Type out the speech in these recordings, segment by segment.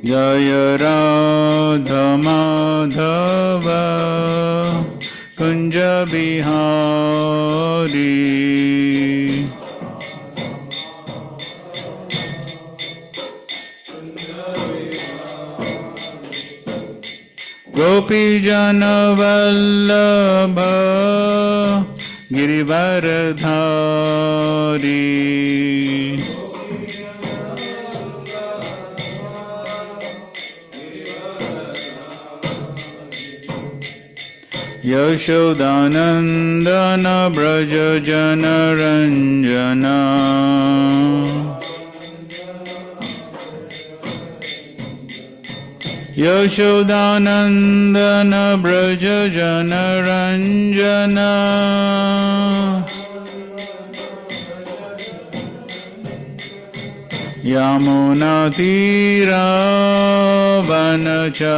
जय राधा माधव कुंज बिहारी गोपी जन वल्लभ गिरिवरधारी यशोदानंदन ब्रज जन रंजना यशोदानंदन ब्रज जन रंजना यमुना तीरा वनचारी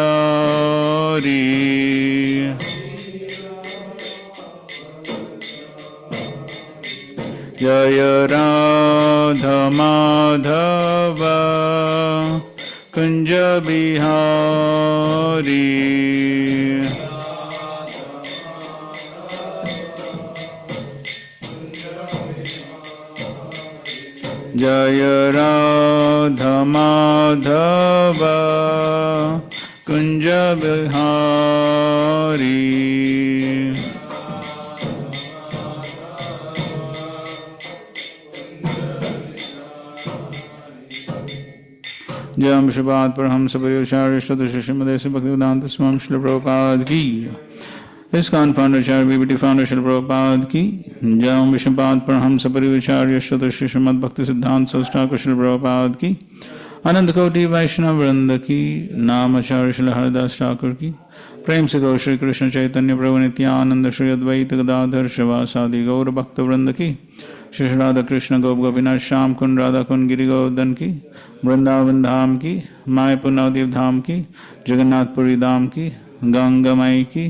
जय राधा माधव कुंज बिहारी जय राधा माधव कुंज बिहारी जय विश्वपाद पर हम सब आचार्य श्रीमद भक्तिवेदांत स्वामी श्रील प्रभुपाद की ISKCON founder-acharya BBT founder Srila Prabhupada की जय विश्वपाद पर हम सब आचार्य श्रीमद भक्ति सिद्धांत संस्थापक श्रील प्रभुपाद की अनंत कोटि वैष्णव वृंद की नाम आचार्य श्री हरिदास ठाकुर की प्रेम से गौ श्री कृष्ण चैतन्य प्रभु नित्यानंद श्री अद्वैत गदाधर शिवासादि गौर भक्त वृंद की श्री राधा कृष्ण गोप गोपीनाथ श्याम कुंड राधा कुंड गिरि गोवर्धन की वृंदावन धाम की मायापुर नवदीप धाम की जगन्नाथपुरी धाम की गंगा माई की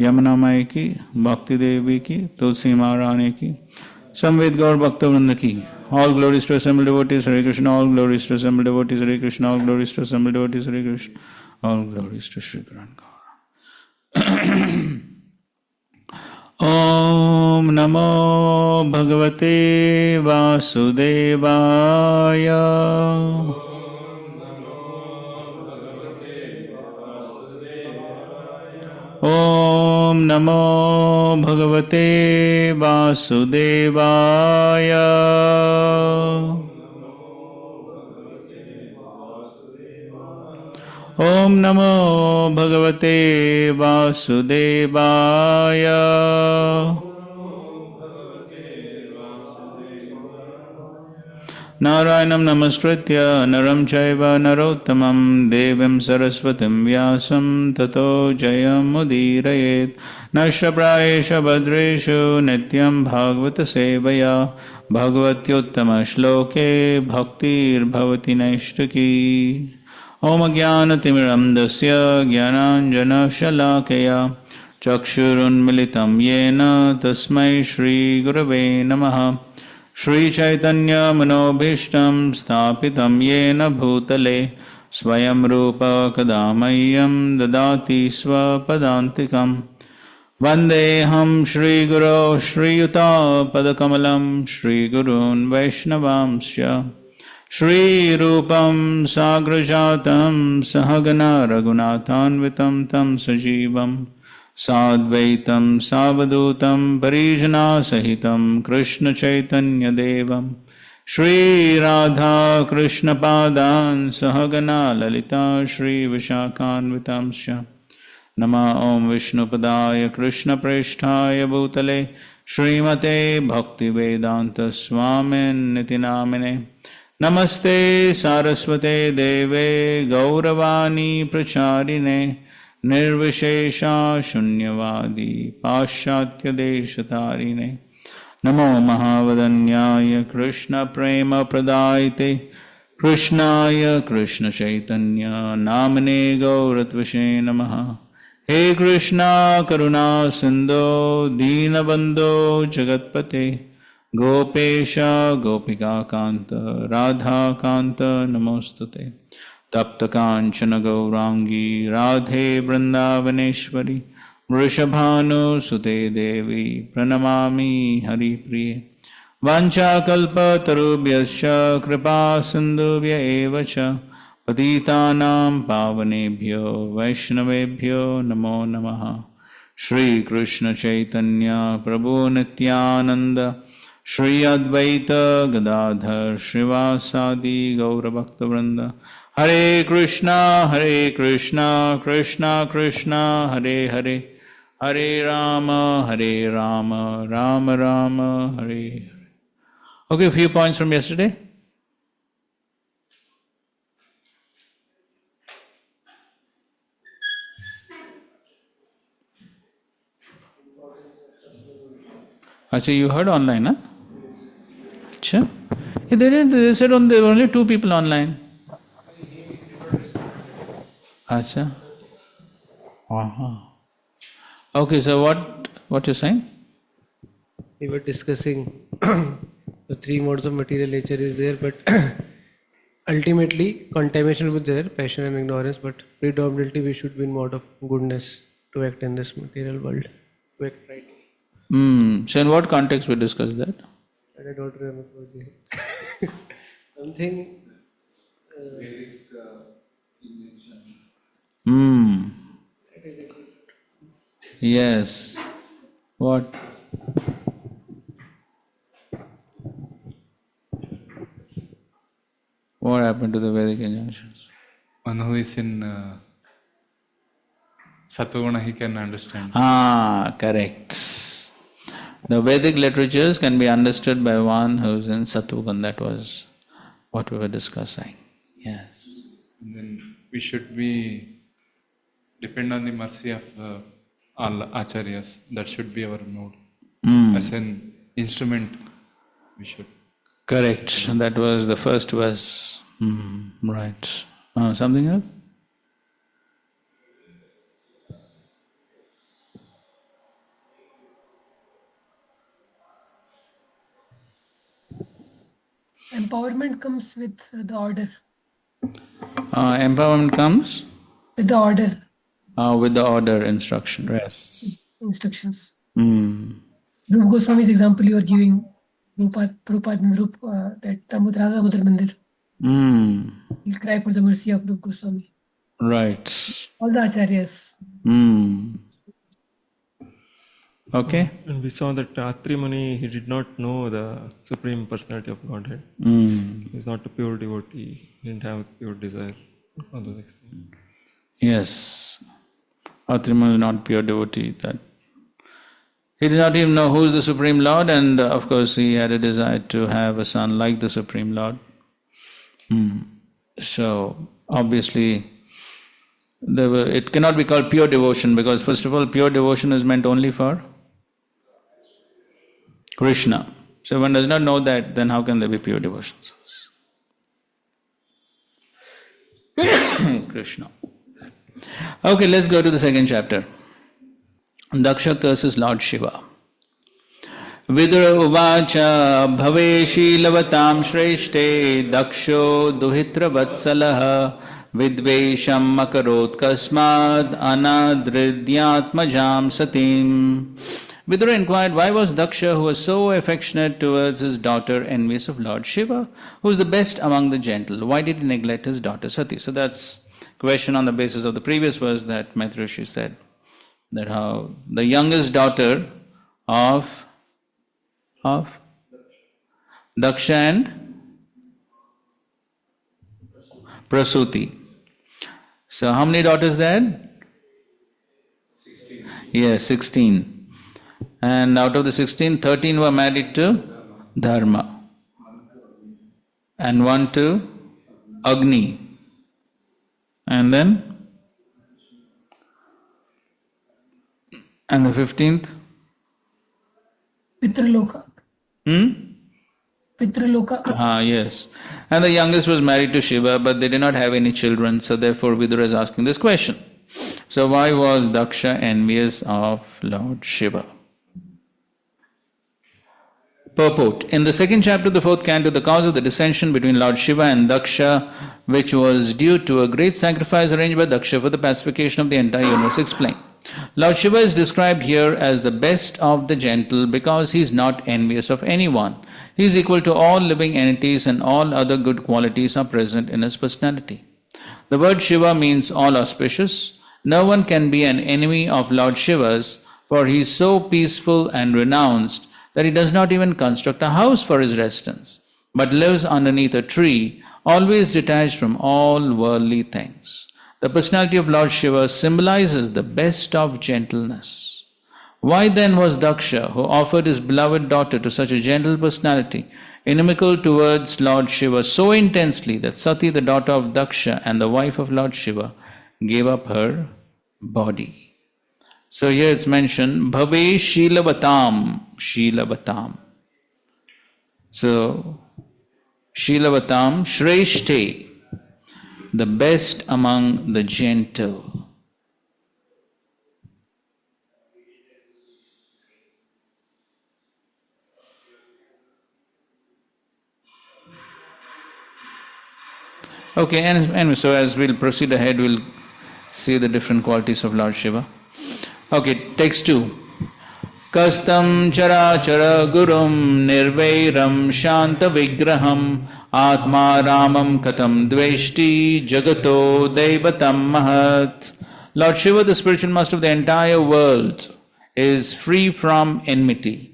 यमुना माई की भक्ति देवी की तुलसी महारानी की संवेद गौर भक्त वृंद की All glories to assembled devotees, Hare Krishna. All glories to assembled devotees, Hare Krishna. All glories to assembled devotees, Hare Krishna. All glories to Sri Gaura. Om Namo Bhagavate Vasudevaya. Om Namo Bhagavate Vasudevaya. Om Namo Bhagavate Vasudevaya. Narayanam namaskritya naram chaiva narottamam devim saraswatim vyasam tato jayam udirayet nashraprayesha badreshu nityam bhagavata sevaya bhagavatyuttama shloke bhaktir bhavati naishtaki Om Jnanatimiram dasya jnananjana shalakaya chakshurun militam yena tasmai shri gurave namaha Shri Chaitanya Manobhishtam Sthapitam Yena Bhutale Swayam Rupa Kadamayam Dadati Swapadantikam Vandeham Shri Guru Shri Yuta Padakamalam Shri Gurun Vaishnavamsya Shri Rupam Sagrajatam Sahagana Raghunathanvitam Tam Sajivam Sadvaitam Savadutam Parijana Sahitam Krishna Chaitanya Devam Shri Radha Krishna Padan Sahagana Lalita Shri Vishakhanvitamsya Nama Om Vishnu Padaya Krishna Presthaya Bhutale Srimate Bhaktivedanta Swami Nitinamine Namaste Saraswate Deve Gauravani Pracharine Nirvishesha Shunyavadi Paschatya Deshatarine Namo Mahavadanyaya Krishna Prema Pradaite Krishnaya Krishna Chaitanya Namane Gauratvashe Namaha He Krishna Karuna Sindho Deenabandho Jagatpate Gopesha Gopika Kanta Radha Kanta Namostute Tapta Kanchana Gaurangi Radhe Vrindavaneshwari Vrishabhanu Sute Devi Pranamami Hari Priye Vancha Kalpa Tarubhyascha Kripa Sindhuvya Evacha Patitanam Pavanebhyo Vaishnavebhyo Namo Namaha Shri Krishna Chaitanya Prabhu Nityananda Shri Advaita Gadadhar Srivasadi Gaura Bhakta Vrinda Hare Krishna Krishna Krishna Hare Hare Hare Rama Rama Rama Hare Hare. Okay, a few points from yesterday. Achha, you heard online, huh? Achha. They said there were only 2 people online. Achha. Okay, so what you're saying? We were discussing the 3 modes of material nature is there, but ultimately contamination will be there, passion and ignorance, but predominantly we should be in mode of goodness to act in this material world, to act rightly. So in what context we discussed that? I don't remember something. Yes. What? What happened to the Vedic injunctions? One who is in Sattva-guna, he can understand. Correct. The Vedic literatures can be understood by one who is in Sattva-guna. That was what we were discussing. Yes. And then we should depend on the mercy of all acharyas. That should be our mode. As an instrument, we should. Correct. That was the first verse. Right. Something else? Empowerment comes with the order. Empowerment comes? With the order. With the order instruction. Yes. Instructions. Rupa Goswami's example you are giving, Prabhupada and that Damodar Mandir. He'll cry for the mercy of Rupa Goswami. Right. All the acharyas. Okay. And we saw that Atri Muni, he did not know the Supreme Personality of Godhead. He's not a pure devotee. He didn't have pure desire. All those experiences. Yes. Atri Muni is not pure devotee. That he did not even know who is the Supreme Lord, and of course he had a desire to have a son like the Supreme Lord. So obviously it cannot be called pure devotion, because first of all, pure devotion is meant only for Krishna. So if one does not know that, then how can there be pure devotion? Krishna. Okay, let's go to the second chapter. Daksha curses Lord Shiva. Vidura uvacha bhave shilavatam shreshte daksho duhitra vatsalaha vidvesham makarot kasmad anadridyatmajam satim. Vidura inquired, why was Daksha, who was so affectionate towards his daughter, envious of Lord Shiva, who is the best among the gentle? Why did he neglect his daughter Sati? So that's question on the basis of the previous verse that Maitreya Rishi said, that how the youngest daughter of Daksha and Prasuti. So how many daughters they had? 16. Yes, 16. And out of the 16, 13 were married to Dharma. And 1 to Agni. And then? And the 15th? Pitraloka. Pitraloka. Yes. And the youngest was married to Shiva, but they did not have any children, so therefore Vidura is asking this question. So why was Daksha envious of Lord Shiva? Purport. In the second chapter of the fourth canto, the cause of the dissension between Lord Shiva and Daksha, which was due to a great sacrifice arranged by Daksha for the pacification of the entire universe, explained. Lord Shiva is described here as the best of the gentle because he is not envious of anyone. He is equal to all living entities and all other good qualities are present in his personality. The word Shiva means all auspicious. No one can be an enemy of Lord Shiva's, for he is so peaceful and renounced that he does not even construct a house for his residence, but lives underneath a tree, always detached from all worldly things. The personality of Lord Shiva symbolizes the best of gentleness. Why then was Daksha, who offered his beloved daughter to such a gentle personality, inimical towards Lord Shiva so intensely that Sati, the daughter of Daksha and the wife of Lord Shiva, gave up her body? So here it's mentioned, Bhave Shilavatam. So, Shilavatam Shreshte, the best among the gentle. Okay, and so as we'll proceed ahead, we'll see the different qualities of Lord Shiva. Okay, text 2. Kastam charachara gurum nirvairam shanta vigraham atma ramam katam dveshti jagato devatam mahat. Lord Shiva, the spiritual master of the entire world, is free from enmity,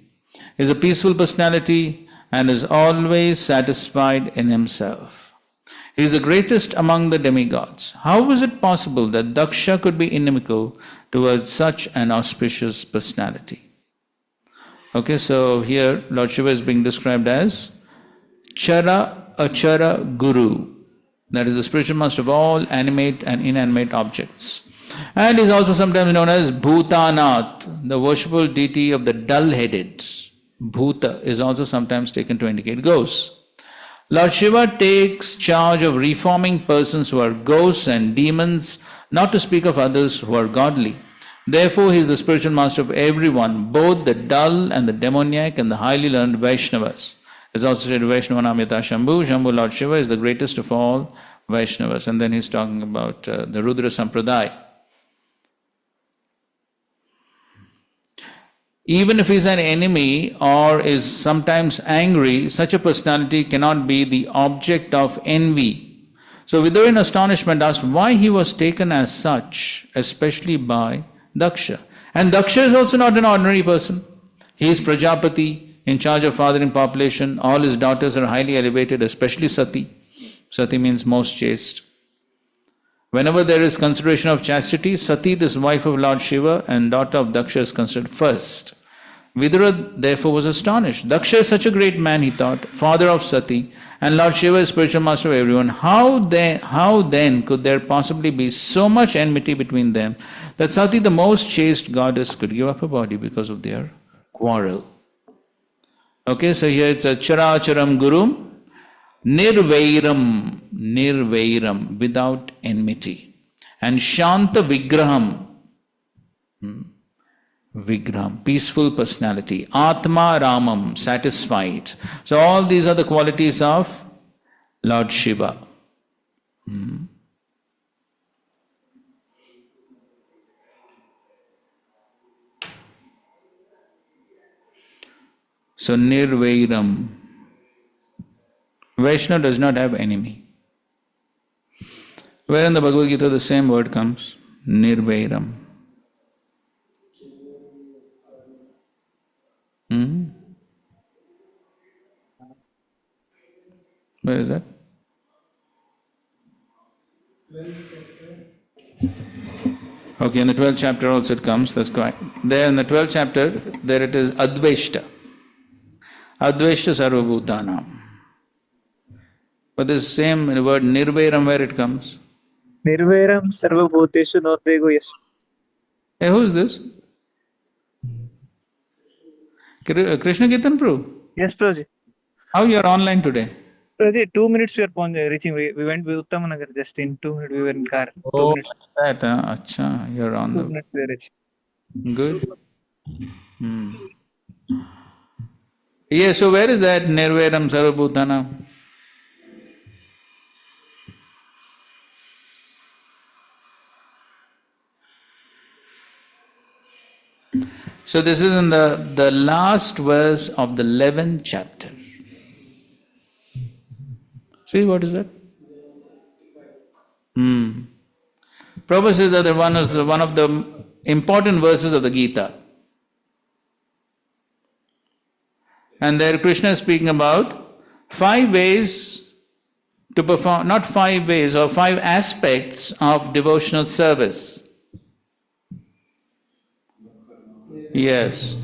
is a peaceful personality and is always satisfied in himself. He is the greatest among the demigods. How was it possible that Daksha could be inimical towards such an auspicious personality? Okay, so here Lord Shiva is being described as Chara Achara Guru, that is the spiritual master of all animate and inanimate objects. And is also sometimes known as Bhutanath, the worshipful deity of the dull-headed. Bhuta is also sometimes taken to indicate ghosts. Lord Shiva takes charge of reforming persons who are ghosts and demons, not to speak of others who are godly. Therefore, he is the spiritual master of everyone, both the dull and the demoniac and the highly learned Vaishnavas. It's also said Vaishnavanam Yata Shambhu. Shambhu, Lord Shiva, is the greatest of all Vaishnavas. And then he's talking about the Rudra Sampradaya. Even if he's an enemy or is sometimes angry, such a personality cannot be the object of envy. So Vidura in astonishment asked why he was taken as such, especially by Daksha. And Daksha is also not an ordinary person. He is Prajapati, in charge of fathering population. All his daughters are highly elevated, especially Sati. Sati means most chaste. Whenever there is consideration of chastity, Sati, this wife of Lord Shiva and daughter of Daksha, is considered first. Vidura therefore was astonished. Daksha is such a great man, he thought, father of Sati, and Lord Shiva is spiritual master of everyone. How then could there possibly be so much enmity between them that Sati, the most chaste goddess, could give up her body because of their quarrel? Okay, so here it's a Characharam Gurum, Nirvairam, without enmity. And Shanta Vigraham, peaceful personality. Atma Ramam, satisfied. So all these are the qualities of Lord Shiva. So Nirvairam. Vaishnava does not have enemy. Where in the Bhagavad Gita the same word comes? Nirvairam. Where is that? Okay, in the 12th chapter also it comes, that's correct. There in the 12th chapter, there it is Advaishta. Advaishta Sarvabhutanam. But this same word Nirvairam, where it comes? Nirvairam Sarvabhuteshu Nodvego Yash. Hey, who's this? Krishna Kirtan Prabhu? Yes, Prabhuji. How you are online today? Prabhuji, 2 minutes we are reaching. We went with Uttamanagar just in 2 minutes. We were in car. 2 minutes. That, acha, you're on 2 minutes we are reaching. Good. Yes, so where is that Nirvairam Sarvabhutana? So this is in the last verse of the 11th chapter. See, what is that? Prabhupada says that one of the important verses of the Gita. And there Krishna is speaking about 5 ways to perform, not 5 ways or 5 aspects of devotional service. Yes.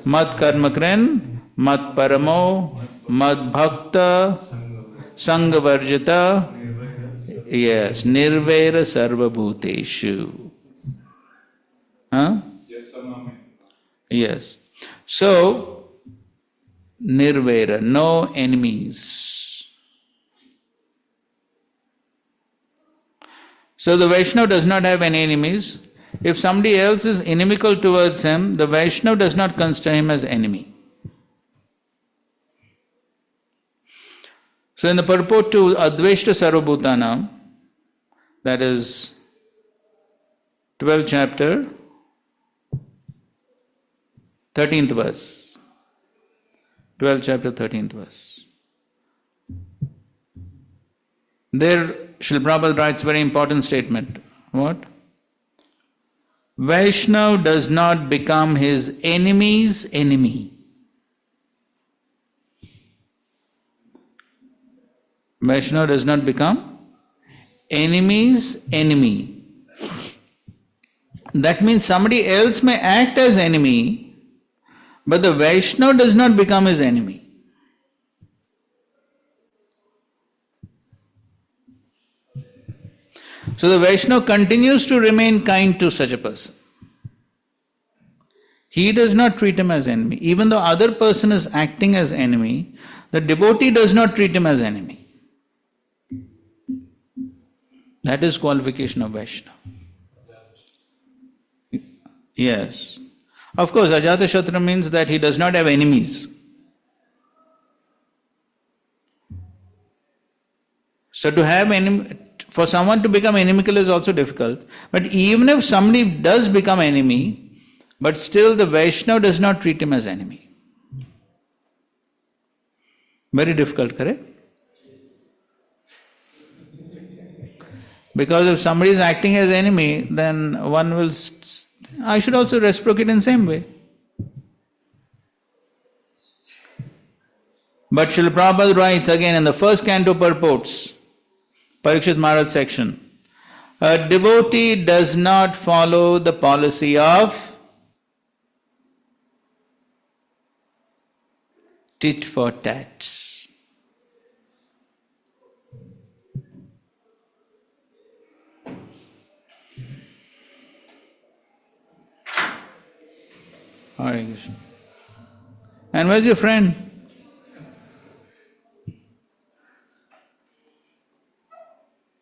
Mad karmakrin, mad paramo, mad bhakta, sanghavarjita. Yes. Nirvaira sarva bhuteshu. Huh? Yes. So, nirvaira, no enemies. So the Vaishnava does not have any enemies. If somebody else is inimical towards him, the Vaishnava does not consider him as enemy. So in the purport to Adveshta Sarvabhutana, that is 12th chapter, 13th verse. 12th chapter, 13th verse. There Srila Prabhupada writes a very important statement. What? Vaishnava does not become his enemy's enemy. Vaishnava does not become enemy's enemy. That means somebody else may act as enemy, but the Vaishnava does not become his enemy. So the Vaishnava continues to remain kind to such a person. He does not treat him as enemy. Even though other person is acting as enemy, the devotee does not treat him as enemy. That is qualification of Vaishnava. Yes. Of course, Ajatashatru means that he does not have enemies. So to have for someone to become inimical is also difficult. But even if somebody does become enemy, but still the Vaishnava does not treat him as enemy. Very difficult, correct? Because if somebody is acting as enemy, then one will... I should also reciprocate in the same way. But Srila Prabhupada writes again in the first canto purports, Parikshit Maharaj section, a devotee does not follow the policy of tit for tat. Hare Krishna. And where's your friend?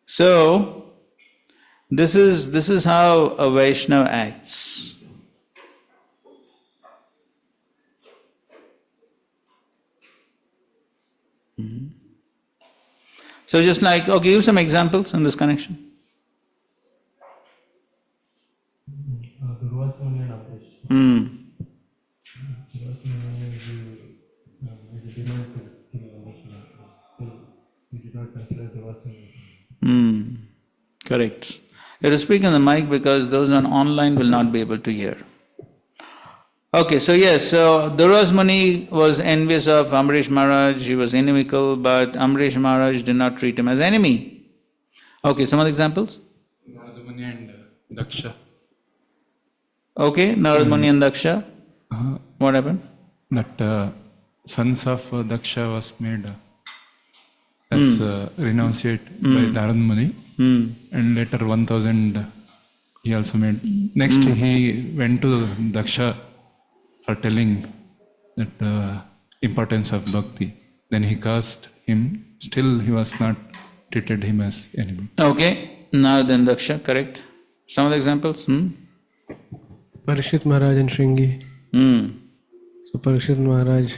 So, this is how a Vaishnava acts. So just like, okay, give some examples in this connection. Correct. You have to speak in the mic because those on online will not be able to hear. Okay, so yes, so Durvas Muni was envious of Amrish Maharaj, he was inimical, but Amrish Maharaj did not treat him as enemy. Okay, some other examples? Narada Muni and Daksha. Okay, Narada Muni and Daksha. What happened? That sons of Daksha was made as renunciate by Narada Muni. And later 1000 he also made. Next he went to Daksha for telling that importance of bhakti. Then he cast him, still he was not treated him as enemy. Okay, now then Daksha, correct. Some of the examples? Parikshit Maharaj and Shringi. So Parikshit Maharaj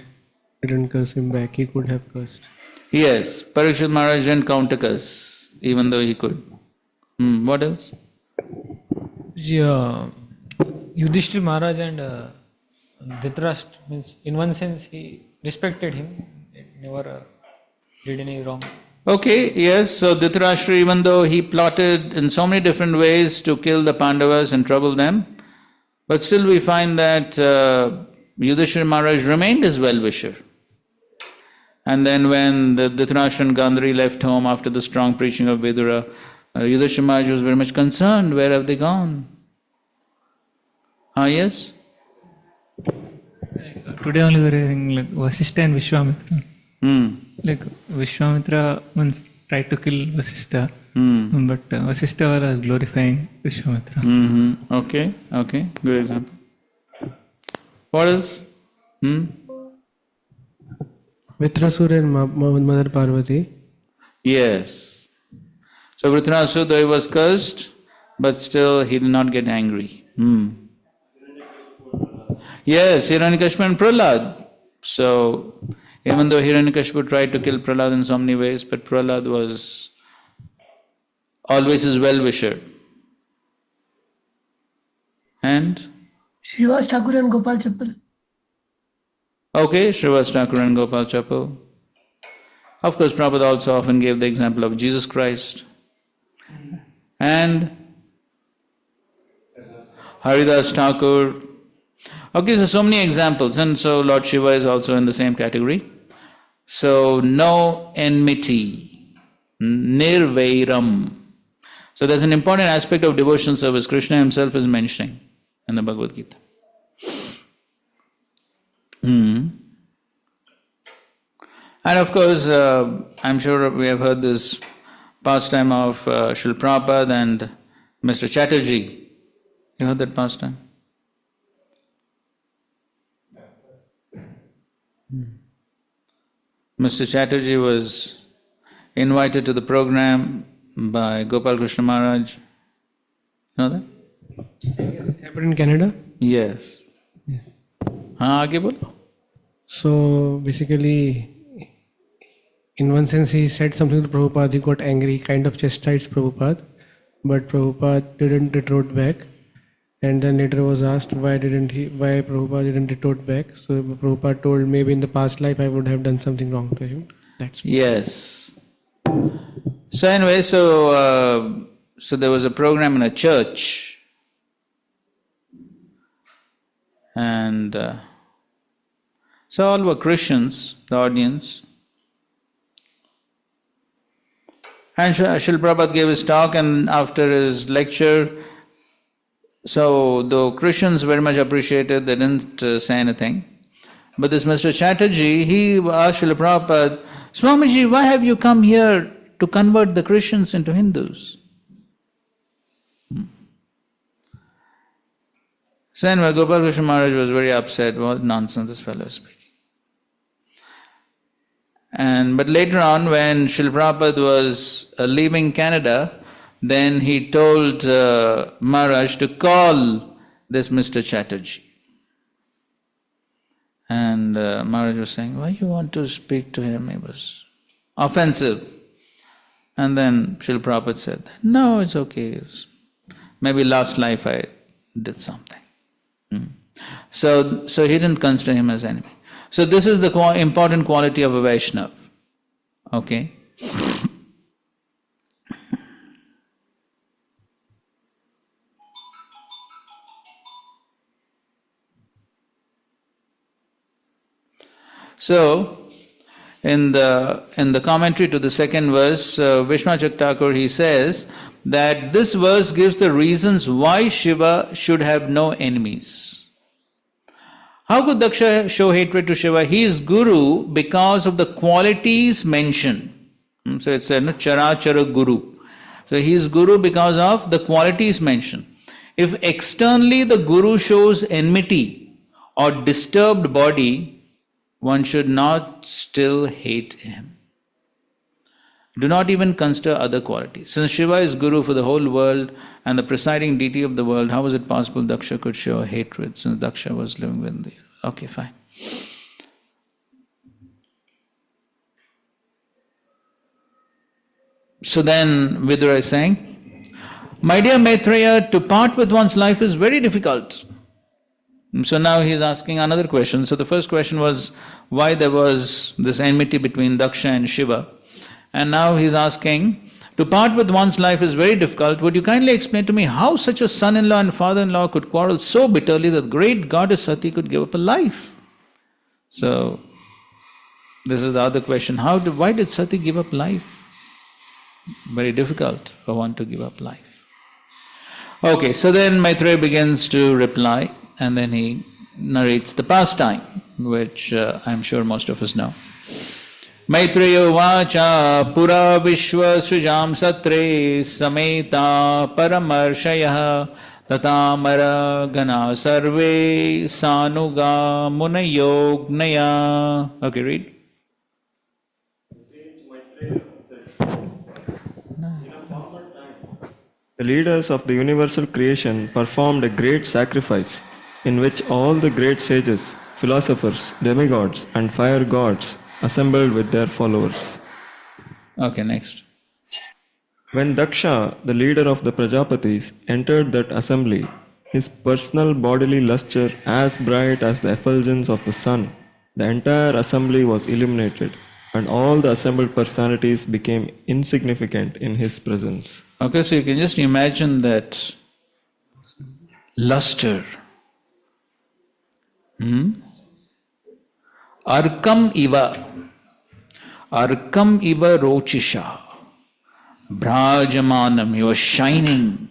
didn't curse him back. He could have cursed. Yes, Parikshit Maharaj didn't counter curse, even though he could. What else? Yeah, Yudhishthir Maharaj and Dhritarashtra means in one sense he respected him, never did any wrong. Okay, yes, so Dhritarashtra, even though he plotted in so many different ways to kill the Pandavas and trouble them, but still we find that Yudhishthira Maharaj remained his well-wisher. And then when the Dhritarashtra and Gandhari left home after the strong preaching of Vidura, Yudhishthira Maharaj was very much concerned, where have they gone? Yes? Today only we are hearing like Vasishtha and Vishwamitra. Like Vishwamitra once tried to kill Vasishtha, but Vasishtha was glorifying Vishwamitra. Okay, good example. What else? Vritrasura and Mother Parvati. Yes. So Vritrasura, though he was cursed, but still he did not get angry. Yes, Hiranyakashipu and Prahlad. So, even though Hiranyakashipu tried to kill Prahlad in so many ways, but Prahlad was always his well-wisher. And? Srivas Thakur and Gopal Chappal. Okay, Srivas Thakur and Gopal Chappal. Of course, Prabhupada also often gave the example of Jesus Christ. And Haridas Thakur. Okay, so many examples, and so Lord Shiva is also in the same category. So, no enmity, nirvairam. So there's an important aspect of devotional service. Krishna himself is mentioning in the Bhagavad Gita. And of course, I'm sure we have heard this pastime of Srila Prabhupada and Mr. Chatterjee. You heard that pastime? Mr. Chatterjee was invited to the program by Gopal Krishna Maharaj. You know that? It happened in Canada? Yes. आगे बोलो. So basically, in one sense, he said something to Prabhupada, he got angry, kind of chastised Prabhupada, but Prabhupada didn't retort back. And then later was asked why Prabhupada didn't retort back. So Prabhupada told, maybe in the past life I would have done something wrong to him. That's Yes. So anyway, so there was a program in a church, and so all were Christians, the audience. And Srila Prabhupada gave his talk, and after his lecture, so though Christians very much appreciated, they didn't say anything. But this Mr. Chatterjee, he asked Srila Prabhupada, Swamiji, why have you come here to convert the Christians into Hindus? So anyway, Gopal Krishna Maharaj was very upset. What nonsense this fellow is speaking. But later on, when Srila Prabhupada was leaving Canada, then he told Maharaj to call this Mr. Chatterjee. And Maharaj was saying, why you want to speak to him? He was offensive. And then Srila Prabhupada said, no, it's okay. Maybe last life I did something. So he didn't consider him as enemy. So this is the important quality of a Vaishnava. Okay? So, in the commentary to the second verse, Vishwanath Thakur, he says that this verse gives the reasons why Shiva should have no enemies. How could Daksha show hatred to Shiva? He is Guru because of the qualities mentioned. So it's a Charachara Guru. So he is Guru because of the qualities mentioned. If externally the Guru shows enmity or disturbed body, one should not still hate him. Do not even consider other qualities. Since Shiva is Guru for the whole world and the presiding deity of the world, how is it possible Daksha could show hatred since Daksha was living with the... Okay, fine. So then Vidura is saying, my dear Maitreya, to part with one's life is very difficult. So now he is asking another question. So the first question was why there was this enmity between Daksha and Shiva. And now he is asking, to part with one's life is very difficult. Would you kindly explain to me how such a son-in-law and father-in-law could quarrel so bitterly that great goddess Sati could give up a life? So this is the other question. Why did Sati give up life? Very difficult for one to give up life. Okay, so then Maitreya begins to reply, and then he narrates the pastime, which I'm sure most of us know. Maitreya vacha pura vishwa srijam satre sameta paramarshayah tatamara gana sarve sanuga munayognaya. Okay, read. The leaders of the universal creation performed a great sacrifice in which all the great sages, philosophers, demigods and fire gods assembled with their followers. Okay, next. When Daksha, the leader of the Prajapatis, entered that assembly, his personal bodily lustre as bright as the effulgence of the sun, the entire assembly was illuminated, and all the assembled personalities became insignificant in his presence. Okay, so you can just imagine that luster. Arkam iva rochisha bhrajamanam. He was shining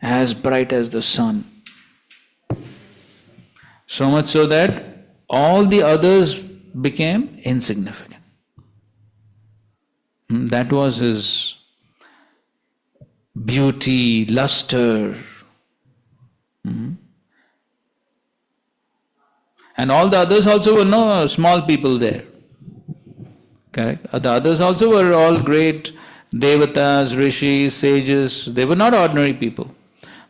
as bright as the sun. So much so that all the others became insignificant. That was his beauty, luster. And all the others also were no small people there. Correct? The others also were all great devatas, rishis, sages. They were not ordinary people.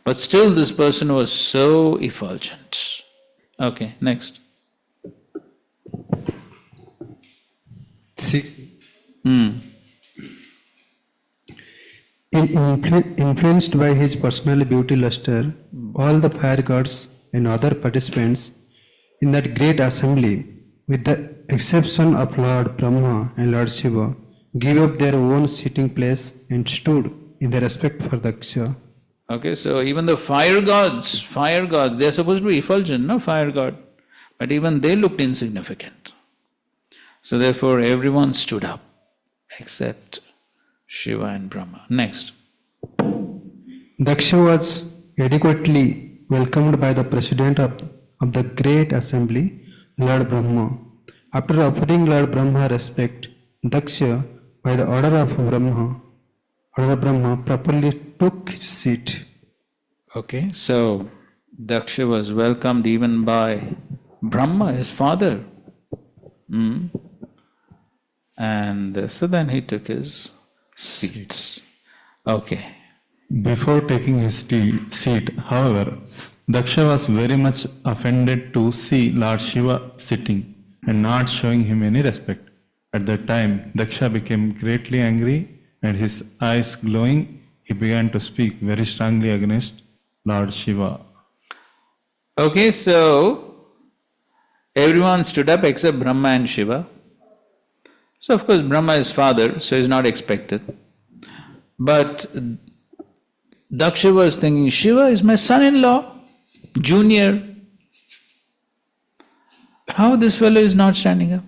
But still this person was so effulgent. Okay, next. 6. Influenced by his personal beauty luster, all the fire gods and other participants in that great assembly, with the exception of Lord Brahma and Lord Shiva, gave up their own sitting place and stood in their respect for Daksha. Okay, so even the fire gods, they're supposed to be effulgent, no? Fire god. But even they looked insignificant. So therefore everyone stood up except Shiva and Brahma. Next. Daksha was adequately welcomed by the president of the great assembly, Lord Brahma. After offering Lord Brahma respect, Daksha, by the order of Brahma, properly took his seat. Okay, so Daksha was welcomed even by Brahma, his father. And so then he took his seat. Okay. Before taking his seat, however, Daksha was very much offended to see Lord Shiva sitting and not showing him any respect. At that time, Daksha became greatly angry, and his eyes glowing, he began to speak very strongly against Lord Shiva. Okay, so everyone stood up except Brahma and Shiva. So of course Brahma is father, so he's not expected. But Daksha was thinking, Shiva is my son-in-law, junior. How this fellow is not standing up?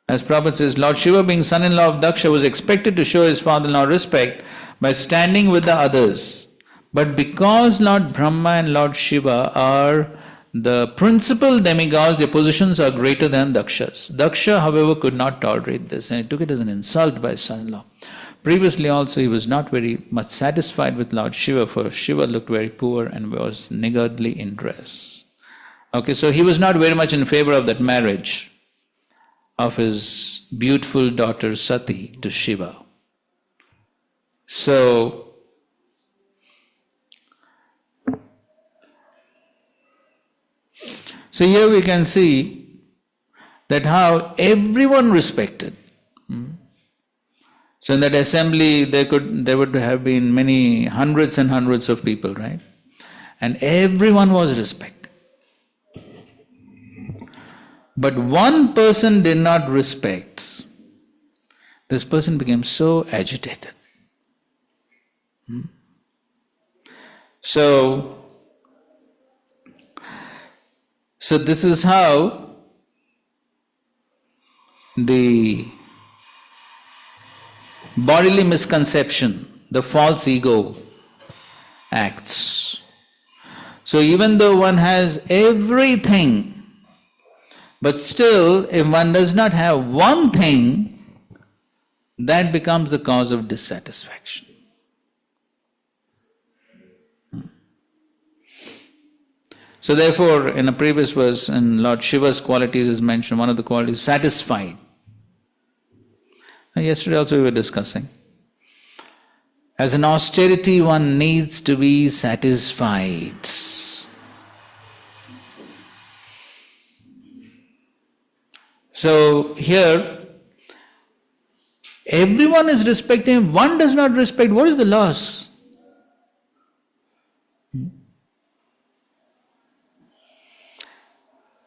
As Prabhupada says, Lord Shiva being son-in-law of Daksha was expected to show his father-in-law respect by standing with the others. But because Lord Brahma and Lord Shiva are the principal demigods, their positions are greater than Daksha's. Daksha, however, could not tolerate this, and he took it as an insult by his son-in-law. Previously also he was not very much satisfied with Lord Shiva, for Shiva looked very poor and was niggardly in dress. Okay, so he was not very much in favor of that marriage of his beautiful daughter Sati to Shiva. So here we can see that how everyone respected So in that assembly, there would have been many hundreds and hundreds of people, right? And everyone was respected. But one person did not respect. This person became so agitated. So this is how the bodily misconception, the false ego acts. So even though one has everything, but still if one does not have one thing, that becomes the cause of dissatisfaction. So therefore, in a previous verse, in Lord Shiva's qualities is mentioned, one of the qualities, satisfied. And yesterday also we were discussing. As an austerity, one needs to be satisfied. So here, everyone is respecting, one does not respect, what is the loss?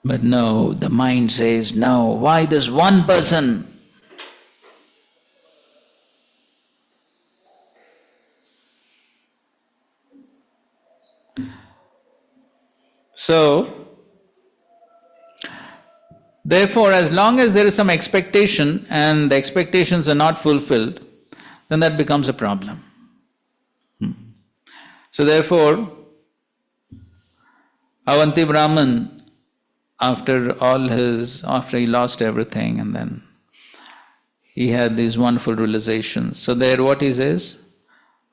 But no, the mind says, no, why this one person? So, therefore, as long as there is some expectation and the expectations are not fulfilled, then that becomes a problem. So therefore, Avanti Brahman, after he lost everything, and then he had these wonderful realizations. So there what he says?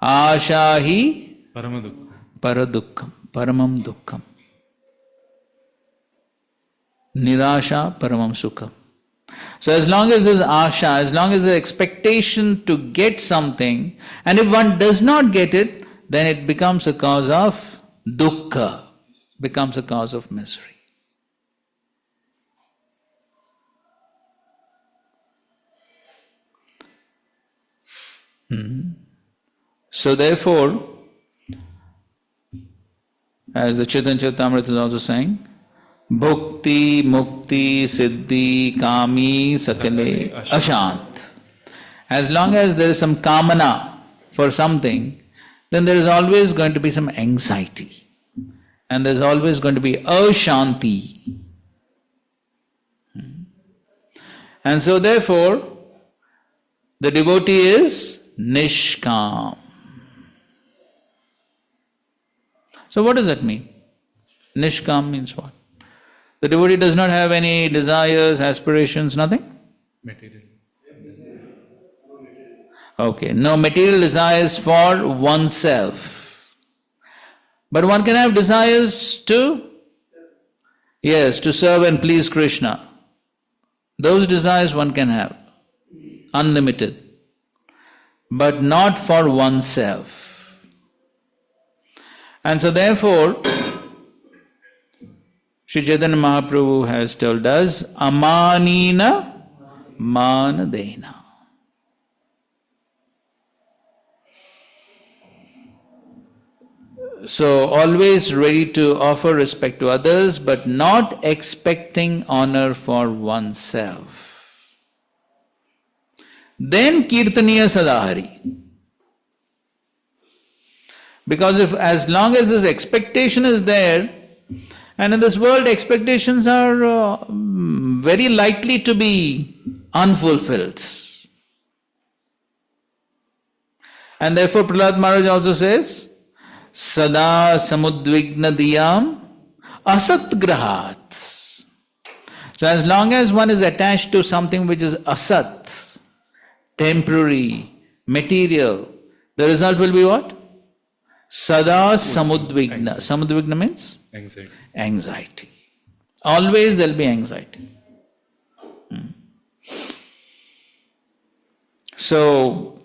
Ashahi paradukkam, paramam dukkam. Nirasha paramam sukham. So as long as there's asha, as long as there's expectation to get something, and if one does not get it, then it becomes a cause of dukkha, becomes a cause of misery. So therefore, as the Chaitanya Charitamrita is also saying, Bhukti, Mukti, Siddhi, Kami, Sakale, Ashant. As long as there is some kamana for something, then there is always going to be some anxiety. And there is always going to be ashanti. And so therefore, the devotee is nishkam. So what does that mean? Nishkam means what? The devotee does not have any desires, aspirations, nothing? Material. Okay, no material desires for oneself. But one can have desires to? Yes, to serve and please Krishna. Those desires one can have, unlimited, but not for oneself. And so therefore, Sri Chaitanya Mahaprabhu has told us, amanina manadena. So always ready to offer respect to others, but not expecting honor for oneself. Then kirtaniya sadahari. Because if as long as this expectation is there, and in this world expectations are very likely to be unfulfilled. And therefore Prahlad Maharaj also says, Sada samudvigna diyam asat grahat. So as long as one is attached to something which is asat, temporary, material, the result will be what? Sada samudvigna. Samudvigna means? Anxiety. Anxiety. Always there will be anxiety. So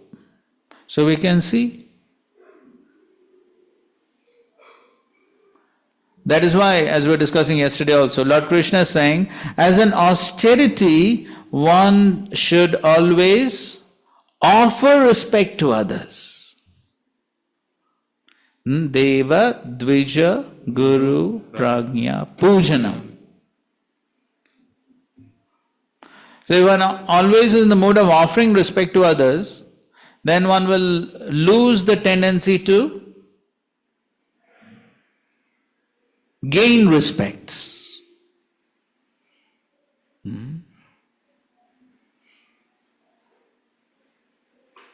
we can see. That is why, as we were discussing yesterday also, Lord Krishna is saying, as an austerity, one should always offer respect to others. Deva, Dvija, Guru, Prajna, Pujanam. So if one always is in the mood of offering respect to others, then one will lose the tendency to gain respect.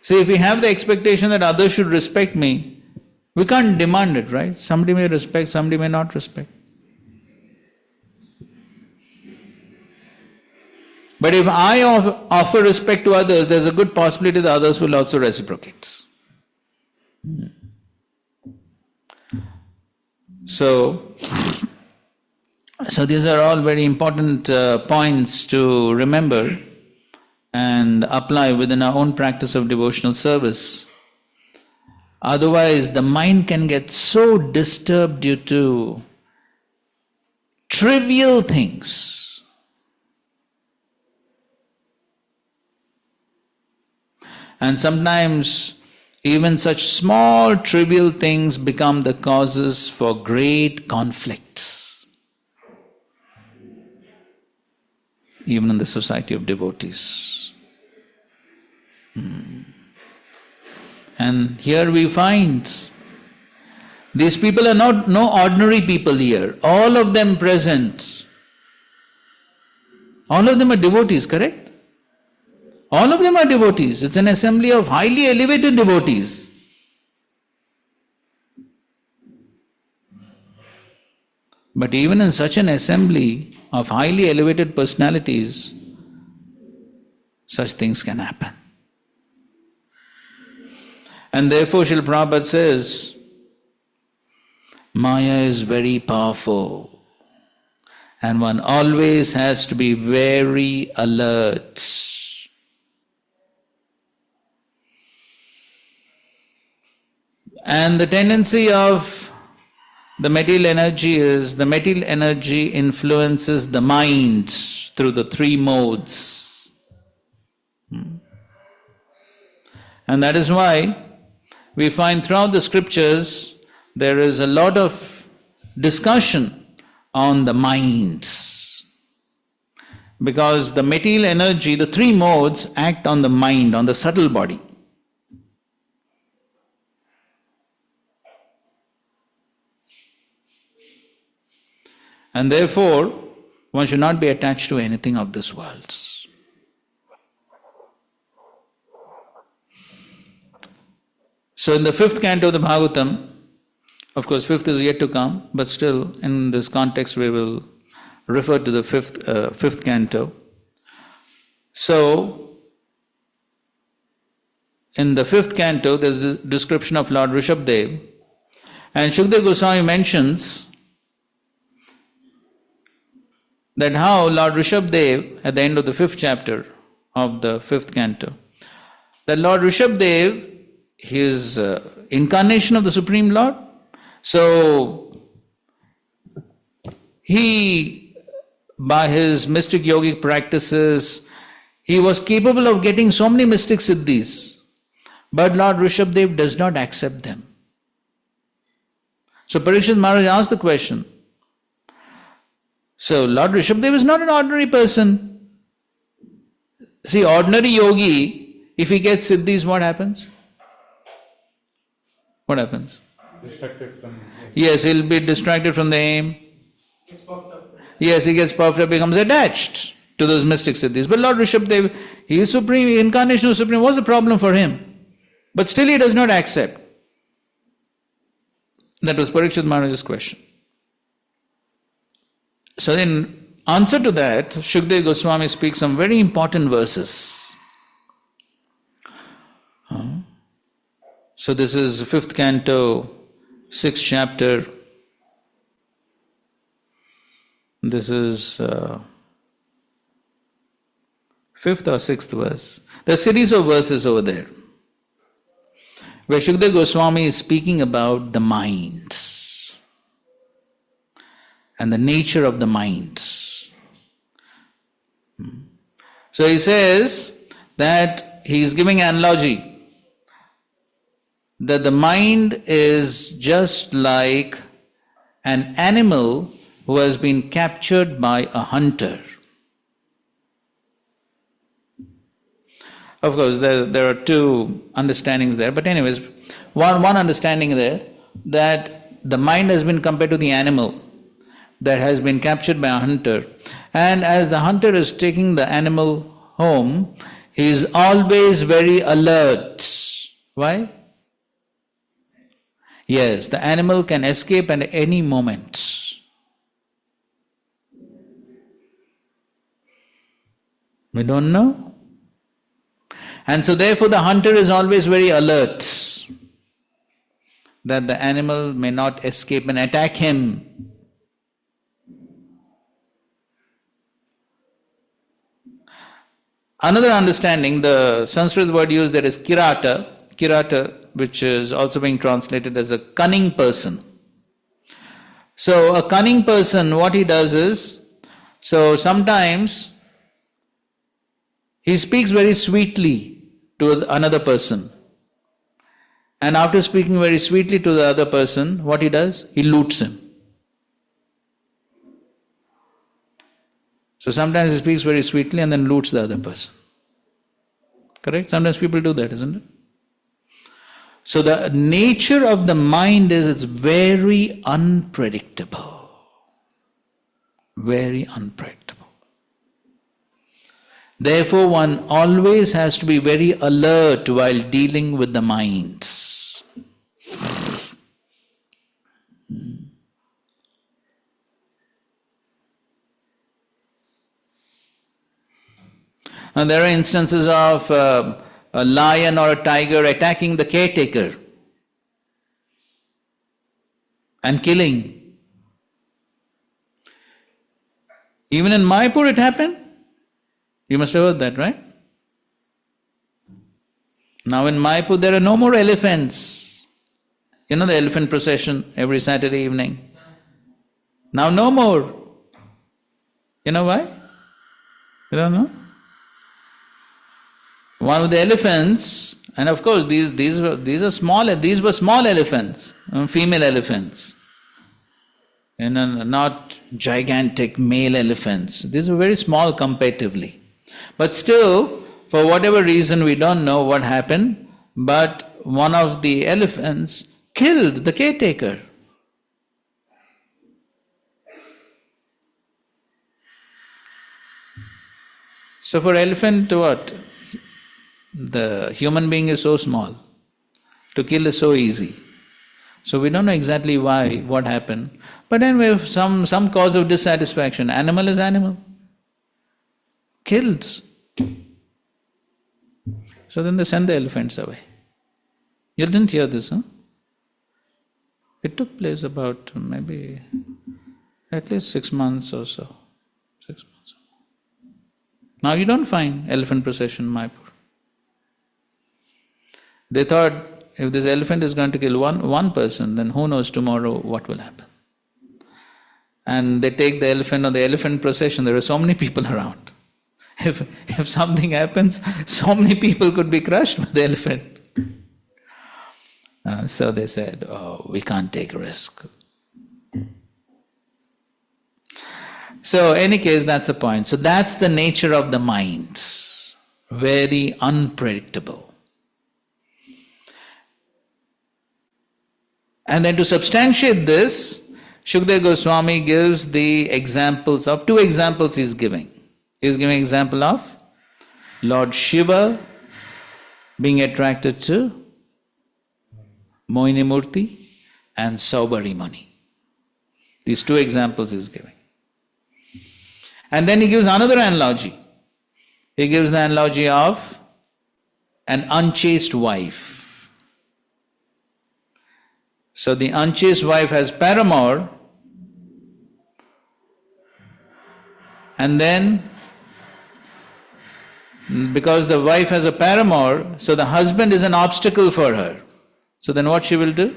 See, if we have the expectation that others should respect me, we can't demand it, right? Somebody may respect, somebody may not respect. But if I offer respect to others, there's a good possibility that others will also reciprocate. So these are all very important points to remember and apply within our own practice of devotional service. Otherwise, the mind can get so disturbed due to trivial things. And sometimes even such small trivial things become the causes for great conflicts, even in the society of devotees. And here we find these people are not no ordinary people here. All of them present. All of them are devotees, correct? All of them are devotees. It's an assembly of highly elevated devotees. But even in such an assembly of highly elevated personalities, such things can happen. And therefore Srila Prabhupada says, Maya is very powerful and one always has to be very alert. And the tendency of the material energy is, the material energy influences the mind through the three modes. And that is why we find throughout the scriptures there is a lot of discussion on the minds. Because the material energy, the three modes act on the mind, on the subtle body. And therefore, one should not be attached to anything of this world. So in the 5th canto of the Bhagavatam, of course 5th is yet to come, but still in this context we will refer to the 5th canto. So, in the 5th canto there is a description of Lord Rishabdev, and Shukdev Goswami mentions that how Lord Rishabdev, at the end of the 5th chapter of the 5th canto, that Lord Rishabdev, he is incarnation of the Supreme Lord. So, he, by his mystic yogic practices, he was capable of getting so many mystic siddhis, but Lord Rishabdev does not accept them. So Parikshit Maharaj asked the question, so Lord Rishabdev is not an ordinary person. See, ordinary yogi, if he gets siddhis, what happens? What happens? Distracted from... Yes, he'll be distracted from the aim. Yes, he gets puffed up, becomes attached to those mystic siddhis. But Lord Rishabdev, he is supreme, the incarnation of Supreme. What's the problem for him? But still he does not accept. That was Parikshit Maharaj's question. So in answer to that, Shukdev Goswami speaks some very important verses. So this is 5th canto, 6th chapter. This is 5th or 6th verse. There are series of verses over there, where Shukdev Goswami is speaking about the minds and the nature of the minds. So he says that he's giving an analogy that the mind is just like an animal who has been captured by a hunter. Of course, there are two understandings there, but anyways, one understanding there, that the mind has been compared to the animal that has been captured by a hunter, and as the hunter is taking the animal home, he is always very alert. Why? Yes, the animal can escape at any moment. We don't know. And so therefore the hunter is always very alert that the animal may not escape and attack him. Another understanding, the Sanskrit word used there is kirata, which is also being translated as a cunning person. So a cunning person, what he does is, so sometimes he speaks very sweetly to another person. And after speaking very sweetly to the other person, what he does? He loots him. So sometimes he speaks very sweetly and then loots the other person. Correct? Sometimes people do that, isn't it? So the nature of the mind is it's very unpredictable. Very unpredictable. Therefore, one always has to be very alert while dealing with the minds. And there are instances of a lion or a tiger attacking the caretaker and killing. Even in Mayapur it happened. You must have heard that, right? Now in Mayapur there are no more elephants. You know the elephant procession every Saturday evening? Now no more. You know why? You don't know? One of the elephants, and of course these were small elephants, female elephants. Not gigantic male elephants. These were very small comparatively. But still, for whatever reason we don't know what happened, but one of the elephants killed the caretaker. So for elephant, what? The human being is so small. To kill is so easy. So we don't know exactly why, what happened. But anyway, some cause of dissatisfaction. Animal is animal. Killed. So then they send the elephants away. You didn't hear this, huh? It took place about maybe at least 6 months or so. 6 months. Now you don't find elephant procession in Mayapur. They thought if this elephant is going to kill one person, then who knows tomorrow what will happen. And they take the elephant on the elephant procession, there are so many people around. If something happens, so many people could be crushed by the elephant. So they said, oh, we can't take a risk. So any case, that's the point. So that's the nature of the mind. Very unpredictable. And then to substantiate this, Shukdev Goswami gives the examples of, 2 examples he's giving. He's giving example of Lord Shiva being attracted to Mohini Murti and Saubari Muni. These 2 examples he's giving. And then he gives another analogy. He gives the analogy of an unchaste wife. So the unchaste wife has paramour, and then because the wife has a paramour, so the husband is an obstacle for her. So then what she will do?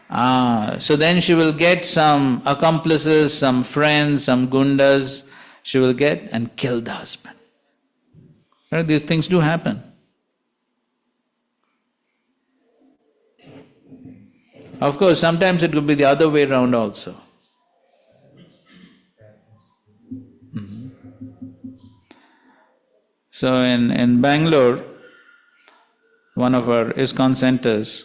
So then she will get some accomplices, some friends, some gundas, she will get and kill the husband. Right? These things do happen. Of course, sometimes it could be the other way around also. So in Bangalore, one of our ISKCON centers,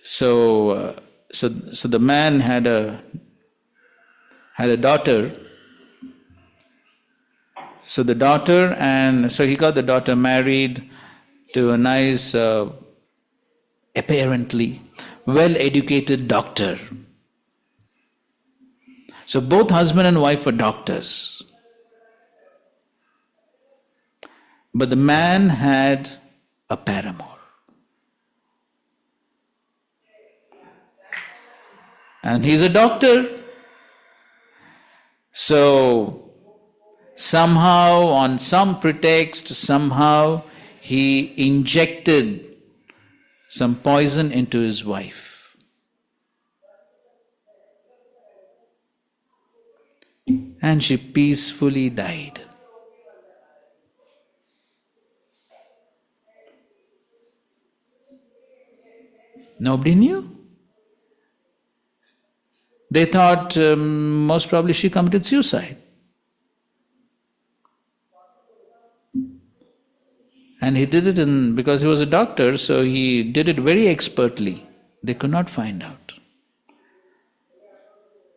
so the man had a daughter. So the daughter, and so he got the daughter married to a nice, apparently well-educated doctor. So both husband and wife were doctors. But the man had a paramour. And he's a doctor. So somehow, on some pretext, somehow he injected some poison into his wife. And she peacefully died. Nobody knew. They thought most probably she committed suicide. And he did it because he was a doctor, so he did it very expertly. They could not find out.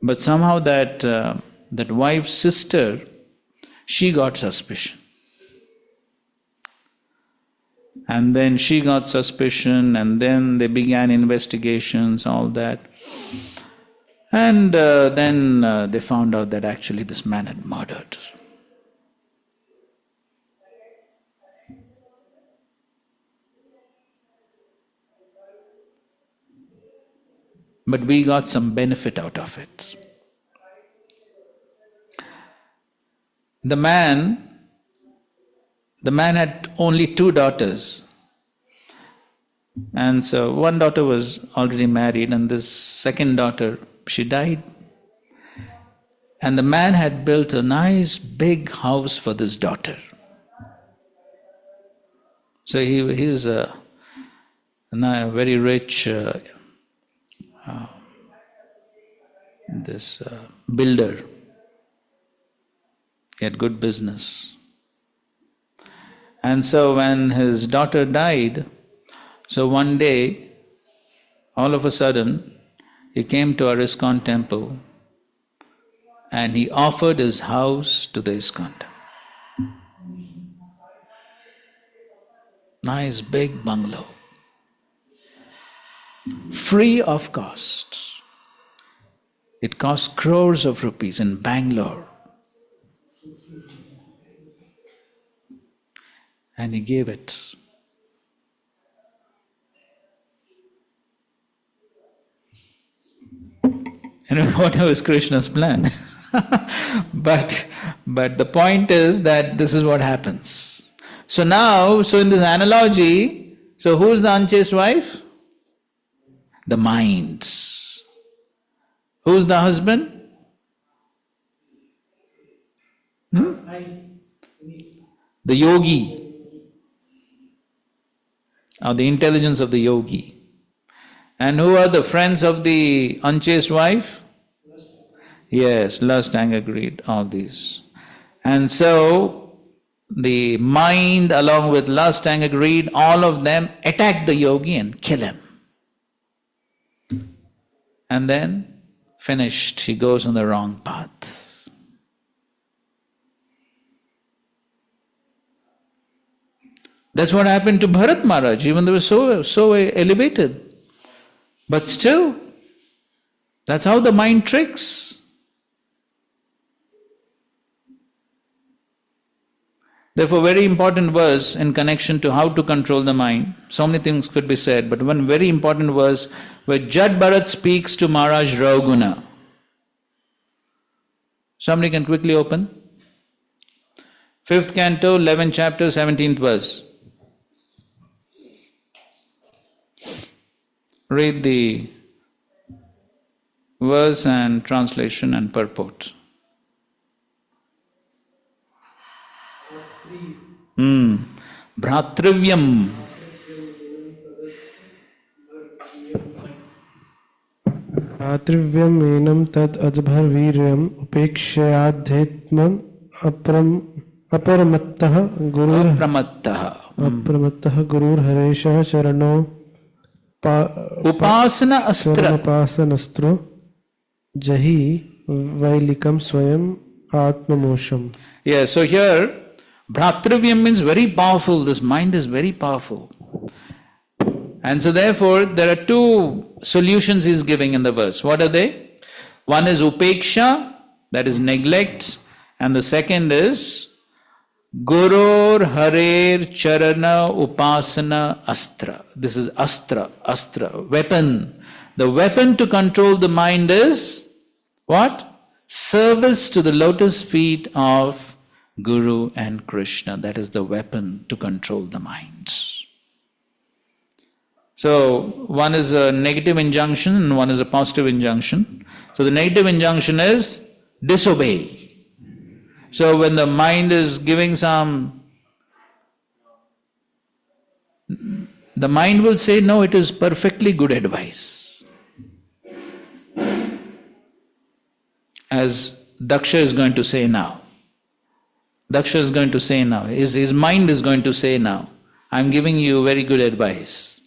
But somehow that wife's sister, she got suspicion. And then she got suspicion, and then they began investigations, all that. And then they found out that actually this man had murdered. But we got some benefit out of it. The man had only 2 daughters. And so one daughter was already married, and this second daughter, she died. And the man had built a nice big house for this daughter. So he was a very rich builder. He had good business. And so when his daughter died, so one day, all of a sudden, he came to our ISKCON temple and he offered his house to the ISKCON temple. Nice big bungalow. Free of cost. It cost crores of rupees in Bangalore. And he gave it. And whatever is Krishna's plan. But the point is that this is what happens. So now, in this analogy, so who's the unchaste wife? The mind. Who's the husband? The yogi. Or the intelligence of the yogi. And who are the friends of the unchaste wife? Yes, lust, anger, greed, all these. And so, the mind along with lust, anger, greed, all of them attack the yogi and kill him. And then, finished, he goes on the wrong path. That's what happened to Bharat Maharaj, even though he was so elevated. But still, that's how the mind tricks. Therefore, very important verse in connection to how to control the mind. So many things could be said, but one very important verse where Jad Bharat speaks to Maharaj Rauguna. Somebody can quickly open. 5th canto, 11th chapter, 17th verse. Read the verse and translation and purport. Bhratrivyam. Atrivyam enam tad adbhar viryam upekshayadhetmam aparamattah gurur hareshah charano Upasana astra. Upasanastro jahi vailikam swayam atmamosham. Yeah, so here Bhratrivyam means very powerful. This mind is very powerful. And so therefore, there are two solutions he's giving in the verse. What are they? One is upeksha, that is neglect, and the second is Gurur Harer Charana Upasana Astra. This is astra, weapon. The weapon to control the mind is what? Service to the lotus feet of Guru and Krishna. That is the weapon to control the mind. So, one is a negative injunction and one is a positive injunction. So, the negative injunction is disobey. So, when the mind is giving some, the mind will say, no, it is perfectly good advice. As Daksha is going to say now. Daksha is going to say now. His mind is going to say now, I'm giving you very good advice.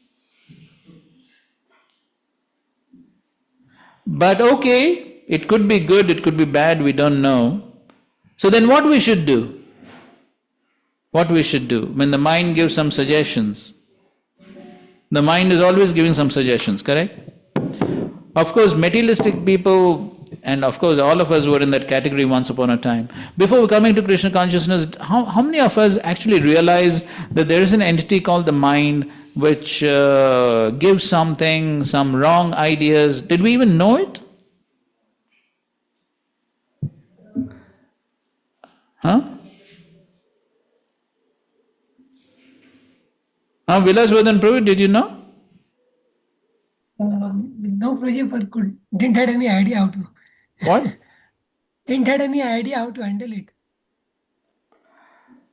But okay, it could be good, it could be bad, we don't know. So then what we should do? What we should do? When the mind gives some suggestions, the mind is always giving some suggestions, correct? Of course, materialistic people, and of course all of us were in that category once upon a time. Before coming to Krishna consciousness, how many of us actually realize that there is an entity called the mind which gives something, some wrong ideas? Did we even know it? Huh? Vilas Vadan Prabhu, did you know? No, Prabhuji, but didn't have any idea how to. What? Didn't have any idea how to handle it.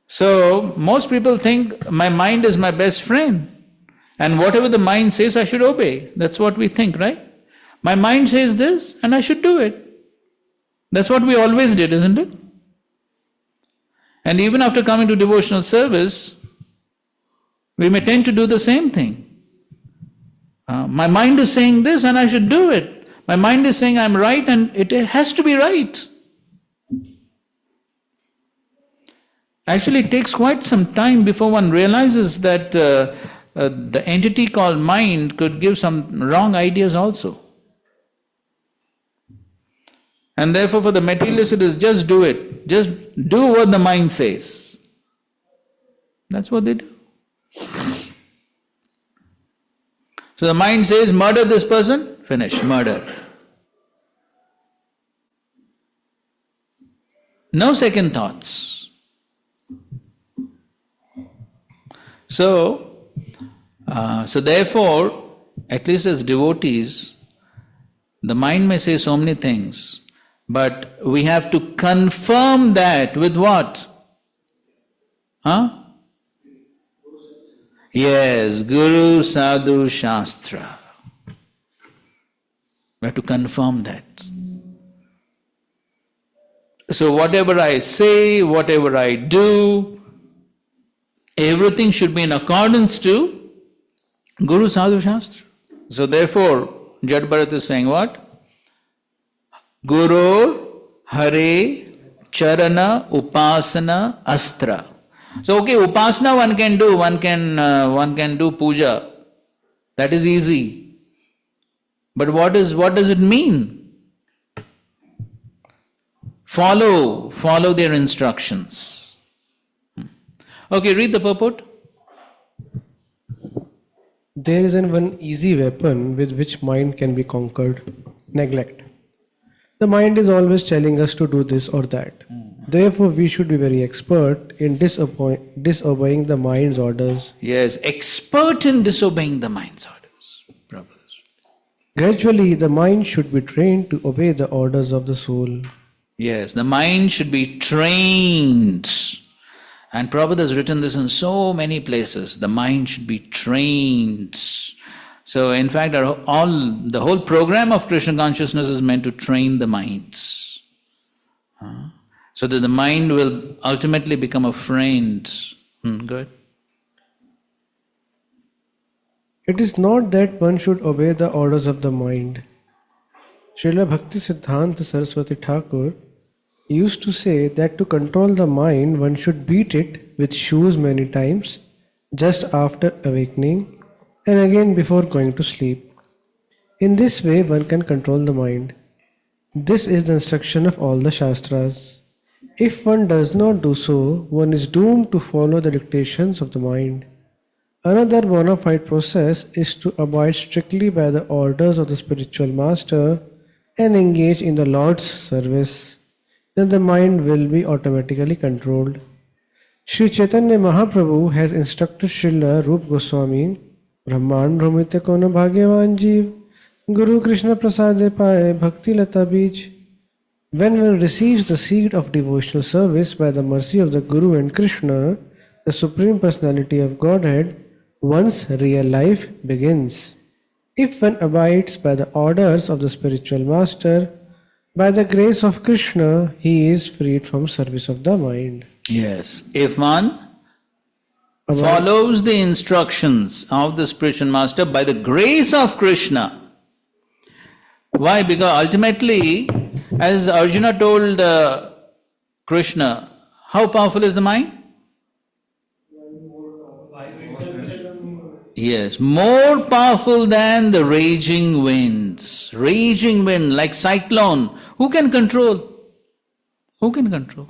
So, most people think my mind is my best friend. And whatever the mind says, I should obey. That's what we think, right? My mind says this, and I should do it. That's what we always did, isn't it? And even after coming to devotional service, we may tend to do the same thing. My mind is saying this, and I should do it. My mind is saying I'm right, and it has to be right. Actually, it takes quite some time before one realizes that the entity called mind could give some wrong ideas also. And therefore for the materialist it is just do it. Just do what the mind says. That's what they do. So the mind says, murder this person, finish, murder. No second thoughts. So therefore, at least as devotees, the mind may say so many things, but we have to confirm that with what? Yes, Guru, Sadhu, Shastra. We have to confirm that. So whatever I say, whatever I do, everything should be in accordance to Guru, Sadhu, Shastra. So therefore, Jad Bharat is saying what? Guru, Hare, Charana, Upasana, Astra. So okay, Upasana one can do, one can do puja. That is easy. But what does it mean? Follow their instructions. Okay, read the purport. There is one easy weapon with which mind can be conquered: neglect. The mind is always telling us to do this or that. Therefore, we should be very expert in disobeying the mind's orders. Yes, expert in disobeying the mind's orders. Gradually, the mind should be trained to obey the orders of the soul. Yes, the mind should be trained. And Prabhupada has written this in so many places. The mind should be trained. So in fact, the whole program of Krishna consciousness is meant to train the minds. So that the mind will ultimately become a friend. Good. It is not that one should obey the orders of the mind. Srila Bhakti Siddhanta Saraswati Thakur used to say that to control the mind, one should beat it with shoes many times, just after awakening and again before going to sleep. In this way, one can control the mind. This is the instruction of all the Shastras. If one does not do so, one is doomed to follow the dictations of the mind. Another bona fide process is to abide strictly by the orders of the spiritual master and engage in the Lord's service. Then the mind will be automatically controlled. Sri Chaitanya Mahaprabhu has instructed Srila Rup Goswami, Brahman Bhumite Kona Bhagyavan Jeev, Guru Krishna Prasade Paye Bhakti Lata Bij. When one receives the seed of devotional service by the mercy of the Guru and Krishna, the Supreme Personality of Godhead, one's real life begins. If one abides by the orders of the spiritual master, by the grace of Krishna, he is freed from service of the mind. Yes, if one follows the instructions of the spiritual master by the grace of Krishna. Why? Because ultimately, as Arjuna told Krishna, how powerful is the mind? Yes, more powerful than the raging winds. Raging wind, like cyclone. Who can control? Who can control?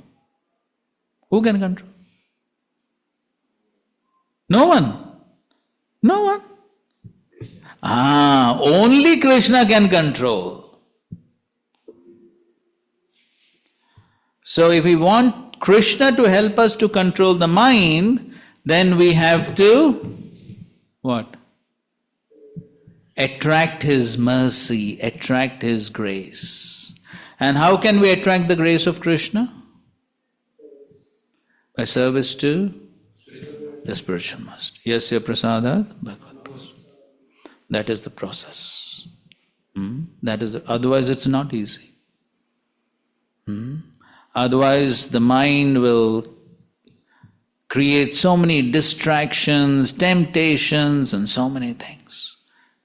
Who can control? No one. No one. Only Krishna can control. So if we want Krishna to help us to control the mind, then we have to what? Attract His mercy, attract His grace. And how can we attract the grace of Krishna? By service to the spiritual master. Yasya prasadat bhagavad. That is the process. Otherwise it's not easy. Otherwise the mind will create so many distractions, temptations, and so many things.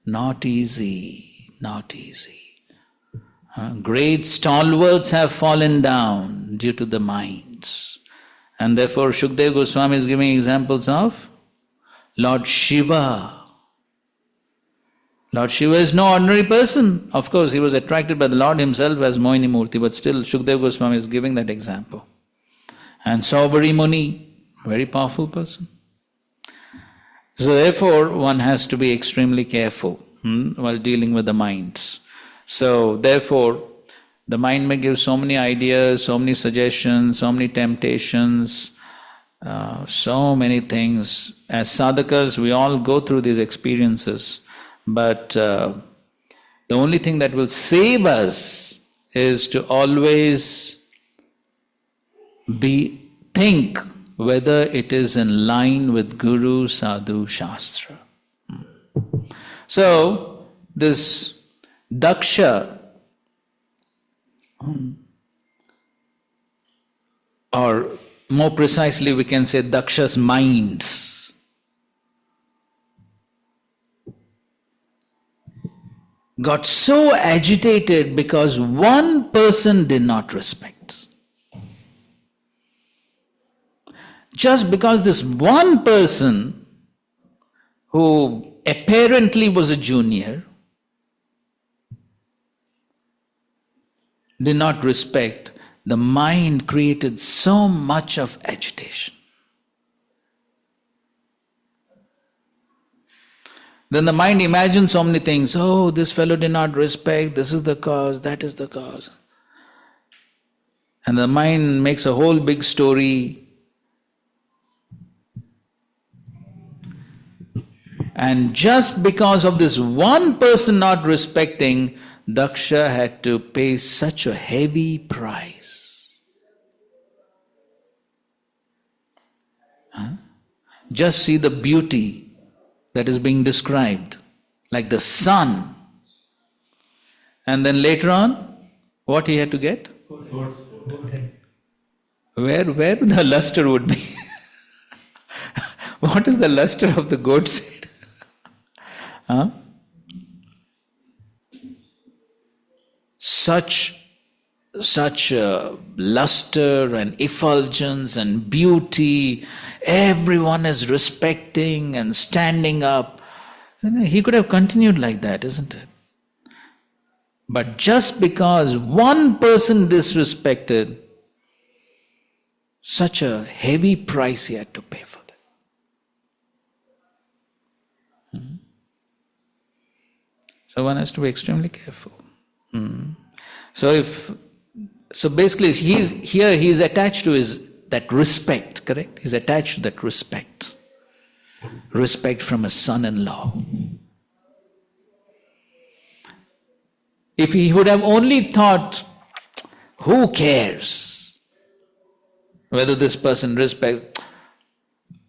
Not easy, not easy. Great stalwarts have fallen down due to the minds. And therefore Shukdev Goswami is giving examples of Lord Shiva. Lord Shiva is no ordinary person. Of course, he was attracted by the Lord himself as Mohini Murti, but still Shukdev Goswami is giving that example. And Saubari Muni, very powerful person. So therefore, one has to be extremely careful while dealing with the minds. So therefore, the mind may give so many ideas, so many suggestions, so many temptations, so many things. As sadhakas, we all go through these experiences, but the only thing that will save us is to always think whether it is in line with Guru, Sadhu, Shastra. So, this Daksha, or more precisely we can say Daksha's minds, got so agitated because one person did not respect. Just because this one person who apparently was a junior did not respect, the mind created so much of agitation. Then the mind imagines so many things. Oh, this fellow did not respect, this is the cause, that is the cause. And the mind makes a whole big story. And just because of this one person not respecting, Daksha had to pay such a heavy price. just see the beauty that is being described, like the sun. And then later on, what he had to get? Where the luster would be? What is the luster of the goat's head? Huh? Such luster and effulgence and beauty, everyone is respecting and standing up. He could have continued like that, isn't it? But just because one person disrespected, such a heavy price he had to pay for that. So one has to be extremely careful. So basically he's attached to that respect, correct? He's attached to that respect. Respect from his son-in-law. If he would have only thought, who cares whether this person respects?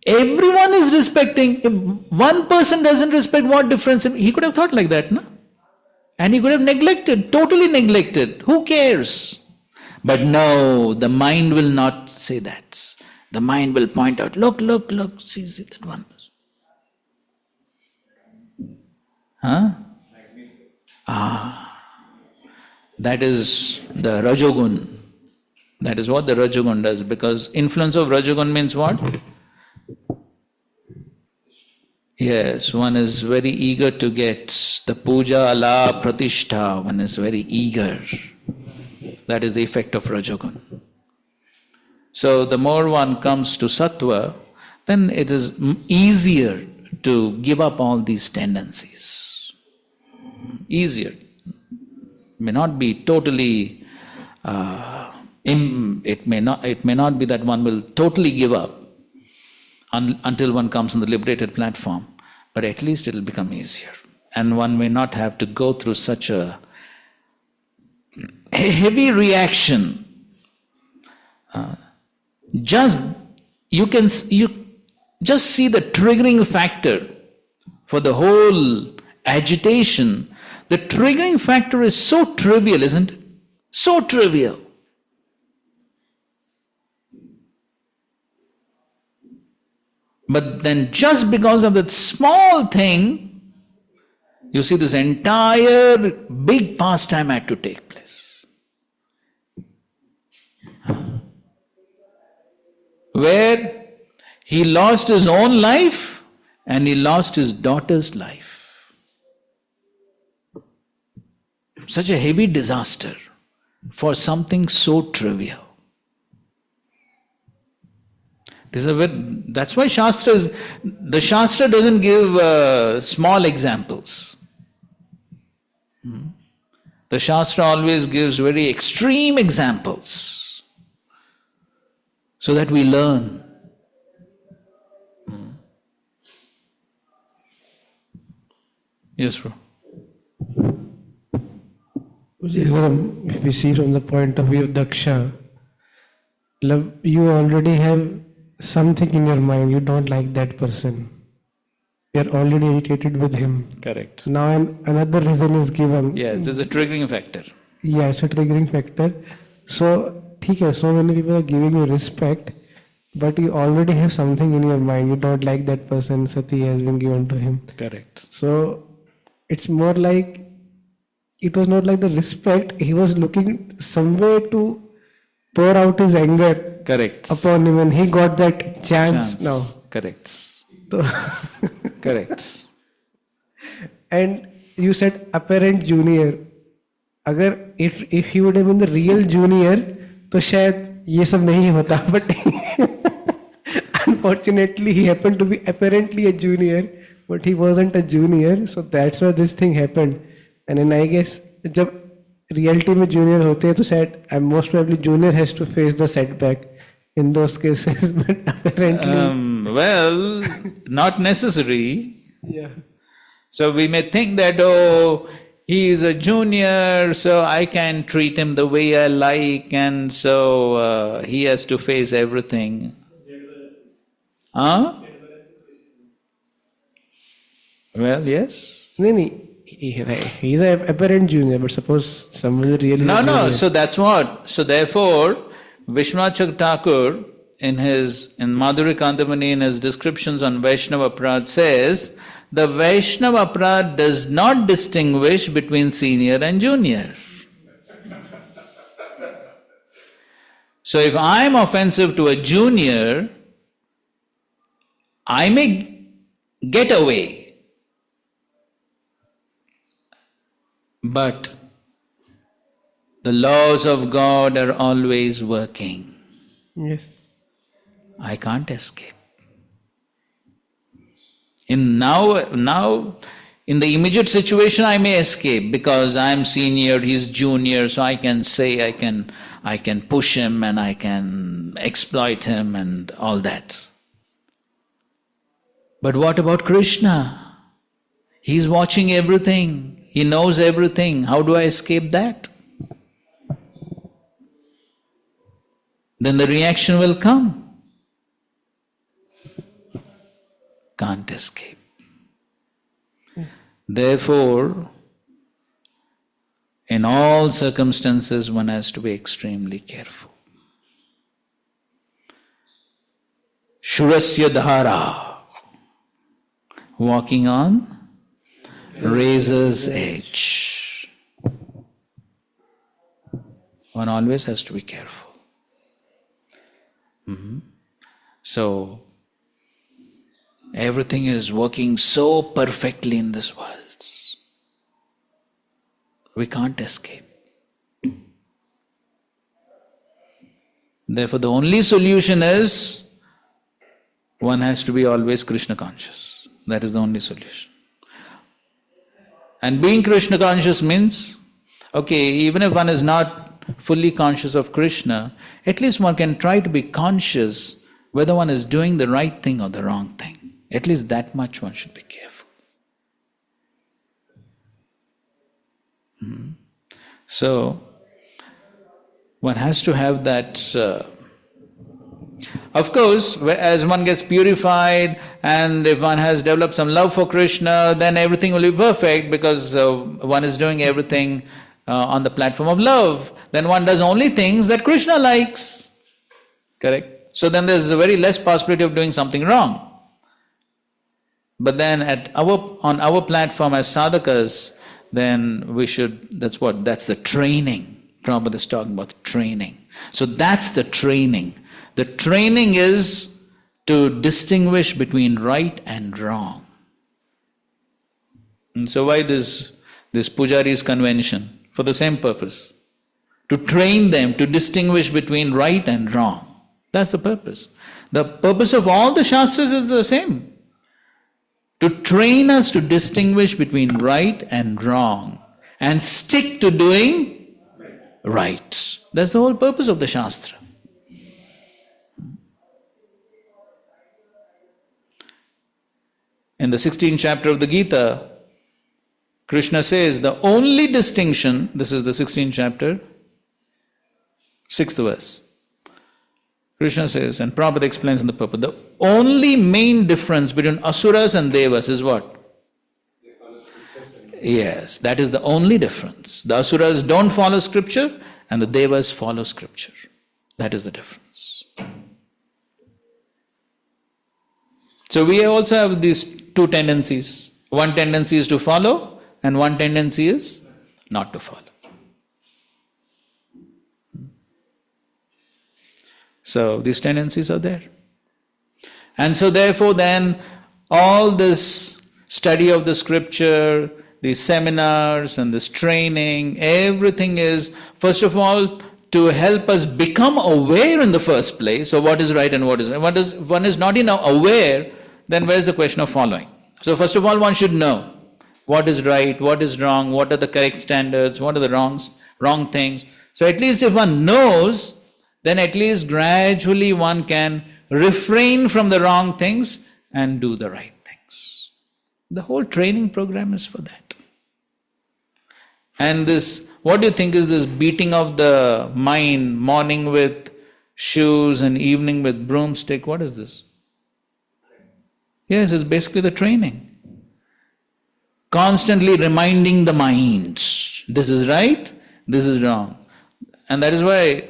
Everyone is respecting. If one person doesn't respect, what difference? He could have thought like that, no? And he could have neglected, totally neglected. Who cares? But no, the mind will not say that. The mind will point out, look, see that one person. Huh? That is the Rajogun. That is what the Rajogun does, because influence of Rajogun means what? Yes, one is very eager to get the puja, ala, pratishtha. One is very eager. That is the effect of Rajogun. So the more one comes to sattva, then it is easier to give up all these tendencies. Easier. May not be totally, it may not be that one will totally give up until one comes on the liberated platform, but at least it will become easier. And one may not have to go through such a heavy reaction. You just see the triggering factor for the whole agitation. The triggering factor is so trivial, isn't it? So trivial. But then just because of that small thing, you see this entire big pastime had to take place. Where he lost his own life and he lost his daughter's life. Such a heavy disaster for something so trivial. That's why the Shastra doesn't give small examples. The Shastra always gives very extreme examples so that we learn. Yes, bro. If we see from the point of view of Daksha, you already have something in your mind, you don't like that person. You are already irritated with him. Correct. Now another reason is given. Yes, there's a triggering factor. Yeah, it's a triggering factor. So, so many people are giving you respect, but you already have something in your mind, you don't like that person, sati has been given to him. Correct. So, it's more like, it was not like the respect, he was looking somewhere to pour out his anger. Correct. Upon him, and he got that chance now. Correct. So Correct. And you said apparent junior. If he would have been the real junior, तो शायद ये सब नहीं होता. But unfortunately, he happened to be apparently a junior, but he wasn't a junior. So that's why this thing happened. And then I guess जब reality में junior होते हैं तो शायद most probably junior has to face the setback in those cases. But apparently, well, not necessary. Yeah. So we may think that, he is a junior, so I can treat him the way I like, and so he has to face everything. Huh? Well, yes. No, he's an apparent junior, but suppose someone really... No, so that's what. So therefore, Vishwanath Thakur in Madhuri Kandamani, in his descriptions on Vaishnava Aparadh says, the Vaishnava Aparadh does not distinguish between senior and junior. So if I am offensive to a junior, I may get away. But the laws of God are always working. Yes. I can't escape. Now, in the immediate situation, I may escape because I am senior, he's junior, so I can say, I can push him and I can exploit him and all that. But what about Krishna? He's watching everything. He knows everything. How do I escape that? Then the reaction will come. Can't escape. Therefore, in all circumstances, one has to be extremely careful. Shurasya dhara, walking on razor's edge. One always has to be careful. So, everything is working so perfectly in this world. We can't escape. Therefore, the only solution is one has to be always Krishna conscious. That is the only solution. And being Krishna conscious means, okay, even if one is not fully conscious of Krishna, at least one can try to be conscious whether one is doing the right thing or the wrong thing. At least that much one should be careful. So, one has to have that. Of course, as one gets purified and if one has developed some love for Krishna, then everything will be perfect because one is doing everything on the platform of love. Then one does only things that Krishna likes. Correct? So then there's a very less possibility of doing something wrong. But then on our platform as sadhakas, then we should, that's the training. Prabhupada is talking about training. So that's the training. The training is to distinguish between right and wrong. And so why this Pujari's convention? For the same purpose. To train them to distinguish between right and wrong. That's the purpose. The purpose of all the Shastras is the same. To train us to distinguish between right and wrong and stick to doing right. That's the whole purpose of the Shastra. In the 16th chapter of the Gita, Krishna says the only distinction, this is the 16th chapter, 6th verse. Krishna says, and Prabhupada explains in the purport, the only main difference between asuras and devas is what? They follow scriptures. Yes, that is the only difference. The asuras don't follow scripture and the devas follow scripture. That is the difference. So we also have these two tendencies. One tendency is to follow and one tendency is not to follow. So these tendencies are there. And so therefore then all this study of the scripture, these seminars and this training, everything is first of all to help us become aware in the first place of what is right and what is wrong. One is not enough aware, then where is the question of following? So first of all one should know what is right, what is wrong, what are the correct standards, what are the wrong things. So at least if one knows, then at least gradually one can refrain from the wrong things and do the right things. The whole training program is for that. And this, what do you think is this beating of the mind, morning with shoes and evening with broomstick, what is this? Yes, it's basically the training. constantly reminding the mind, this is right, this is wrong. And that is why,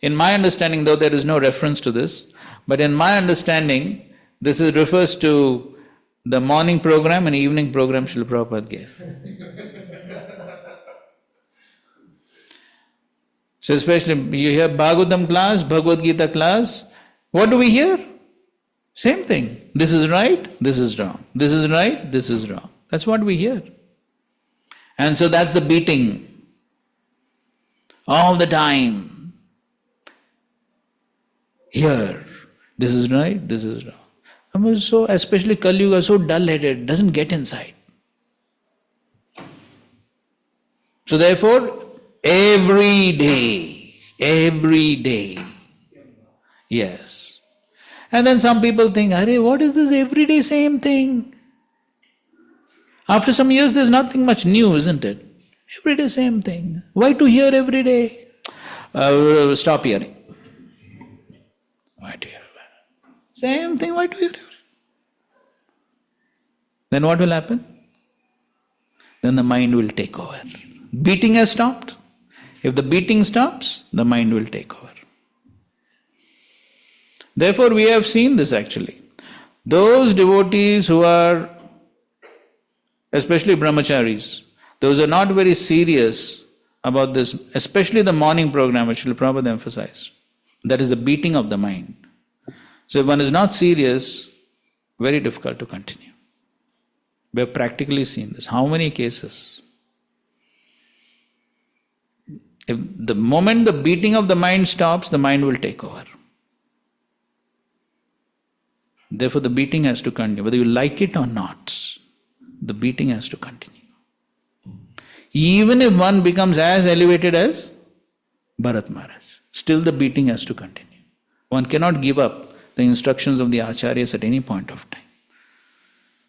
in my understanding, though there is no reference to this, but in my understanding, this refers to the morning program and evening program Srila Prabhupada gave. So especially you hear Bhagavatam class, Bhagavad Gita class, what do we hear? Same thing. This is right, this is wrong. This is right, this is wrong. That's what we hear. And so that's the beating. All the time. Here, this is right, this is wrong. I mean, so especially Kali Yuga, so dull-headed, doesn't get inside. So therefore, every day, yes. And then some people think, Arey, what is this everyday same thing? After some years, there's nothing much new, isn't it? Everyday same thing. Why to hear every day? Stop hearing. Why to hear? Same thing, why to hear? Then what will happen? Then the mind will take over. Beating has stopped. If the beating stops, the mind will take over. Therefore, we have seen this actually. Those devotees who are, especially brahmacharis, those are not very serious about this, especially the morning program which Srila Prabhupada emphasized. That is the beating of the mind. So if one is not serious, very difficult to continue. We have practically seen this. How many cases? If the moment the beating of the mind stops, the mind will take over. Therefore, the beating has to continue. Whether you like it or not, the beating has to continue. Even if one becomes as elevated as Bharat Maharaj, still the beating has to continue. One cannot give up the instructions of the acharyas at any point of time.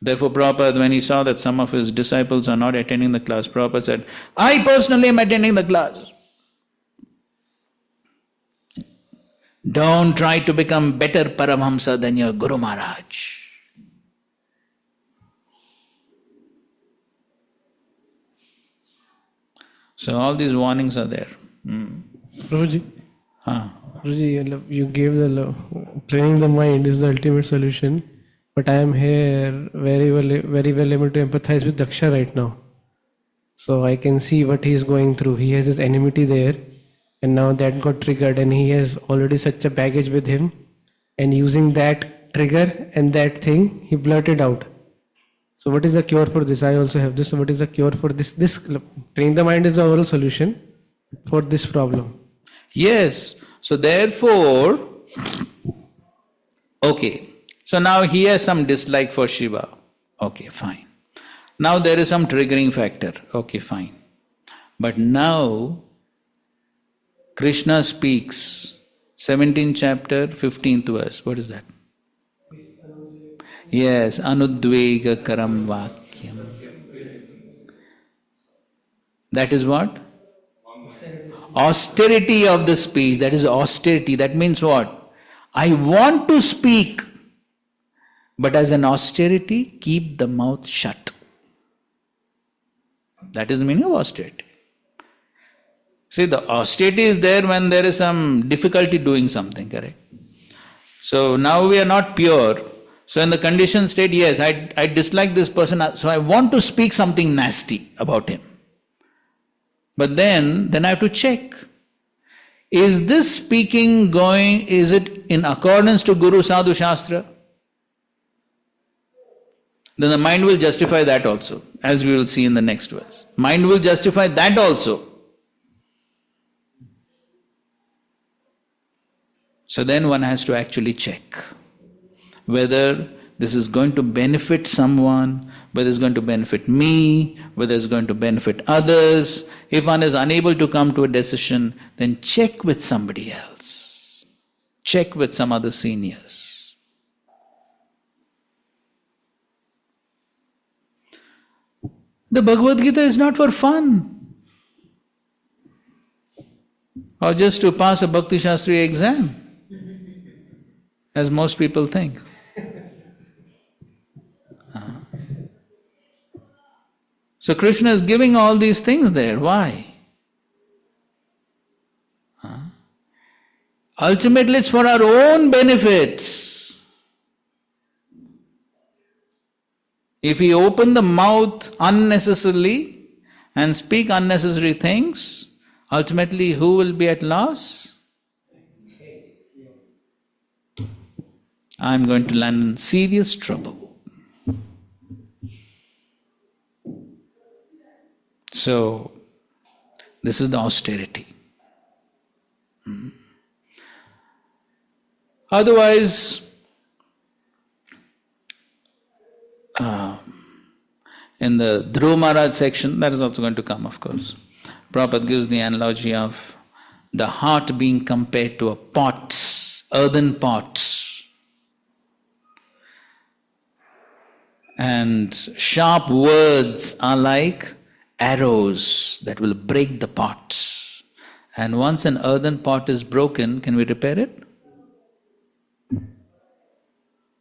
Therefore, Prabhupada, when he saw that some of his disciples are not attending the class, Prabhupada said, I personally am attending the class. Don't try to become better Paramhamsa than your Guru Maharaj. So all these warnings are there. Prabhuji, Prabhuji, you gave the training the mind is the ultimate solution, but I am here very well able to empathize with Daksha right now. So I can see what he is going through. He has his enmity there, and now that got triggered, and he has already such a baggage with him, and using that trigger and that thing, he blurted out. So what is the cure for this? I also have this. So what is the cure for this? This training the mind is the overall solution for this problem. Yes. So therefore, okay. So now he has some dislike for Shiva. Okay, fine. Now there is some triggering factor. Okay, fine. But now Krishna speaks, 17th chapter, 15th verse. What is that? Yes, anudvega karam vakyam. That is what? Austerity of the speech. That is austerity. That means what? I want to speak, but as an austerity, keep the mouth shut. That is the meaning of austerity. See, the austerity is there when there is some difficulty doing something, correct? So now we are not pure. So in the conditioned state, yes, I dislike this person, so I want to speak something nasty about him. But then I have to check. Is this speaking is it in accordance to Guru Sadhu Shastra? Then the mind will justify that also, as we will see in the next verse. Mind will justify that also. So then one has to actually check whether this is going to benefit someone, whether it's going to benefit me, whether it's going to benefit others. If one is unable to come to a decision, then check with somebody else. Check with some other seniors. The Bhagavad Gita is not for fun or just to pass a Bhakti Shastri exam, as most people think. So Krishna is giving all these things there. Why? Ultimately it's for our own benefits. If we open the mouth unnecessarily and speak unnecessary things, ultimately who will be at loss? I'm going to land in serious trouble. So, this is the austerity. Otherwise, in the Dhruva Maharaj section, that is also going to come, of course. Prabhupada gives the analogy of the heart being compared to a pot, earthen pot. And sharp words are like arrows that will break the pot. And once an earthen pot is broken, can we repair it?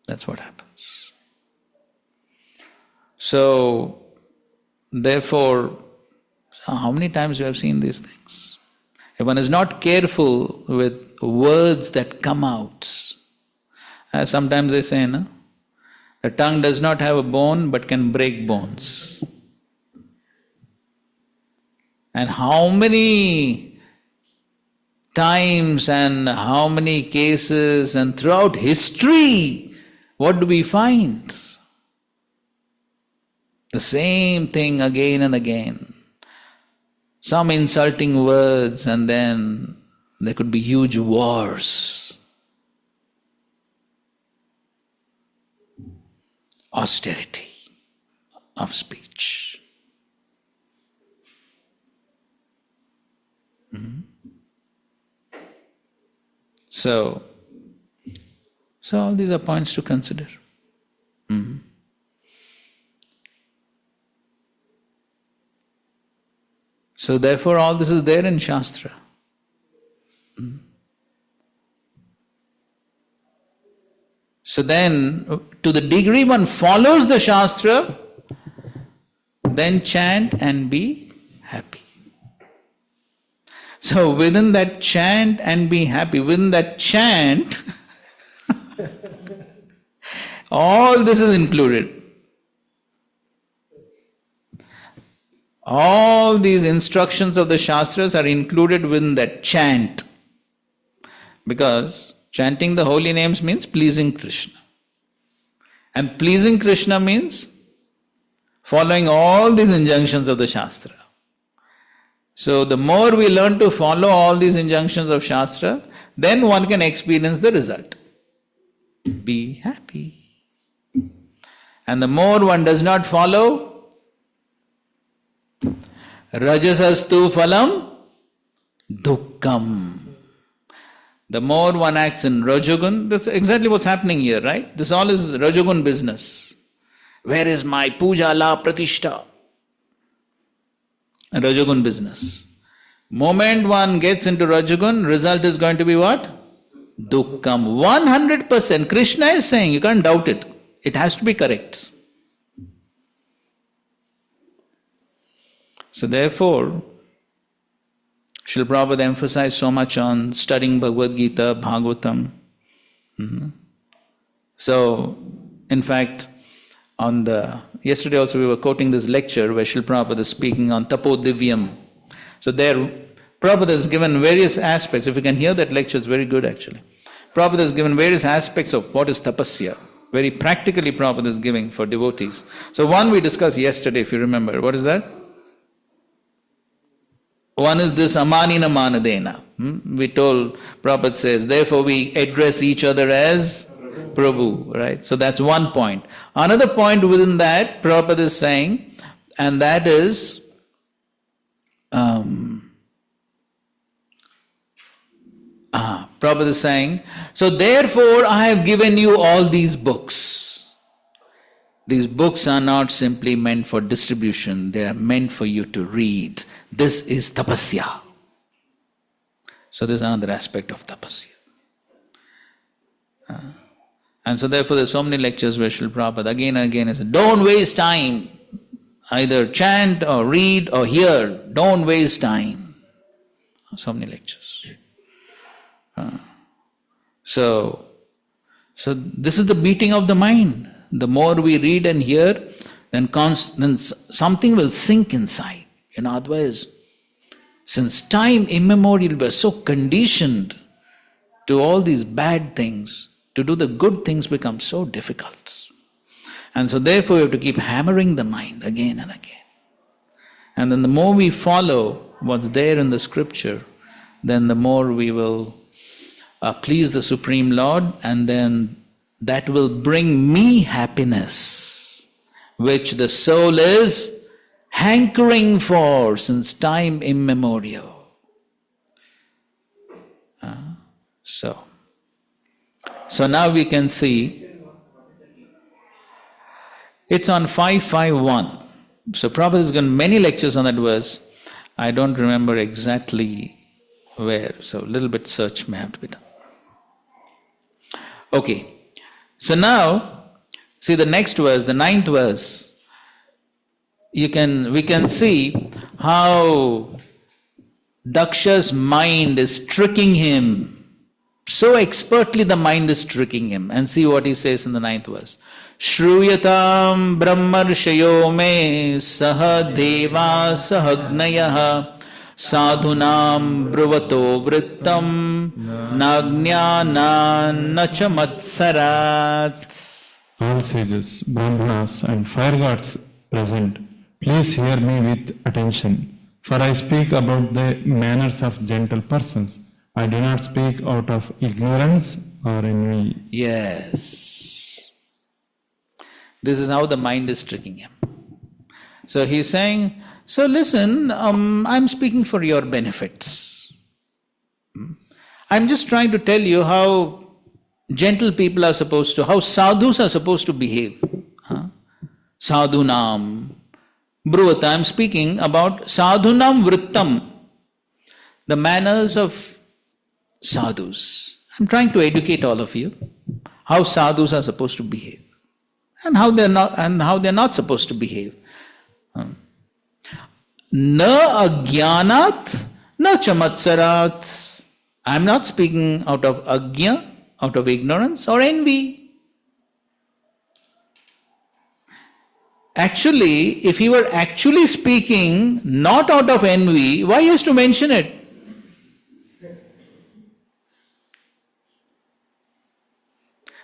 That's what happens. So, therefore, how many times we have seen these things? If one is not careful with words that come out, as sometimes they say, no? The tongue does not have a bone but can break bones. And how many times and how many cases and throughout history, what do we find? The same thing again and again. Some insulting words and then there could be huge wars. Austerity of speech. So all these are points to consider. So therefore all this is there in Shastra. So then, to the degree one follows the Shastra, then chant and be happy. So within that chant and be happy, within that chant, all this is included. All these instructions of the Shastras are included within that chant. Because chanting the holy names means pleasing Krishna. And pleasing Krishna means following all these injunctions of the Shastra. So the more we learn to follow all these injunctions of Shastra, then one can experience the result. Be happy. And the more one does not follow, rajasastu phalam dukkam. The more one acts in Rajagun, that's exactly what's happening here, right? This all is Rajagun business. Where is my puja la pratishta? Rajagun business. Moment one gets into Rajagun, result is going to be what? Dukkam. 100%. Krishna is saying, you can't doubt it. It has to be correct. So therefore, Srila Prabhupada emphasized so much on studying Bhagavad Gita, Bhagavatam. So, in fact, yesterday also we were quoting this lecture where Srila Prabhupada is speaking on Tapodivyam. So there, Prabhupada has given various aspects. If you can hear that lecture, it's very good actually. Prabhupada has given various aspects of what is tapasya. Very practically Prabhupada is giving for devotees. So one we discussed yesterday, if you remember. What is that? One is this amanina manadena. We told, Prabhupada says, therefore we address each other as Prabhu, right? So that's one point. Another point within that, Prabhupada is saying, and that is, Prabhupada is saying, so therefore I have given you all these books. These books are not simply meant for distribution, they are meant for you to read. This is tapasya. So this is another aspect of tapasya. And so therefore there's so many lectures where Srila Prabhupada again and again says, don't waste time. either chant or read or hear. Don't waste time. So many lectures. So this is the beating of the mind. The more we read and hear, then something will sink inside. Otherwise, since time immemorial, we are so conditioned to all these bad things, to do the good things becomes so difficult. And so therefore, we have to keep hammering the mind again and again. And then the more we follow what's there in the scripture, then the more we will please the Supreme Lord, and then that will bring me happiness, which the soul is hankering for since time immemorial. So now we can see, it's on 551. So Prabhupada has given many lectures on that verse. I don't remember exactly where, so a little bit search may have to be done. Okay, so now, see the next verse, the 9th verse. We can see how Daksha's mind is tricking him. So expertly the mind is tricking him. And see what he says in the 9th verse. Shruyatam brahmarshayo me saha deva sahagnayah sadhunam bruvato vrittam nagnana nacha matsarat. All sages, brahmanas and fire gods present, please hear me with attention, for I speak about the manners of gentle persons. I do not speak out of ignorance or envy. Yes. This is how the mind is tricking him. So he's saying, so listen, I'm speaking for your benefits. I'm just trying to tell you how gentle people are supposed to, how sadhus are supposed to behave. Sadhunam. Bruvata, I'm speaking about sadhunam vrittam, the manners of sadhus. I'm trying to educate all of you how sadhus are supposed to behave and how they're not supposed to behave. Na agyanat, na chamatsarat. I'm not speaking out of agya, out of ignorance or envy. Actually, if he were actually speaking not out of envy, why he has to mention it?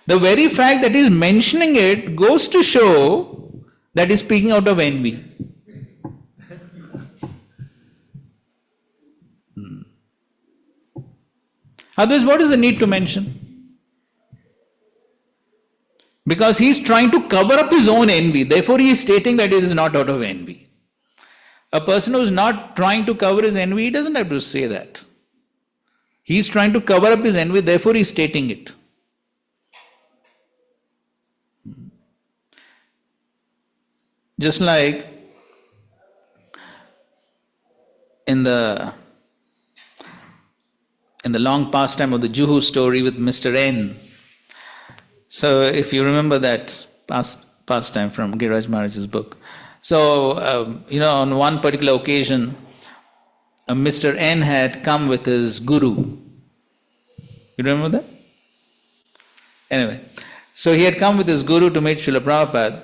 The very fact that he is mentioning it goes to show that he is speaking out of envy. Otherwise, what is the need to mention? Because he is trying to cover up his own envy, therefore he is stating that it is not out of envy. A person who is not trying to cover his envy, he doesn't have to say that. He is trying to cover up his envy, therefore he is stating it. Just like in the long pastime of the Juhu story with Mr. N. So if you remember that pastime from Giriraj Maharaj's book. So, on one particular occasion, Mr. N had come with his guru. You remember that? Anyway, so he had come with his guru to meet Srila Prabhupada.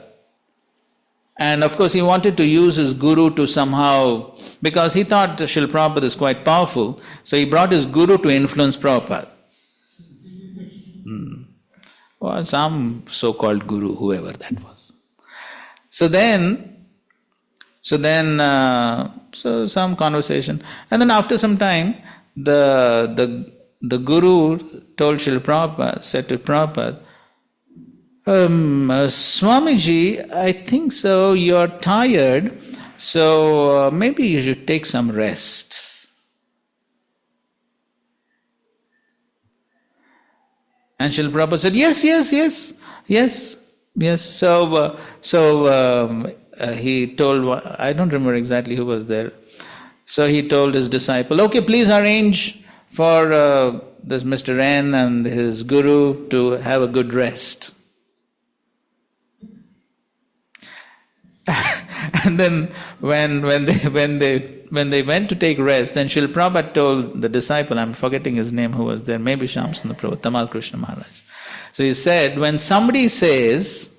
And of course, he wanted to use his guru to somehow, because he thought Srila Prabhupada is quite powerful, so he brought his guru to influence Prabhupada. Or some so-called guru, whoever that was. So some conversation. And then after some time, the guru told Srila Prabhupada, said to Prabhupada, Swamiji, I think so, you're tired, so maybe you should take some rest. And Srila Prabhupada said, yes. So he told, I don't remember exactly who was there. So he told his disciple, okay, please arrange for this Mr. N and his guru to have a good rest. And then when they went to take rest, then Srila Prabhupada told the disciple, I'm forgetting his name who was there, maybe Shamsundar Prabhupada, Tamal Krishna Maharaj. So he said, when somebody says,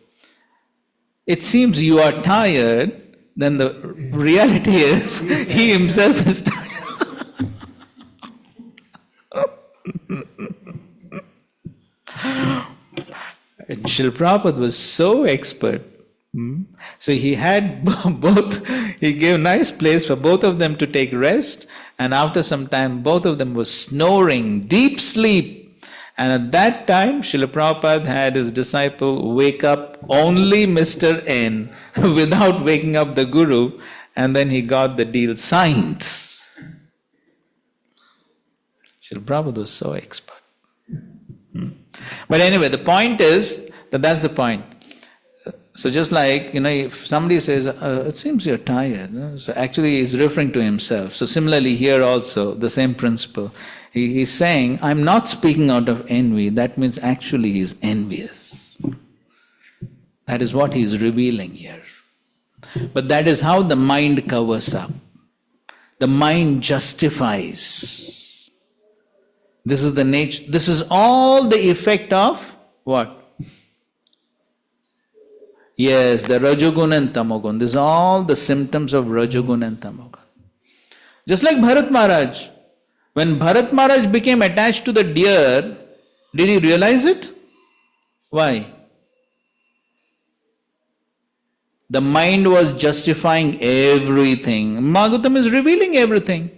it seems you are tired, then the reality is he himself is tired. And Srila Prabhupada was so expert. So he had both, he gave nice place for both of them to take rest, and after some time both of them were snoring, deep sleep. And at that time Srila Prabhupada had his disciple wake up only Mr. N without waking up the Guru, and then he got the deal signed. Srila Prabhupada was so expert. But anyway, the point is that's the point. So just like, if somebody says, it seems you're tired, so actually he's referring to himself. So similarly here also, the same principle. He's saying, I'm not speaking out of envy, that means actually he's envious. That is what he's revealing here. But that is how the mind covers up. The mind justifies. This is the nature, this is all the effect of what? Yes, the Rajogun and Tamogun. These are all the symptoms of Rajogun and Tamogun. Just like Bharat Maharaj. When Bharat Maharaj became attached to the deer, did he realize it? Why? The mind was justifying everything. Bhagavatam is revealing everything.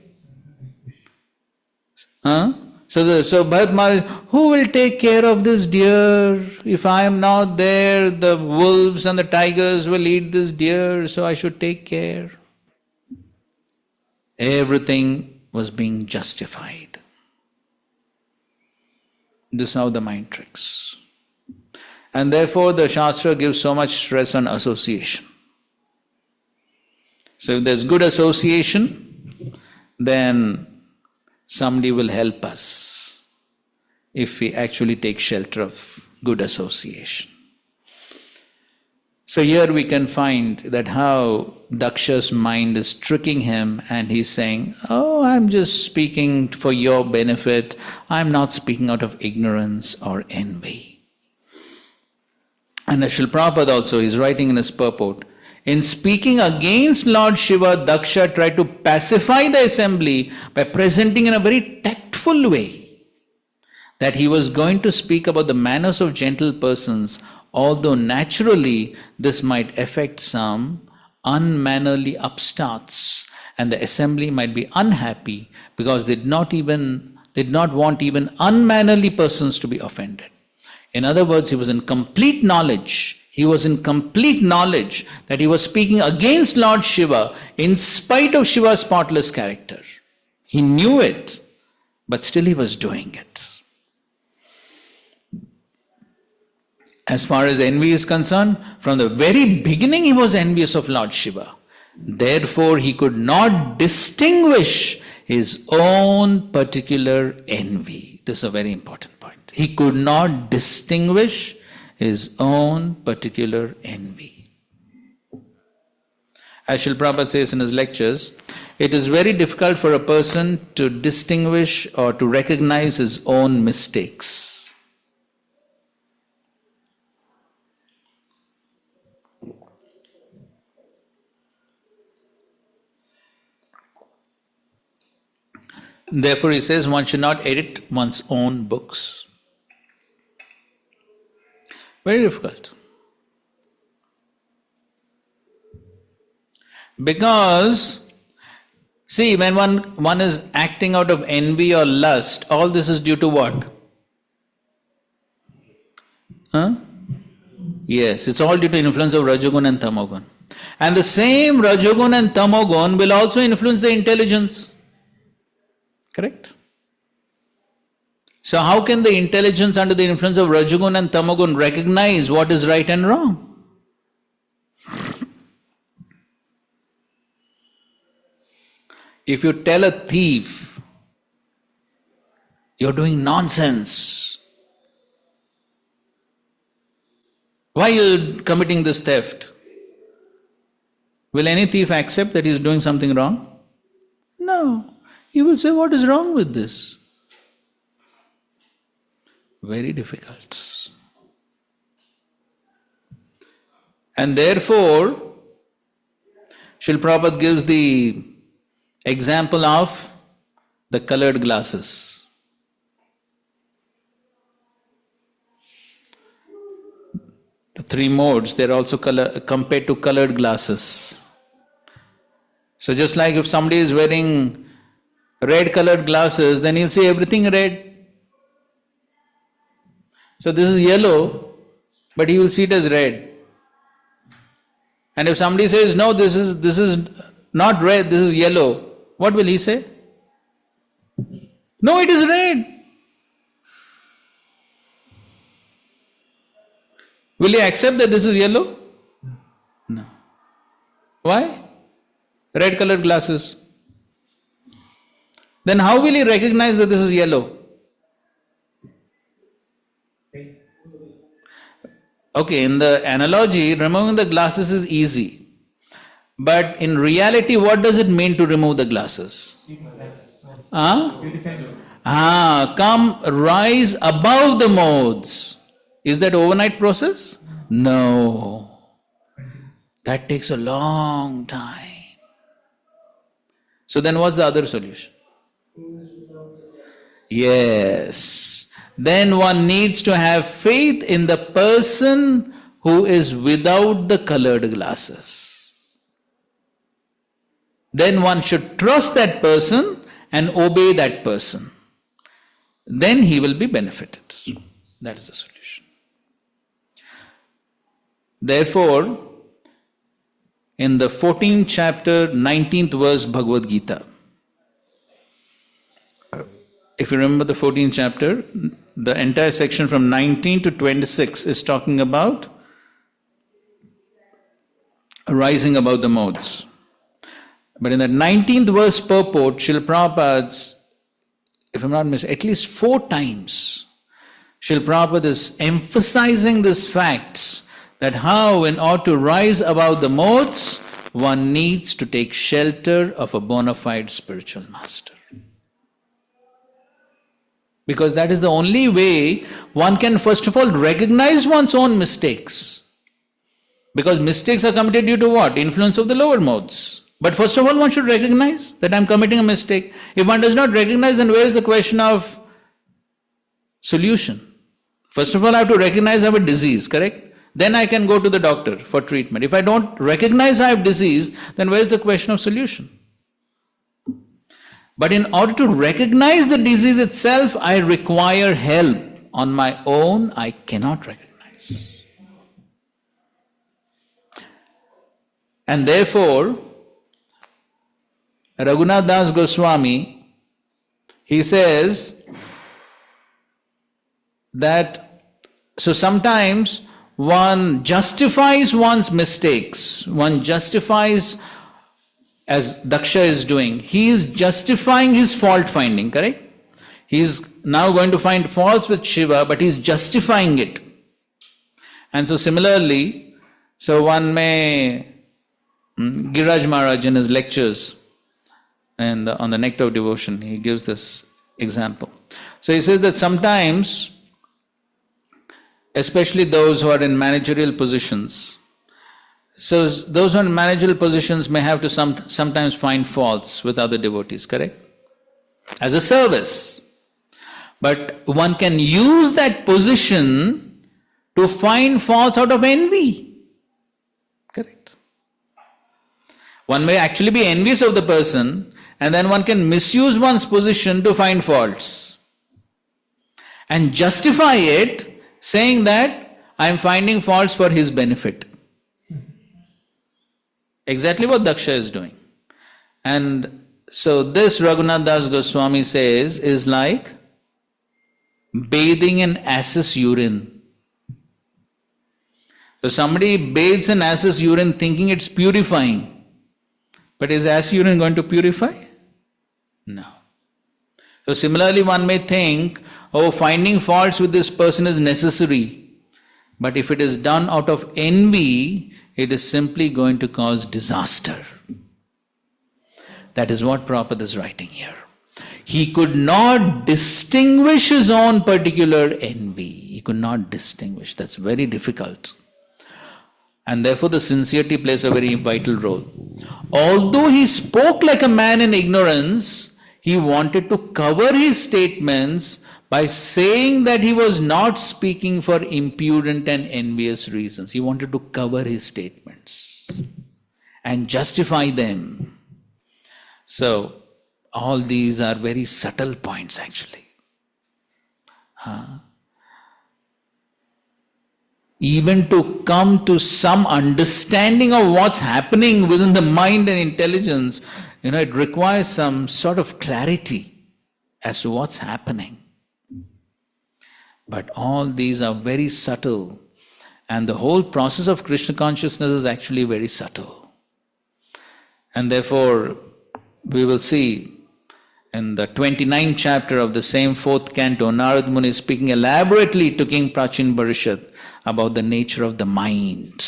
So Bharat Maharaj, who will take care of this deer? If I am not there, the wolves and the tigers will eat this deer, so I should take care. Everything was being justified. This is how the mind tricks. And therefore the Shastra gives so much stress on association. So if there's good association, then somebody will help us if we actually take shelter of good association. So here we can find that how Daksha's mind is tricking him, and he's saying, oh, I'm just speaking for your benefit. I'm not speaking out of ignorance or envy. And Srila Prabhupada also is writing in his purport, in speaking against Lord Shiva, Daksha tried to pacify the assembly by presenting in a very tactful way that he was going to speak about the manners of gentle persons, although naturally this might affect some unmannerly upstarts, and the assembly might be unhappy because they did not want even unmannerly persons to be offended. In other words, he was in complete knowledge. He was in complete knowledge that he was speaking against Lord Shiva in spite of Shiva's spotless character. He knew it, but still he was doing it. As far as envy is concerned, from the very beginning he was envious of Lord Shiva. Therefore, he could not distinguish his own particular envy. This is a very important point. He could not distinguish his own particular envy. As Srila Prabhupada says in his lectures, it is very difficult for a person to distinguish or to recognize his own mistakes. Therefore, he says one should not edit one's own books. Very difficult. Because, see, when one is acting out of envy or lust, all this is due to what? Yes, it's all due to influence of Rajogun and Tamogun. And the same Rajogun and Tamogun will also influence the intelligence. Correct? So how can the intelligence under the influence of Rajogun and Tamogun recognize what is right and wrong? If you tell a thief, you're doing nonsense. Why are you committing this theft? Will any thief accept that he is doing something wrong? No. He will say, what is wrong with this? Very difficult. And therefore, Srila Prabhupada gives the example of the colored glasses. The three modes, they're also compared to colored glasses. So just like if somebody is wearing red colored glasses, then he'll see everything red. So this is yellow, but he will see it as red. And if somebody says, no, this is not red, this is yellow, what will he say? No, it is red. Will he accept that this is yellow? No. Why? Red colored glasses. Then how will he recognize that this is yellow? Okay, in the analogy, removing the glasses is easy. But in reality, what does it mean to remove the glasses? Come rise above the modes. Is that overnight process? No. That takes a long time. So then what's the other solution? Yes. Then one needs to have faith in the person who is without the colored glasses. Then one should trust that person and obey that person. Then he will be benefited. That is the solution. Therefore, in the 14th chapter, 19th verse Bhagavad Gita, if you remember the 14th chapter, the entire section from 19 to 26 is talking about rising above the modes. But in that 19th verse purport, Srila Prabhupada's, if I'm not mistaken, at least 4 times, Srila Prabhupada is emphasizing this fact that how in order to rise above the modes, one needs to take shelter of a bona fide spiritual master. Because that is the only way one can first of all recognize one's own mistakes. Because mistakes are committed due to what? Influence of the lower modes. But first of all, one should recognize that I'm committing a mistake. If one does not recognize, then where is the question of solution? First of all, I have to recognize I have a disease, correct? Then I can go to the doctor for treatment. If I don't recognize I have disease, then where is the question of solution? But in order to recognize the disease itself, I require help. On my own, I cannot recognize. And therefore, Raghunath Das Goswami, he says that, so sometimes one justifies one's mistakes, one justifies, as Daksha is doing, he is justifying his fault finding, correct? He is now going to find faults with Shiva, but he is justifying it. And so similarly, so one may, Giriraj Maharaj in his lectures and on the Nectar of Devotion, he gives this example. So he says that sometimes, especially those who are in managerial positions, so those who are in managerial positions may have to sometimes find faults with other devotees, correct? As a service. But one can use that position to find faults out of envy. Correct? One may actually be envious of the person, and then one can misuse one's position to find faults. And justify it, saying that I am finding faults for his benefit. Exactly what Daksha is doing. And so this Raghunath Das Goswami says is like bathing in ass's urine. So somebody bathes in ass's urine thinking it's purifying. But is ass urine going to purify? No. So similarly one may think, oh, finding faults with this person is necessary. But if it is done out of envy, it is simply going to cause disaster. That is what Prabhupada is writing here. He could not distinguish his own particular envy. He could not distinguish. That's very difficult. And therefore the sincerity plays a very vital role. Although he spoke like a man in ignorance, he wanted to cover his statements by saying that he was not speaking for impudent and envious reasons. He wanted to cover his statements and justify them. So, all these are very subtle points actually. Even to come to some understanding of what's happening within the mind and intelligence, it requires some sort of clarity as to what's happening. But all these are very subtle, and the whole process of Krishna consciousness is actually very subtle. And therefore, we will see in the 29th chapter of the same 4th canto, Narad Muni is speaking elaborately to King Prachin Barishad about the nature of the mind.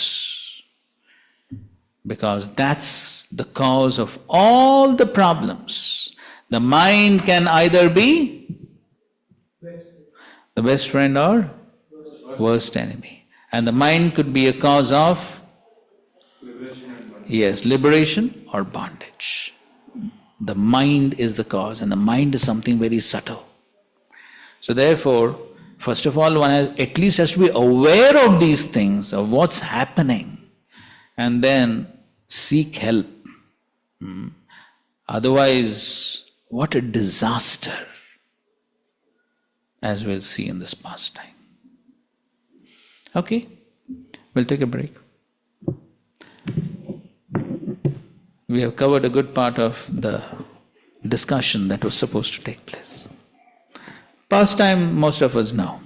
Because that's the cause of all the problems. The mind can either be the best friend or worst enemy. And the mind could be a cause of liberation or bondage. The mind is the cause, and the mind is something very subtle. So therefore, first of all, one at least has to be aware of these things, of what's happening, and then seek help. Otherwise, what a disaster, as we'll see in this pastime. Okay, we'll take a break. We have covered a good part of the discussion that was supposed to take place. Pastime, most of us know.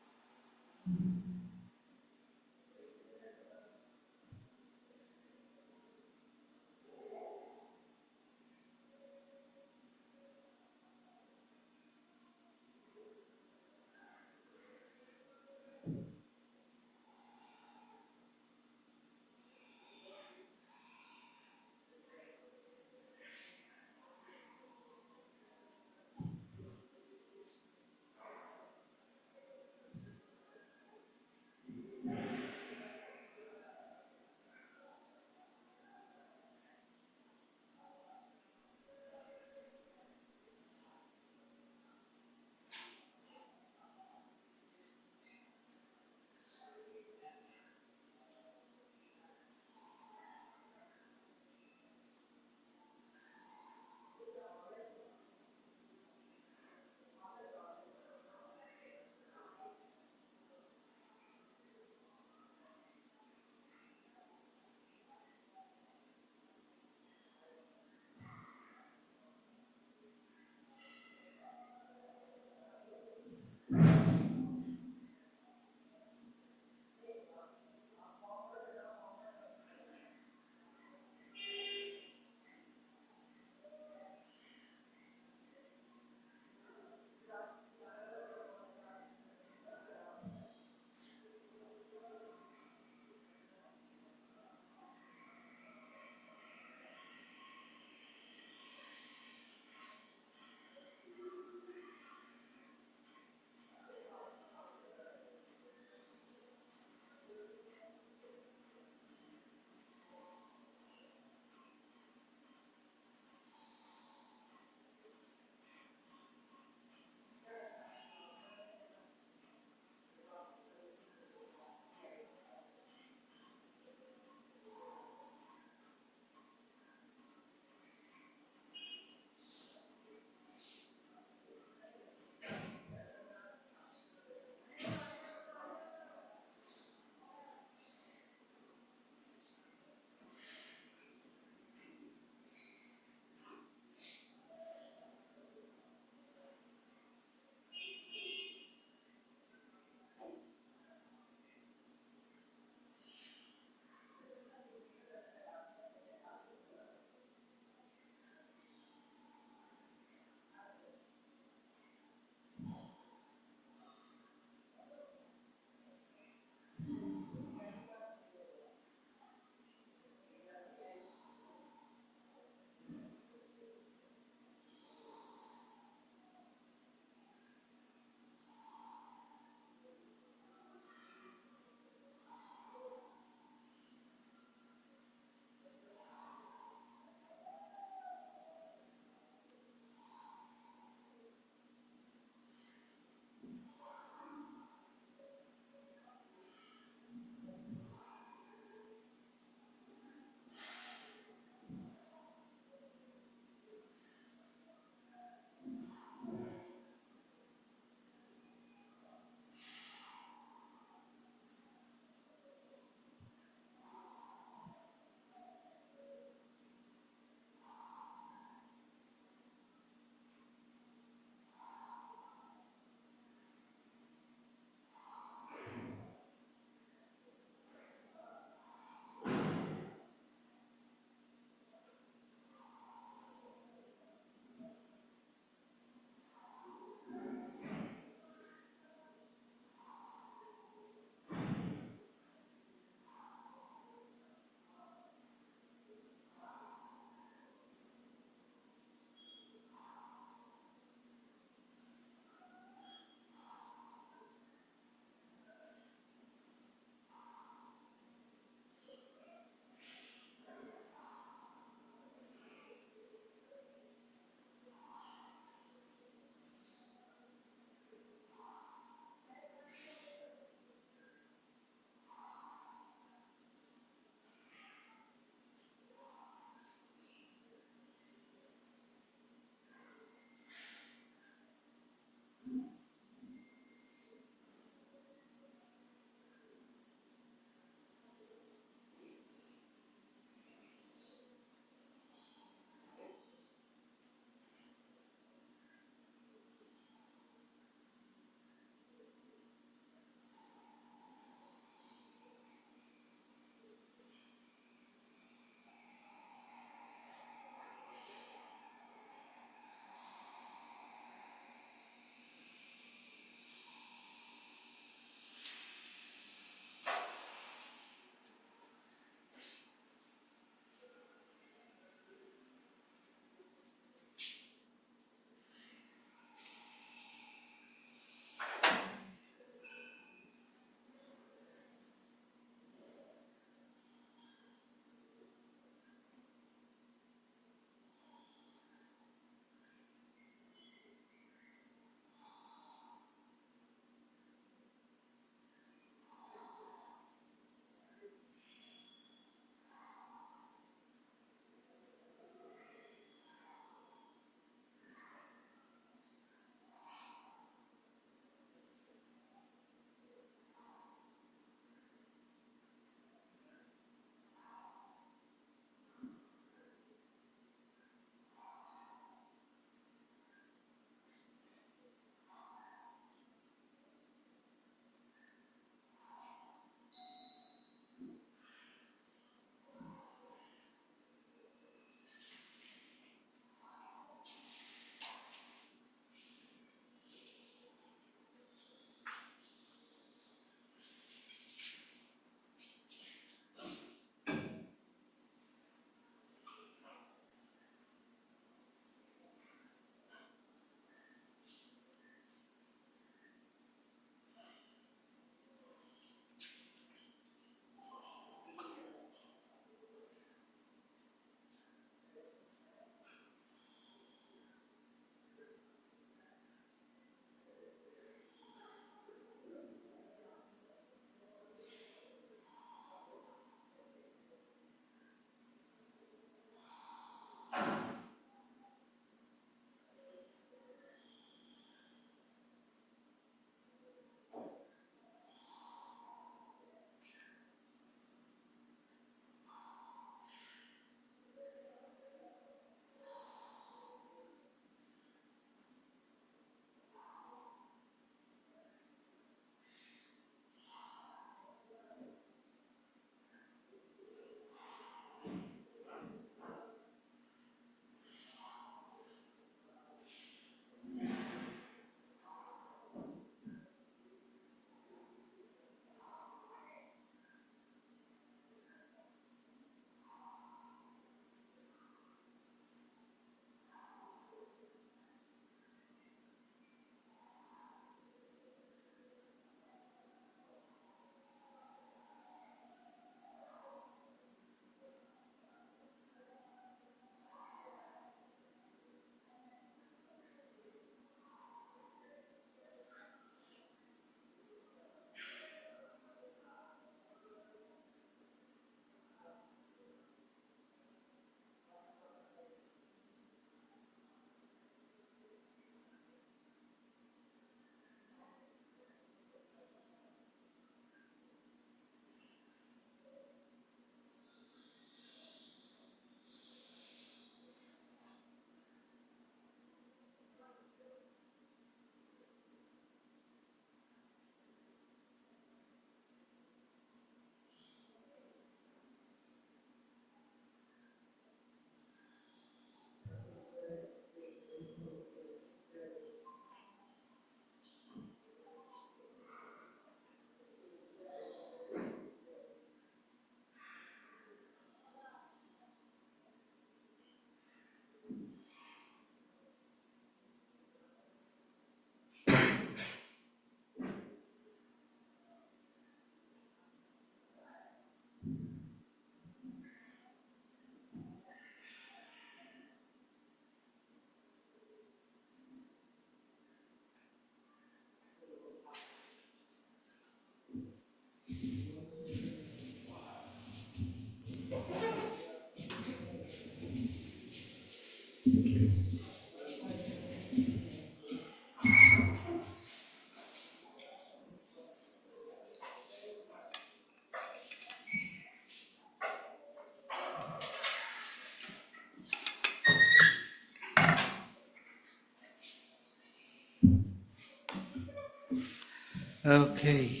Okay.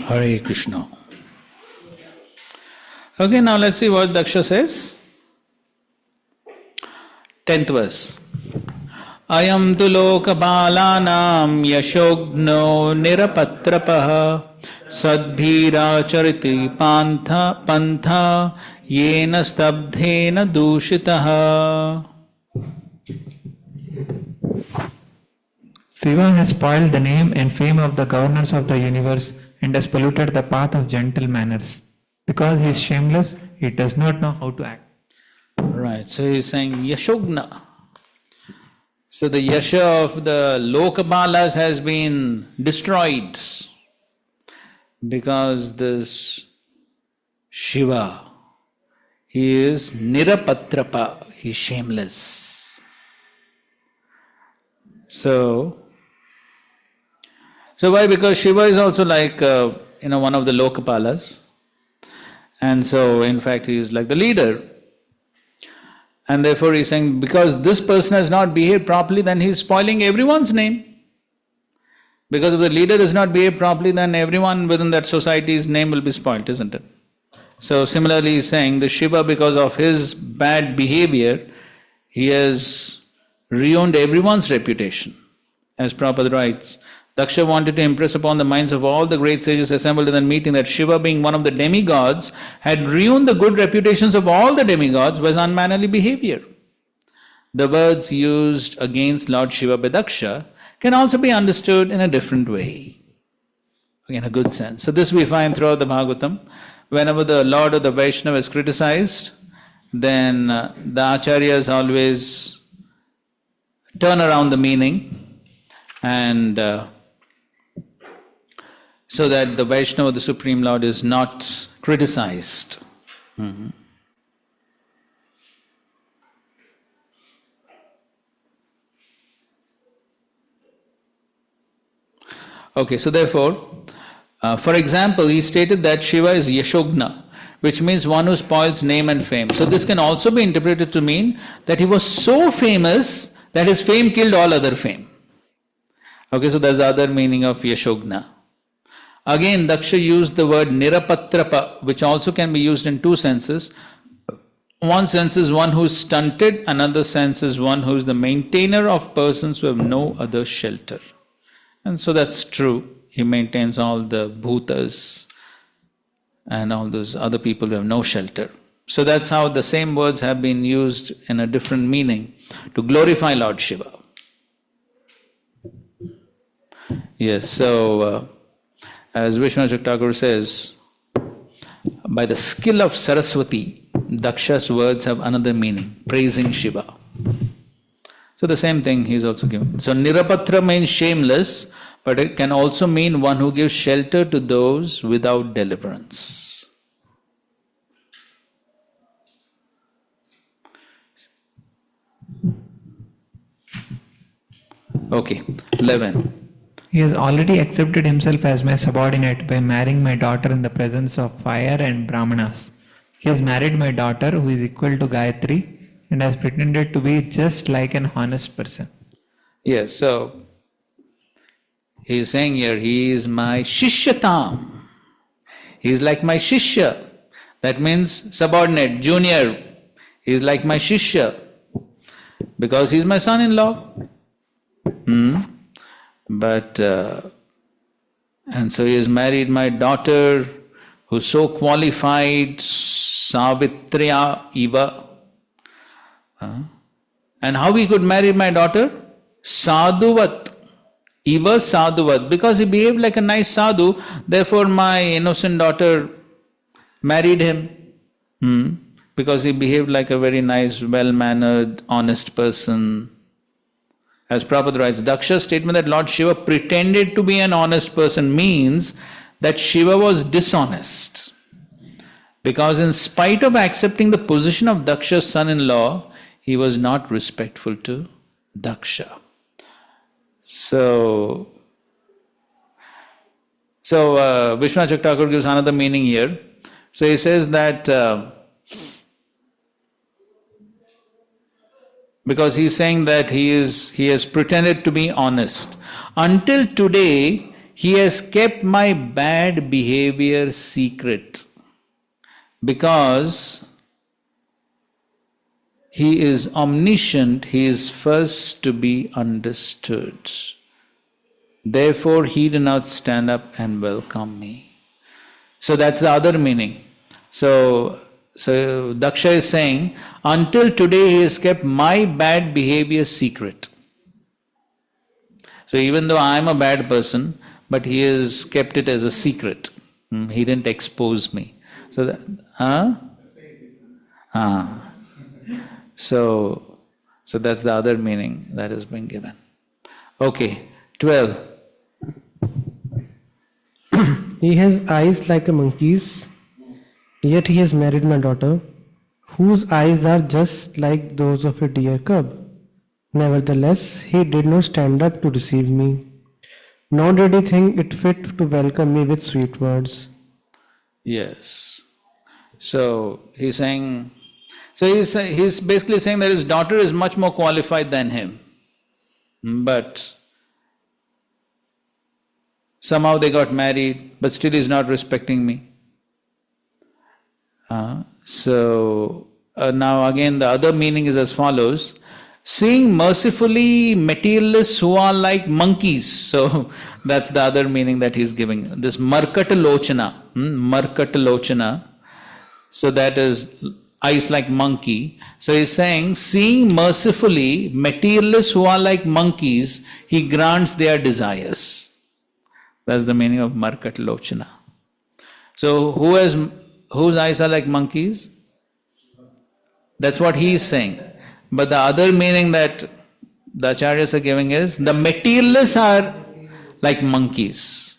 Hare Krishna. Okay, now let's see what Daksha says. 10th verse. Ayam tu lokabalanam yashogno nirapatrapaha sadbhira chariti pantha yena stabdhena dushitaha. Shiva has spoiled the name and fame of the governors of the universe and has polluted the path of gentle manners. Because he is shameless, he does not know how to act. Right, so he is saying Yashogna. So the Yasha of the Lokabalas has been destroyed because this Shiva, he is Nirapatrapa, he is shameless. So why? Because Shiva is also like one of the Lokapalas, and so in fact he is like the leader. And therefore he is saying, because this person has not behaved properly, then he is spoiling everyone's name. Because if the leader does not behave properly, then everyone within that society's name will be spoiled, isn't it? So similarly he is saying, the Shiva, because of his bad behavior, he has ruined everyone's reputation. As Prabhupada writes, Daksha wanted to impress upon the minds of all the great sages assembled in that meeting that Shiva, being one of the demigods, had ruined the good reputations of all the demigods by his unmannerly behavior. The words used against Lord Shiva by Daksha can also be understood in a different way, in a good sense. So this we find throughout the Bhagavatam. Whenever the Lord or the Vaishnava is criticized, then the Acharyas always turn around the meaning and so that the Vaishnava, the Supreme Lord, is not criticized. Okay, so therefore, for example, he stated that Shiva is Yashogna, which means one who spoils name and fame. So this can also be interpreted to mean that he was so famous that his fame killed all other fame. Okay, so that's the other meaning of Yashogna. Again, Daksha used the word Nirapatrapa, which also can be used in two senses. One sense is one who is stunted, another sense is one who is the maintainer of persons who have no other shelter. And so that's true. He maintains all the bhutas and all those other people who have no shelter. So that's how the same words have been used in a different meaning to glorify Lord Shiva. Yes, so as Vishwanath Thakur says, by the skill of Saraswati, Daksha's words have another meaning, praising Shiva. So the same thing he is also given. So Nirapatra means shameless, but it can also mean one who gives shelter to those without deliverance. Okay, 11. He has already accepted himself as my subordinate by marrying my daughter in the presence of fire and brahmanas. He has married my daughter, who is equal to Gayatri, and has pretended to be just like an honest person. Yes, so he is saying here, he is my shishyatam. He is like my shishya. That means subordinate, junior. He is like my shishya because he is my son-in-law. But, and so he has married my daughter who is so qualified, Savitriya Iva. And how he could marry my daughter? Sadhuvat. Iva Sadhuvat. Because he behaved like a nice sadhu, therefore my innocent daughter married him. Because he behaved like a very nice, well-mannered, honest person. As Prabhupada writes, Daksha's statement that Lord Shiva pretended to be an honest person means that Shiva was dishonest. Because in spite of accepting the position of Daksha's son-in-law, he was not respectful to Daksha. So Vishwanath Thakur gives another meaning here. So he says that Because he's saying that he has pretended to be honest. Until today, he has kept my bad behavior secret. Because he is omniscient, he is first to be understood. Therefore, he did not stand up and welcome me. So that's the other meaning. So Daksha is saying, until today he has kept my bad behavior secret. So even though I am a bad person, but he has kept it as a secret. He didn't expose me. So So that's the other meaning that has been given. Okay, 12. He has eyes like a monkey's, yet he has married my daughter, whose eyes are just like those of a deer cub. Nevertheless, he did not stand up to receive me, nor did he think it fit to welcome me with sweet words. Yes. So he's saying, he's basically saying that his daughter is much more qualified than him. But somehow they got married, but still he's not respecting me. Now again the other meaning is as follows. Seeing mercifully materialists who are like monkeys. So that's the other meaning that he's giving. This markatalochana. Markatalochana. So that is eyes like monkey. So he's saying, seeing mercifully materialists who are like monkeys, he grants their desires. That's the meaning of markatalochana. So whose eyes are like monkeys? That's what he is saying. But the other meaning that the acharyas are giving is, the materialists are like monkeys.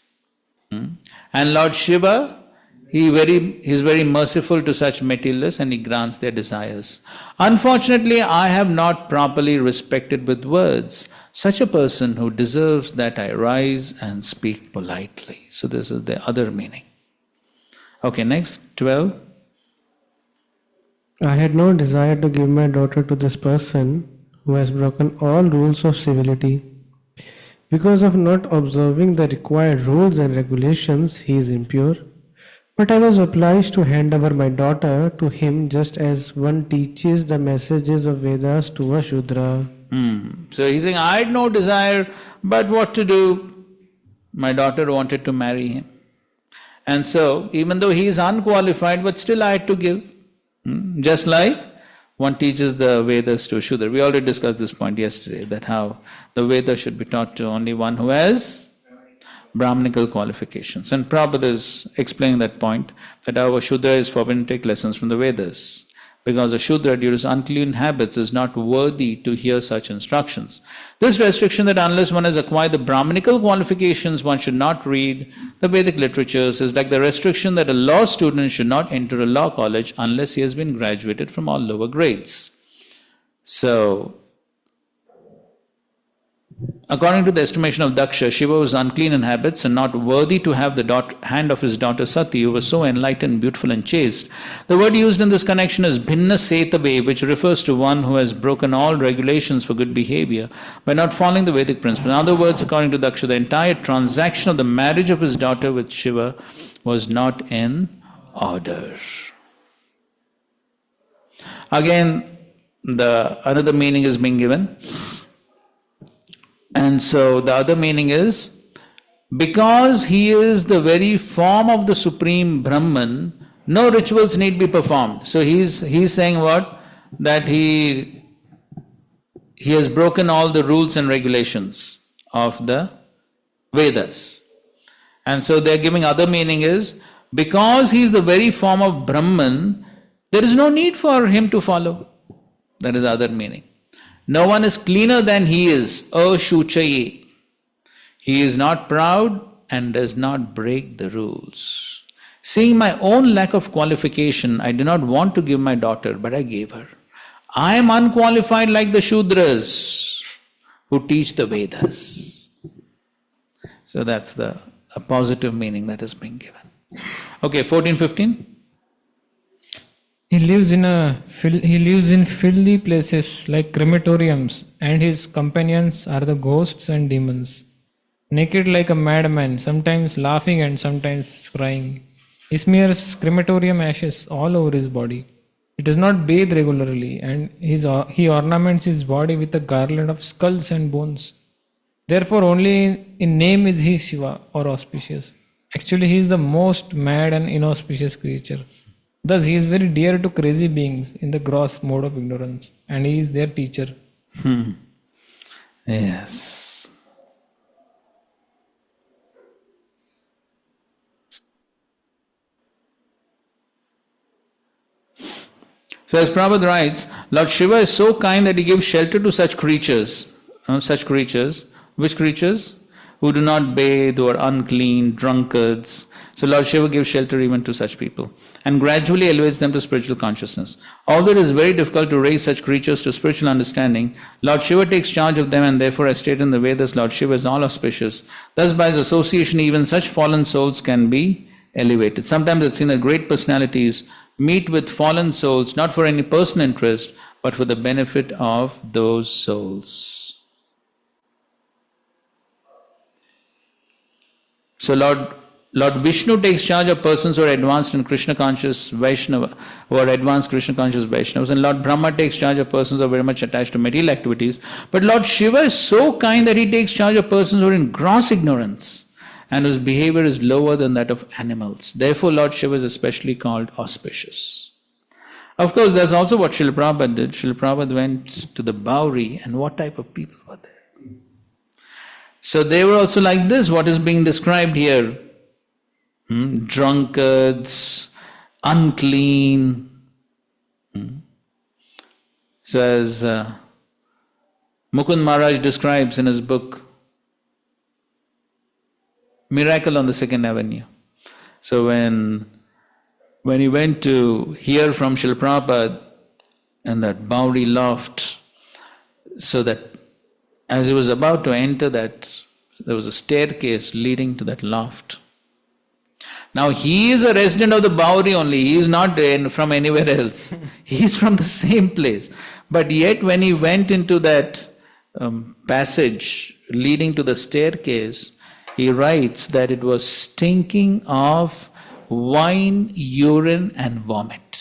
And Lord Shiva, he is very merciful to such materialists and he grants their desires. Unfortunately, I have not properly respected with words such a person who deserves that I rise and speak politely. So this is the other meaning. Okay, next, 12. I had no desire to give my daughter to this person who has broken all rules of civility. Because of not observing the required rules and regulations, he is impure. But I was obliged to hand over my daughter to him just as one teaches the messages of Vedas to a Shudra. So he's saying, I had no desire, but what to do? My daughter wanted to marry him. And so, even though he is unqualified, but still I had to give. Just like one teaches the Vedas to a Shudra. We already discussed this point yesterday, that how the Vedas should be taught to only one who has Brahmanical qualifications. And Prabhupada is explaining that point, that our Shudra is forbidden to take lessons from the Vedas. Because a Shudra, due to his unclean habits, is not worthy to hear such instructions. This restriction that unless one has acquired the Brahmanical qualifications, one should not read the Vedic literatures is like the restriction that a law student should not enter a law college unless he has been graduated from all lower grades. So, according to the estimation of Daksha, Shiva was unclean in habits and not worthy to have the hand of his daughter Sati, who was so enlightened, beautiful and chaste. The word used in this connection is bhinna setave, which refers to one who has broken all regulations for good behavior by not following the Vedic principles. In other words, according to Daksha, the entire transaction of the marriage of his daughter with Shiva was not in order. Again, another meaning is being given. And so the other meaning is, because he is the very form of the Supreme Brahman, no rituals need be performed. So he's saying what? That he has broken all the rules and regulations of the Vedas. And so they're giving other meaning is, because he is the very form of Brahman, there is no need for him to follow. That is the other meaning. No one is cleaner than he is, ashuchaye. He is not proud and does not break the rules. Seeing my own lack of qualification, I do not want to give my daughter, but I gave her. I am unqualified like the Shudras who teach the Vedas. So that's a positive meaning that is being given. Okay, 14, 15. He lives in filthy places like crematoriums, and his companions are the ghosts and demons. Naked like a madman, sometimes laughing and sometimes crying. He smears crematorium ashes all over his body. He does not bathe regularly, and he ornaments his body with a garland of skulls and bones. Therefore, only in name is he Shiva or auspicious. Actually, he is the most mad and inauspicious creature. Thus, he is very dear to crazy beings in the gross mode of ignorance, and he is their teacher. Yes. So as Prabhupada writes, Lord Shiva is so kind that he gives shelter to such creatures. Which creatures? Who do not bathe, who are unclean, drunkards. So Lord Shiva gives shelter even to such people and gradually elevates them to spiritual consciousness. Although it is very difficult to raise such creatures to spiritual understanding, Lord Shiva takes charge of them, and therefore, as stated in the Vedas, Lord Shiva is all auspicious. Thus, by his association, even such fallen souls can be elevated. Sometimes it's seen that great personalities meet with fallen souls, not for any personal interest, but for the benefit of those souls. So Lord Vishnu takes charge of persons who are advanced in Krishna conscious Vaishnava, who are advanced Krishna conscious Vaishnavas, and Lord Brahma takes charge of persons who are very much attached to material activities. But Lord Shiva is so kind that he takes charge of persons who are in gross ignorance and whose behavior is lower than that of animals. Therefore, Lord Shiva is especially called auspicious. Of course, that's also what Srila Prabhupada did. Srila Prabhupada went to the Bowery, and what type of people were there? So they were also like this, what is being described here. Drunkards, unclean. So as Mukund Maharaj describes in his book, Miracle on the Second Avenue. So when he went to hear from Srila Prabhupada in that Bowery loft, so that as he was about to enter that, there was a staircase leading to that loft. Now he is a resident of the Bowery only, he is not from anywhere else. He is from the same place. But yet when he went into that passage leading to the staircase, he writes that it was stinking of wine, urine and vomit.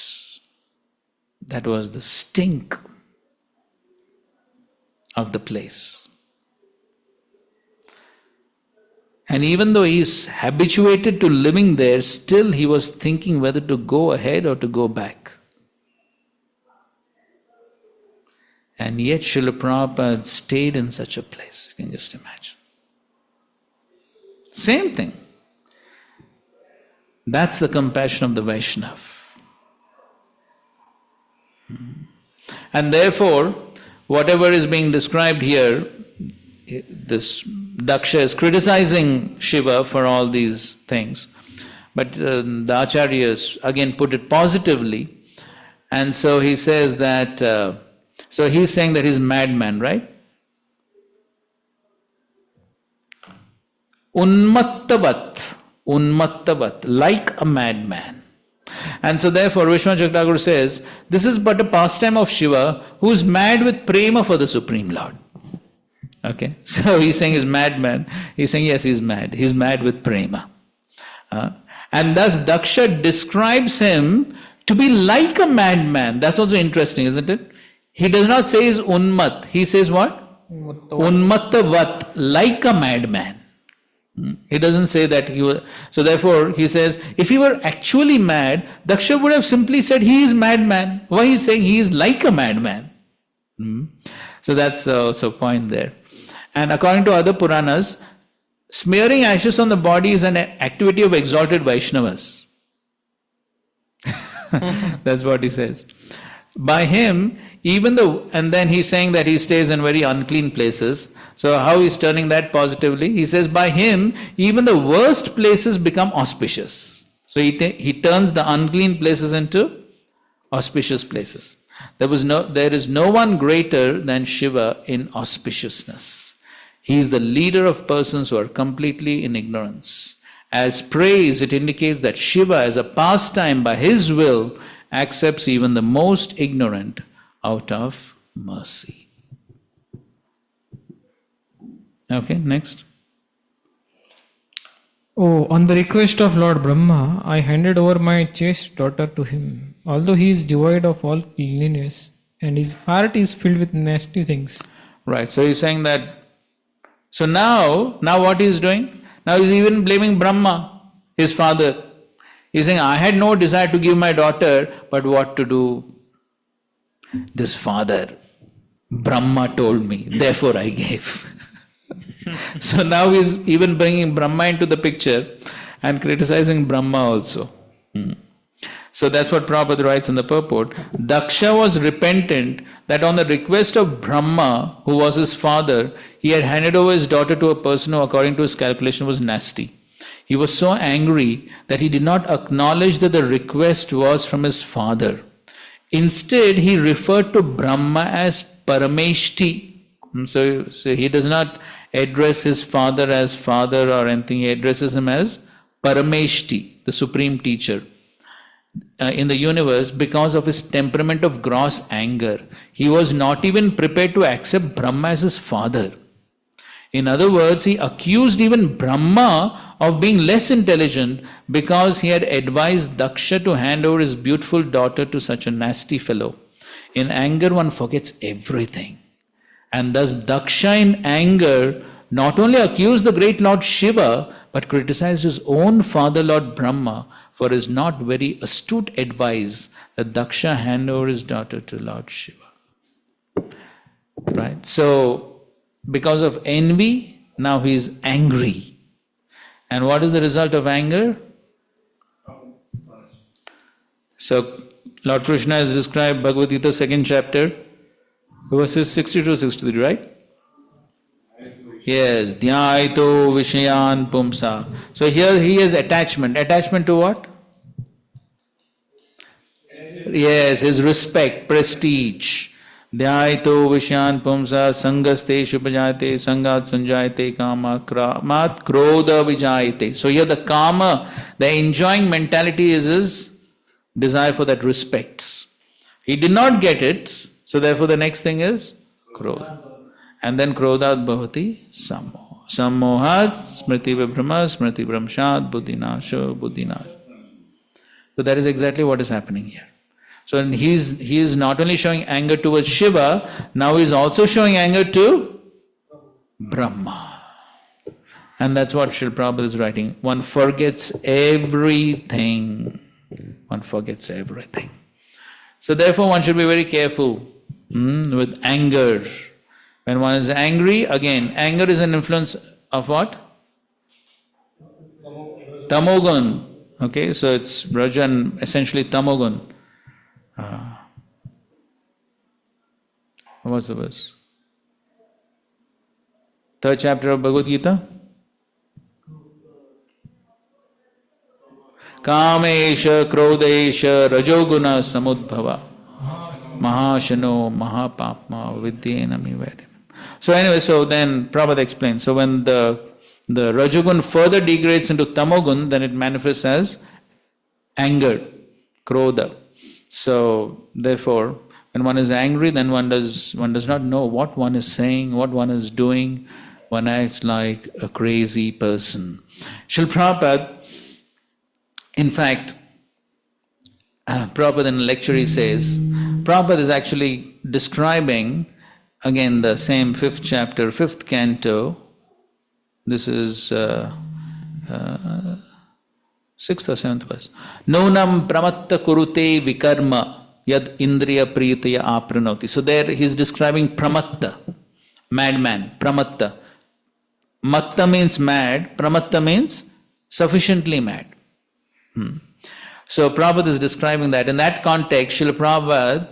That was the stink of the place. And even though he is habituated to living there, still he was thinking whether to go ahead or to go back. And yet Srila Prabhupada stayed in such a place, you can just imagine. Same thing. That's the compassion of the Vaishnava. And therefore, whatever is being described here, this Daksha is criticizing Shiva for all these things. But the Acharyas again put it positively. And so he says that, so he's saying that he's a madman, right? Unmattavat, like a madman. And so therefore Vishwanath Thakur says, this is but a pastime of Shiva who is mad with prema for the Supreme Lord. Okay, so he's saying he's madman. He's saying yes, he's mad. He's mad with prema. And thus Daksha describes him to be like a madman. That's also interesting, isn't it? He does not say he's unmat. He says what? Unmattavat, like a madman. He doesn't say that he was. So therefore he says, if he were actually mad, Daksha would have simply said he is madman. Why he's saying he is like a madman? So that's also a point there. And according to other Puranas, smearing ashes on the body is an activity of exalted Vaishnavas. That's what he says. By him, even though, and then he's saying that he stays in very unclean places. So how he's turning that positively? He says by him, even the worst places become auspicious. So he turns the unclean places into auspicious places. There is no one greater than Shiva in auspiciousness. He is the leader of persons who are completely in ignorance. As praise, it indicates that Shiva, as a pastime by his will, accepts even the most ignorant out of mercy. Okay, next. Oh, on the request of Lord Brahma, I handed over my chaste daughter to him, although he is devoid of all cleanliness and his heart is filled with nasty things. Right, so he's saying that. So now what he is doing? Now he's even blaming Brahma, his father. He's saying, I had no desire to give my daughter, but what to do? This father, Brahma told me, therefore I gave. So now he's even bringing Brahma into the picture and criticizing Brahma also. So that's what Prabhupada writes in the purport. Daksha was repentant that on the request of Brahma, who was his father, he had handed over his daughter to a person who, according to his calculation, was nasty. He was so angry that he did not acknowledge that the request was from his father. Instead, he referred to Brahma as Parameshti. So he does not address his father as father or anything. He addresses him as Parameshti, the supreme teacher in the universe, because of his temperament of gross anger. He was not even prepared to accept Brahma as his father. In other words, he accused even Brahma of being less intelligent because he had advised Daksha to hand over his beautiful daughter to such a nasty fellow. In anger, one forgets everything. And thus Daksha in anger not only accused the great Lord Shiva, but criticized his own father Lord Brahma for his not very astute advice that Daksha hand over his daughter to Lord Shiva. Right? So, because of envy, now he is angry. And what is the result of anger? So, Lord Krishna has described Bhagavad Gita 2nd chapter, verses 62-63, right? Yes, dhyaito vishayan pumsa. So here he has attachment. Attachment to what? Yes, his respect, prestige. Dhyaito vishayan pumsa sangaste shupajayate sangat sanjayate kama kramat krodha vijayate. So here the kama, the enjoying mentality is his desire for that respect. He did not get it, so therefore the next thing is krodha. And then krodhat bhavati sammoha. Sammohat smriti vibhrama smriti brahmshat buddhinasho buddhinash. So that is exactly what is happening here. So he is not only showing anger towards Shiva, now he is also showing anger to Brahma. And that's what Srila Prabhupada is writing. One forgets everything. One forgets everything. So therefore one should be very careful with anger. When one is angry, again, anger is an influence of what? Tamogun. Okay, so it's Raja and essentially Tamogun. What's the verse? 3rd chapter of Bhagavad Gita. Kamesha krodesha rajoguna samudbhava mahashano mahapapma vidyena mivedim. So anyway, so then Prabhupada explains. So when the Rajogun further degrades into Tamogun, then it manifests as anger, krodha. So therefore, when one is angry, then one does not know what one is saying, what one is doing. One acts like a crazy person. Srila Prabhupada, in fact, Prabhupada in a lecture he says, Prabhupada is actually describing again the same 5th chapter, 5th canto. This is 6th or 7th verse. Nonam pramatta kurute vikarma yad indriya priyataya apranoti. So there he is describing pramatta, madman, pramatta. Matta means mad, pramatta means sufficiently mad. So Prabhupada is describing that. In that context, Srila Prabhupada,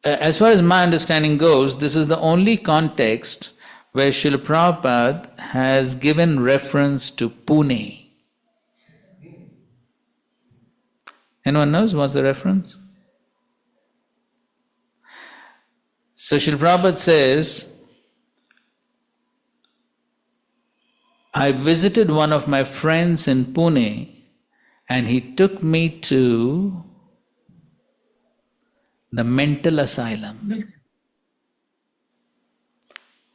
as far as my understanding goes, this is the only context where Srila Prabhupada has given reference to Pune. Anyone knows what's the reference? So Srila Prabhupada says, I visited one of my friends in Pune and he took me to the mental asylum.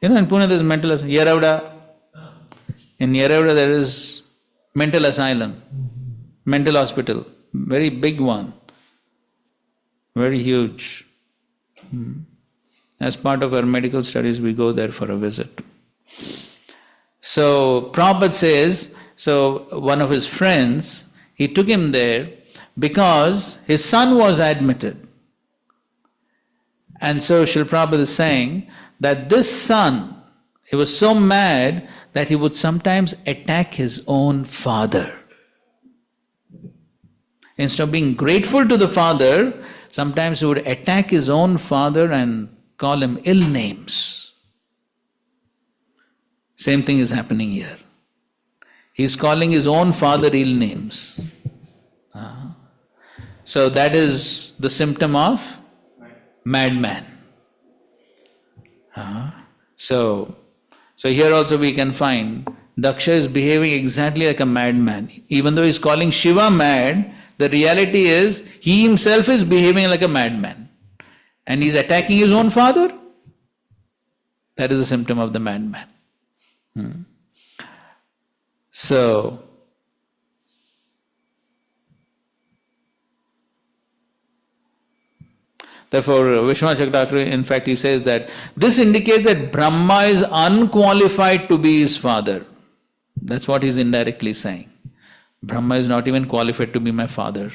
You know, in Pune there is mental asylum. In Yeravda there is mental asylum, mental hospital, very big one, very huge. As part of our medical studies, we go there for a visit. So Prabhupada says, so one of his friends, he took him there because his son was admitted. And so Srila Prabhupada is saying that this son, he was so mad that he would sometimes attack his own father. Instead of being grateful to the father, sometimes he would attack his own father and call him ill names. Same thing is happening here. He's calling his own father ill names. So that is the symptom of madman. So here also we can find Daksha is behaving exactly like a madman. Even though he's calling Shiva mad, the reality is he himself is behaving like a madman. And he's attacking his own father. That is a symptom of the madman. So, therefore, Vishwanath Chakravarti, in fact, he says that this indicates that Brahma is unqualified to be his father. That's what he's indirectly saying. Brahma is not even qualified to be my father.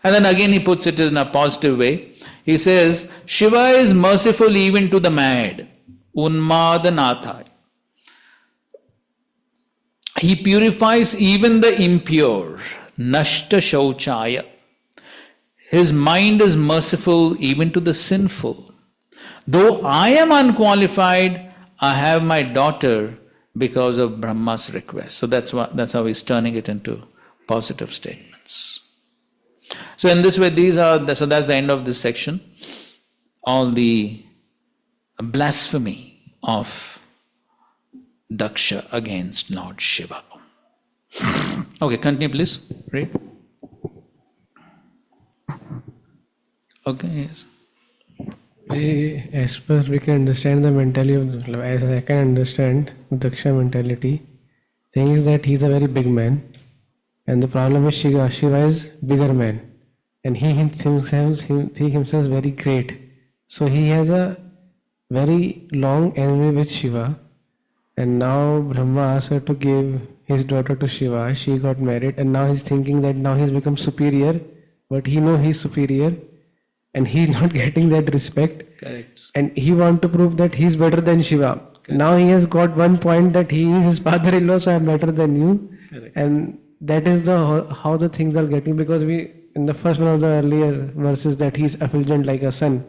And then again he puts it in a positive way. He says, Shiva is merciful even to the mad. Unmadanathai. He purifies even the impure. Nashta Shauchaya. His mind is merciful even to the sinful. Though I am unqualified, I have my daughter because of Brahma's request. So that's how he's turning it into positive statements. So in this way, so that's the end of this section. All the blasphemy of Daksha against Lord Shiva. Okay, continue please. Read. Okay, yes. As per we can understand the mentality of, as I can understand Daksha mentality, thing is that he's a very big man, and the problem is Shiva is bigger man, and he himself is very great. So he has a very long enemy with Shiva, and now Brahma asked her to give his daughter to Shiva. She got married, and now he's thinking that now he's become superior, but he knows he's superior. And he's not getting that respect. Correct. And he wants to prove that he's better than Shiva. Correct. Now he has got one point that he is his father-in-law, so I'm better than you. Correct. And that is how the things are getting, because we, in the first one of the earlier verses, that he's effulgent like a sun.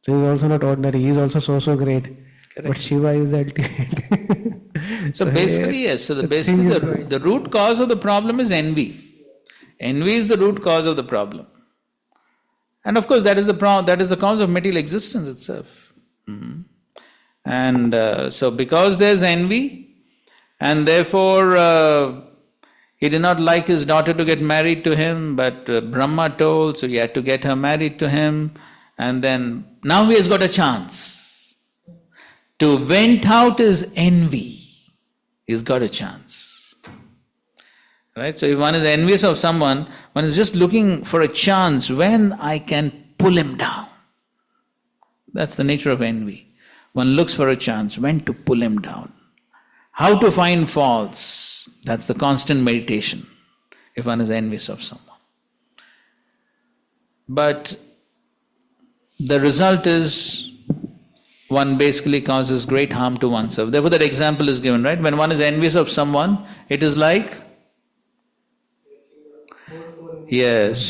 So he's also not ordinary, he's also so great. Correct. But Shiva is the ultimate. So basically, yes. So the root cause of the problem is envy. Envy is the root cause of the problem. And of course, that is the cause of material existence itself. And so because there's envy, and therefore he did not like his daughter to get married to him, but Brahma told, so he had to get her married to him. And then now he has got a chance to vent out his envy. He's got a chance. Right? So if one is envious of someone, one is just looking for a chance when I can pull him down. That's the nature of envy. One looks for a chance when to pull him down. How to find faults. That's the constant meditation if one is envious of someone. But the result is one basically causes great harm to oneself. Therefore that example is given, right? When one is envious of someone, it is like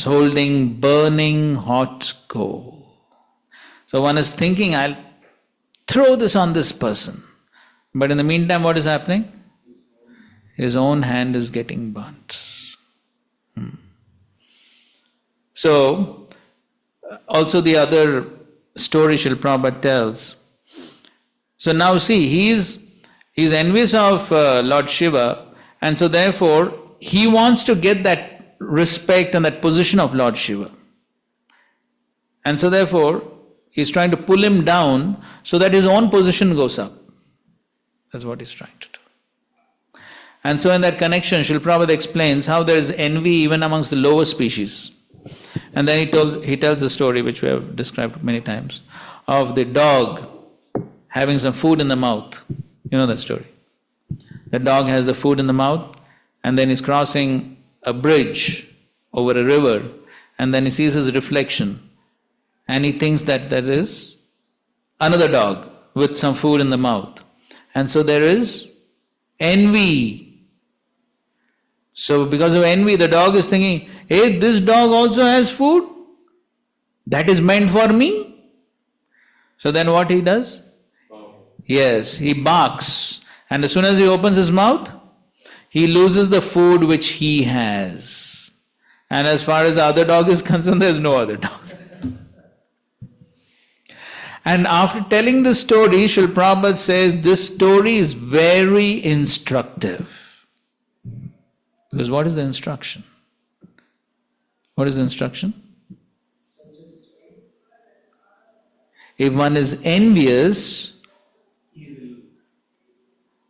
holding burning hot coal. So one is thinking, I'll throw this on this person. But in the meantime, what is happening? His own hand is getting burnt. So, also the other story Srila Prabhupada tells. So now see, he's envious of Lord Shiva, and so therefore he wants to get that respect and that position of Lord Shiva. And so therefore, he's trying to pull him down so that his own position goes up. That's what he's trying to do. And so in that connection, Srila Prabhupada explains how there is envy even amongst the lower species. And then he tells the story, which we have described many times, of the dog having some food in the mouth. You know that story. The dog has the food in the mouth, and then he's crossing a bridge over a river, and then he sees his reflection, and he thinks that there is another dog with some food in the mouth. And so there is envy. So because of envy, the dog is thinking, hey, this dog also has food? That is meant for me? So then what he does? Yes, he barks. And as soon as he opens his mouth, he loses the food which he has. And as far as the other dog is concerned, there is no other dog. And after telling the story, Srila Prabhupada says, this story is very instructive. Because what is the instruction? What is the instruction? If one is envious,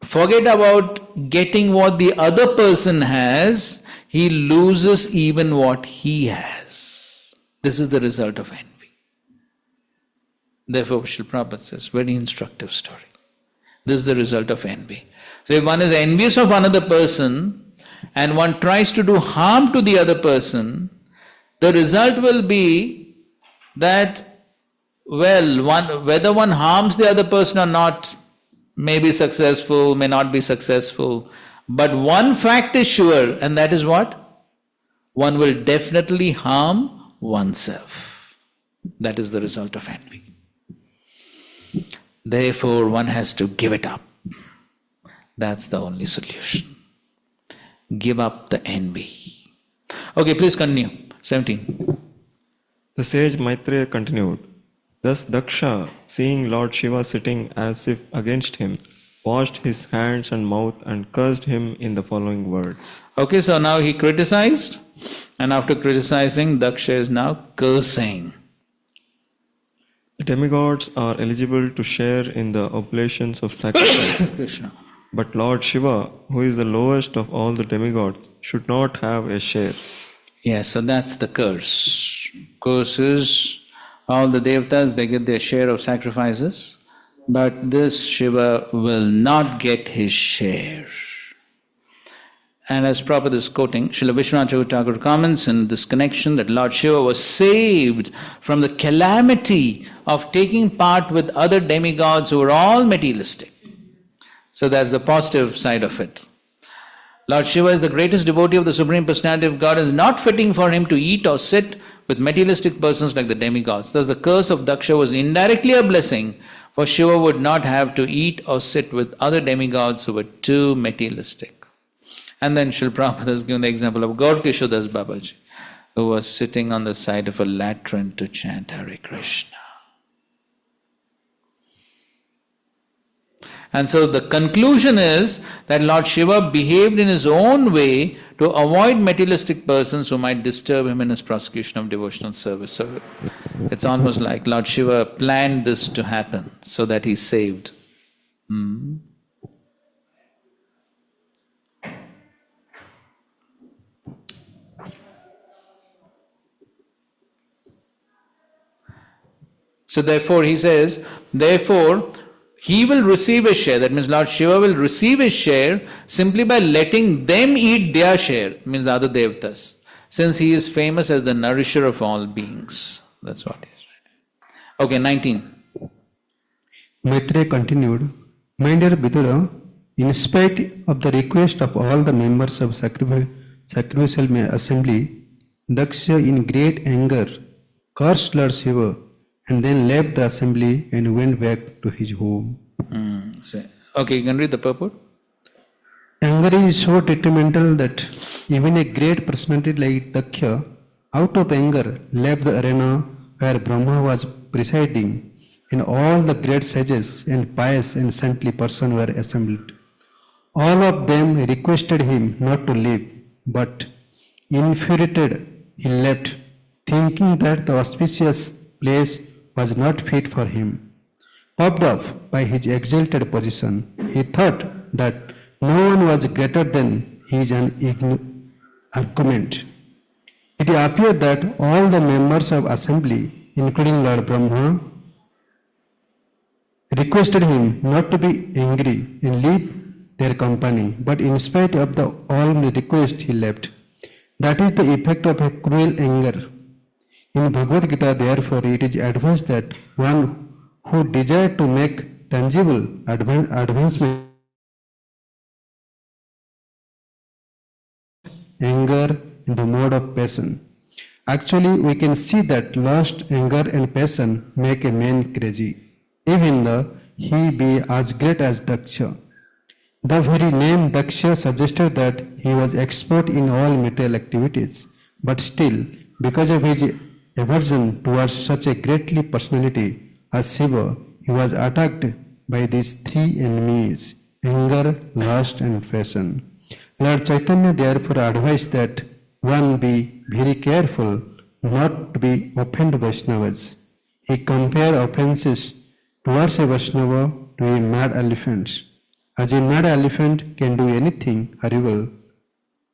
forget about getting what the other person has, he loses even what he has. This is the result of envy. Therefore, Srila Prabhupada says, very instructive story. This is the result of envy. So if one is envious of another person, and one tries to do harm to the other person, the result will be that, whether one harms the other person or not, may be successful, may not be successful, but one fact is sure, and that is what? One will definitely harm oneself. That is the result of envy. Therefore, one has to give it up. That's the only solution. Give up the envy. Okay, please continue. 17. The sage Maitreya continued, thus Daksha, seeing Lord Shiva sitting as if against him, washed his hands and mouth and cursed him in the following words. Okay, so now he criticized, and after criticizing, Daksha is now cursing. The demigods are eligible to share in the oblations of sacrifice. Krishna. But Lord Shiva, who is the lowest of all the demigods, should not have a share. Yes, so that's the curse. Curse is all the devatas, they get their share of sacrifices, but this Shiva will not get his share. And as Prabhupada is quoting, Srila Vishwanath Thakur comments in this connection that Lord Shiva was saved from the calamity of taking part with other demigods who were all materialistic. So that's the positive side of it. Lord Shiva is the greatest devotee of the Supreme Personality of God. It is not fitting for him to eat or sit with materialistic persons like the demigods. Thus the curse of Daksha was indirectly a blessing, for Shiva would not have to eat or sit with other demigods who were too materialistic. And then Srila Prabhupada has given the example of Gaur Kishodas Babaji, who was sitting on the side of a latrine to chant Hare Krishna. And so the conclusion is that Lord Shiva behaved in his own way to avoid materialistic persons who might disturb him in his prosecution of devotional service. So it's almost like Lord Shiva planned this to happen so that he's saved. So therefore he says, he will receive a share. That means Lord Shiva will receive his share simply by letting them eat their share, means the other devatas, since he is famous as the nourisher of all beings. That's what he is. Okay, 19. Maitreya continued, my dear Vidura, in spite of the request of all the members of sacrificial assembly, Daksha in great anger cursed Lord Shiva and then left the assembly and went back to his home. Okay, you can read the purport. Anger is so detrimental that even a great personality like Daksha, out of anger, left the arena where Brahma was presiding, and all the great sages and pious and saintly persons were assembled. All of them requested him not to leave, but infuriated, he left, thinking that the auspicious place was not fit for him. Puffed up by his exalted position, he thought that no one was greater than his argument. It appeared that all the members of assembly, including Lord Brahma, requested him not to be angry and leave their company, but in spite of the all request, he left. That is the effect of a cruel anger. In Bhagavad Gita, therefore, it is advised that one who desires to make tangible advancement, anger in the mode of passion. Actually, we can see that lust, anger and passion make a man crazy, even though he be as great as Daksha. The very name Daksha suggested that he was expert in all material activities, but still, because of his aversion towards such a greatly personality as Shiva, he was attacked by these three enemies, anger, lust and passion. Lord Chaitanya therefore advised that one be very careful not to be offend Vaishnavas. He compared offenses towards a Vaishnava to a mad elephant. As a mad elephant can do anything horrible,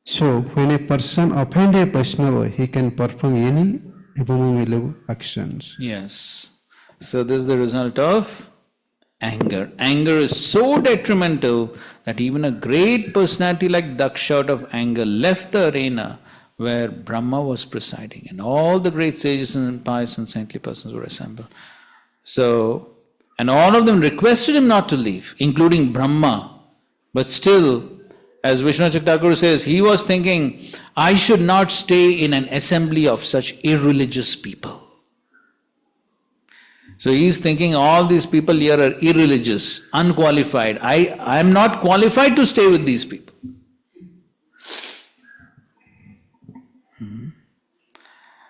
so when a person offends a Vaishnava, he can perform any abominable actions. Yes. So this is the result of anger. Anger is so detrimental that even a great personality like Daksha out of anger left the arena where Brahma was presiding and all the great sages and pious and saintly persons were assembled. So, and all of them requested him not to leave, including Brahma. But still, as Vishnu Thakur says, he was thinking, I should not stay in an assembly of such irreligious people. So he's thinking all these people here are irreligious, unqualified. I am not qualified to stay with these people.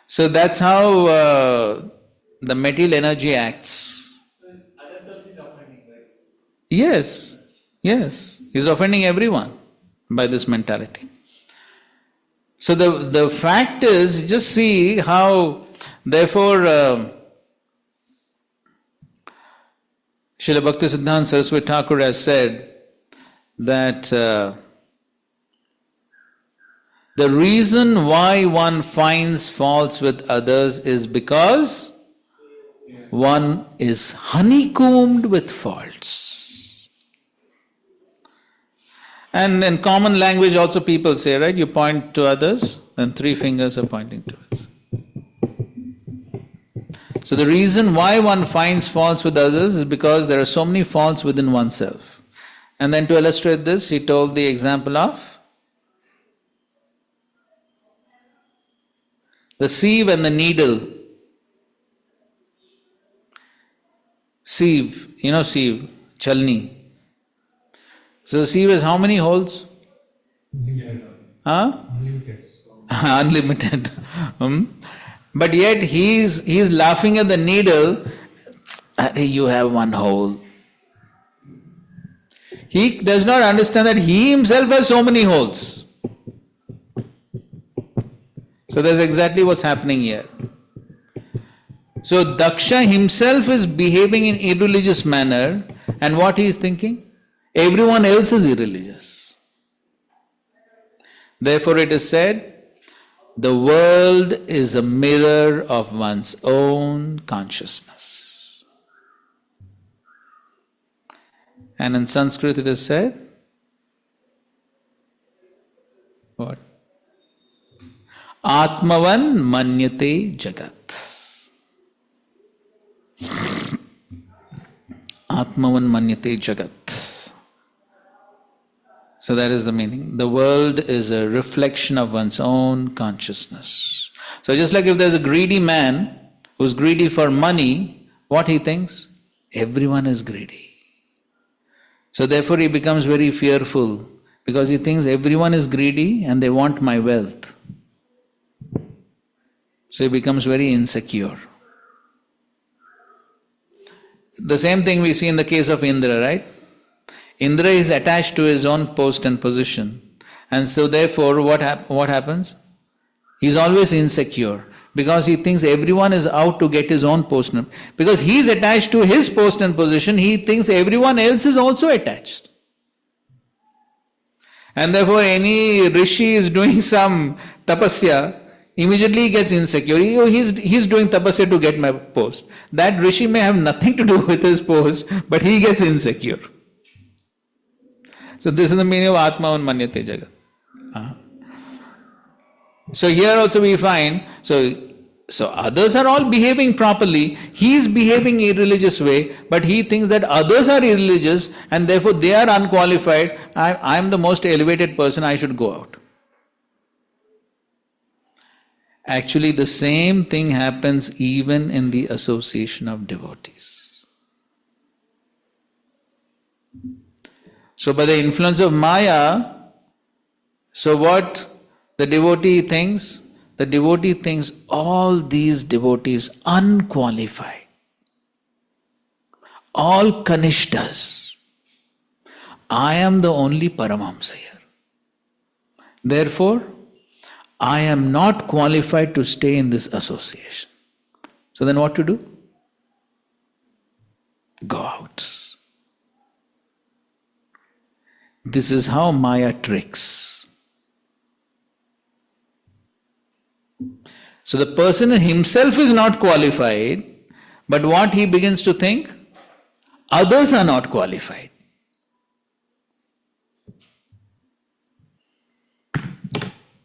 So that's how the material energy acts. Yes, yes. He's offending everyone by this mentality. So the fact is, just see how, therefore, Srila Bhaktisiddhanta Saraswati Thakur has said that the reason why one finds faults with others is because one is honeycombed with faults. And in common language also people say, right, you point to others, then three fingers are pointing towards. So the reason why one finds faults with others is because there are so many faults within oneself. And then to illustrate this, he told the example of the sieve and the needle. Sieve, you know sieve, chalni. So the sieve has how many holes? Unlimited. But yet he's laughing at the needle. You have one hole. He does not understand that he himself has so many holes. So that's exactly what's happening here. So Daksha himself is behaving in irreligious manner, and what he is thinking? Everyone else is irreligious. Therefore it is said, the world is a mirror of one's own consciousness. And in Sanskrit it is said, what? Atmavan manyate jagat. Atmavan manyate jagat. So that is the meaning. The world is a reflection of one's own consciousness. So just like if there's a greedy man who's greedy for money, what he thinks? Everyone is greedy. So therefore he becomes very fearful because he thinks everyone is greedy and they want my wealth. So he becomes very insecure. The same thing we see in the case of Indra, right? Indra is attached to his own post and position. And so therefore what happens? He's always insecure because he thinks everyone is out to get his own post. Because he's attached to his post and position, he thinks everyone else is also attached. And therefore any rishi is doing some tapasya, immediately he gets insecure. He's doing tapasya to get my post. That rishi may have nothing to do with his post, but he gets insecure. So this is the meaning of Atma Manyate Jagat. So here also we find, so others are all behaving properly, he is behaving irreligious way, but he thinks that others are irreligious and therefore they are unqualified. I am the most elevated person, I should go out. Actually, the same thing happens even in the association of devotees. So by the influence of Maya, so what the devotee thinks? The devotee thinks all these devotees unqualified, all kanishtas. I am the only Paramahamsa here. Therefore, I am not qualified to stay in this association. So then what to do? Go out. This is how Maya tricks. So the person himself is not qualified, but what he begins to think? Others are not qualified.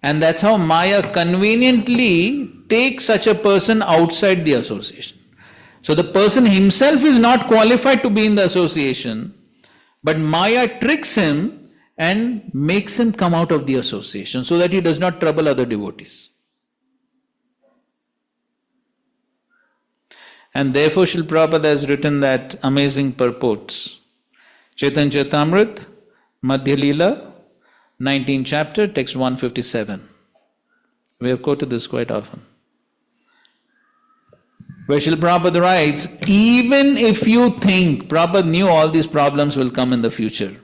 And that's how Maya conveniently takes such a person outside the association. So the person himself is not qualified to be in the association, but Maya tricks him and makes him come out of the association so that he does not trouble other devotees. And therefore Srila Prabhupada has written that amazing purports. Chaitanya Charitamrita, Madhya Leela, 19th chapter, text 157. We have quoted this quite often. Where Srila Prabhupada writes, even if you think, Prabhupada knew all these problems will come in the future.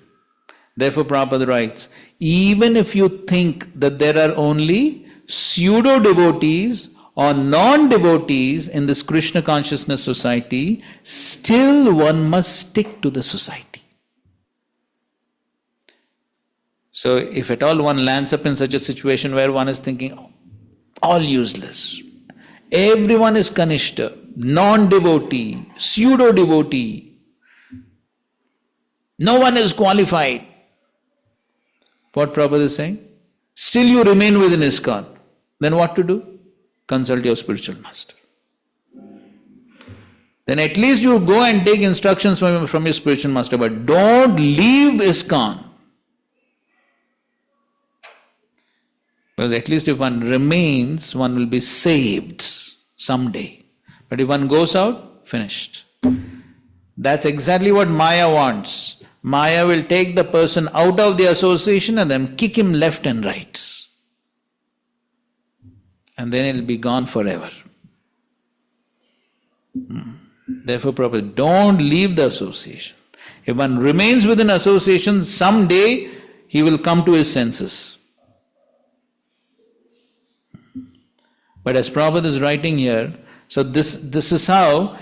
Therefore Prabhupada writes, even if you think that there are only pseudo-devotees or non-devotees in this Krishna Consciousness society, still one must stick to the society. So if at all one lands up in such a situation where one is thinking, all useless, everyone is kanishta, non-devotee, pseudo-devotee, no one is qualified. What Prabhupada is saying? Still you remain within ISKCON. Then what to do? Consult your spiritual master. Then at least you go and take instructions from your spiritual master, but don't leave ISKCON. Because at least if one remains, one will be saved someday. But if one goes out, finished. That's exactly what Maya wants. Maya will take the person out of the association and then kick him left and right. And then it will be gone forever. Therefore, Prabhupada, don't leave the association. If one remains within association, someday he will come to his senses. But as Prabhupada is writing here, so this is how,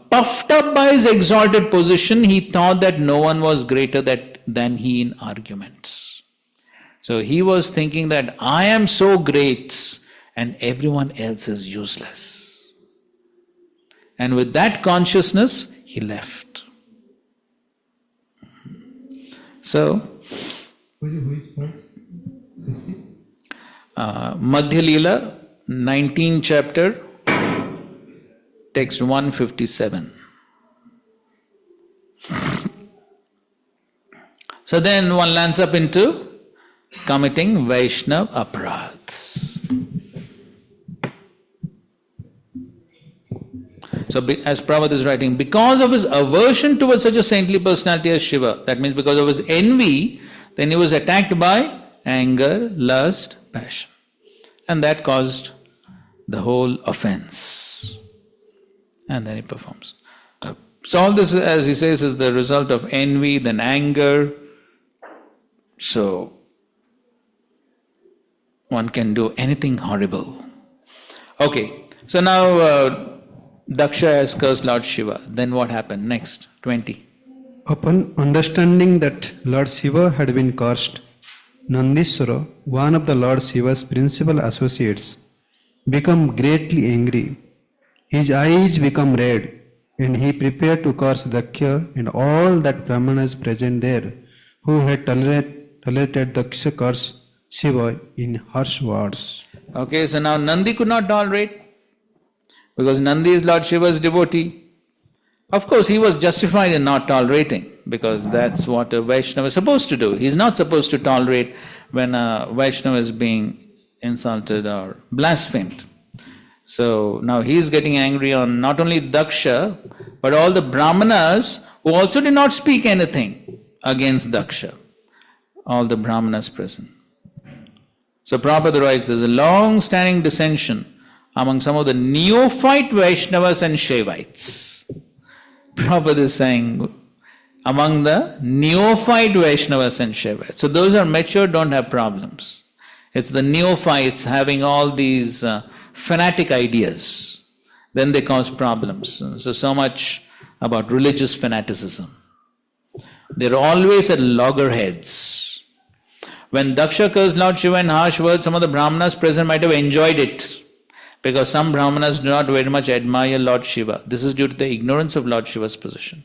puffed up by his exalted position, he thought that no one was greater than he in arguments. So he was thinking that I am so great and everyone else is useless. And with that consciousness, he left. So, Madhya Leela, 19th chapter, text 157. So then one lands up into committing Vaishnav aparadhs. So as Prabhupada is writing, because of his aversion towards such a saintly personality as Shiva, that means because of his envy, then he was attacked by anger, lust, passion. And that caused the whole offense. And then he performs. So all this, as he says, is the result of envy, then anger. So one can do anything horrible. Okay, so now Daksha has cursed Lord Shiva. Then what happened? Next, 20. Upon understanding that Lord Shiva had been cursed, Nandiswara, one of the Lord Shiva's principal associates, became greatly angry. His eyes became red, and he prepared to curse Daksha and all that Brahmanas present there, who had tolerated Daksha curse Shiva in harsh words. Okay, so now Nandi could not tolerate, because Nandi is Lord Shiva's devotee. Of course, he was justified in not tolerating, because that's what a Vaishnava is supposed to do. He's not supposed to tolerate when a Vaishnava is being insulted or blasphemed. So now he's getting angry on not only Daksha, but all the Brahmanas who also did not speak anything against Daksha. All the Brahmanas present. So Prabhupada writes, there's a long-standing dissension among some of the neophyte Vaishnavas and Shaivites. Prabhupada is saying, among the neophyte Vaishnavas and Shaivites. So those who are mature don't have problems. It's the neophytes having all these fanatic ideas. Then they cause problems. So much about religious fanaticism. They're always at loggerheads. When Daksha cursed Lord Shiva in harsh words, some of the Brahmanas present might have enjoyed it, because some Brahmanas do not very much admire Lord Shiva. This is due to the ignorance of Lord Shiva's position.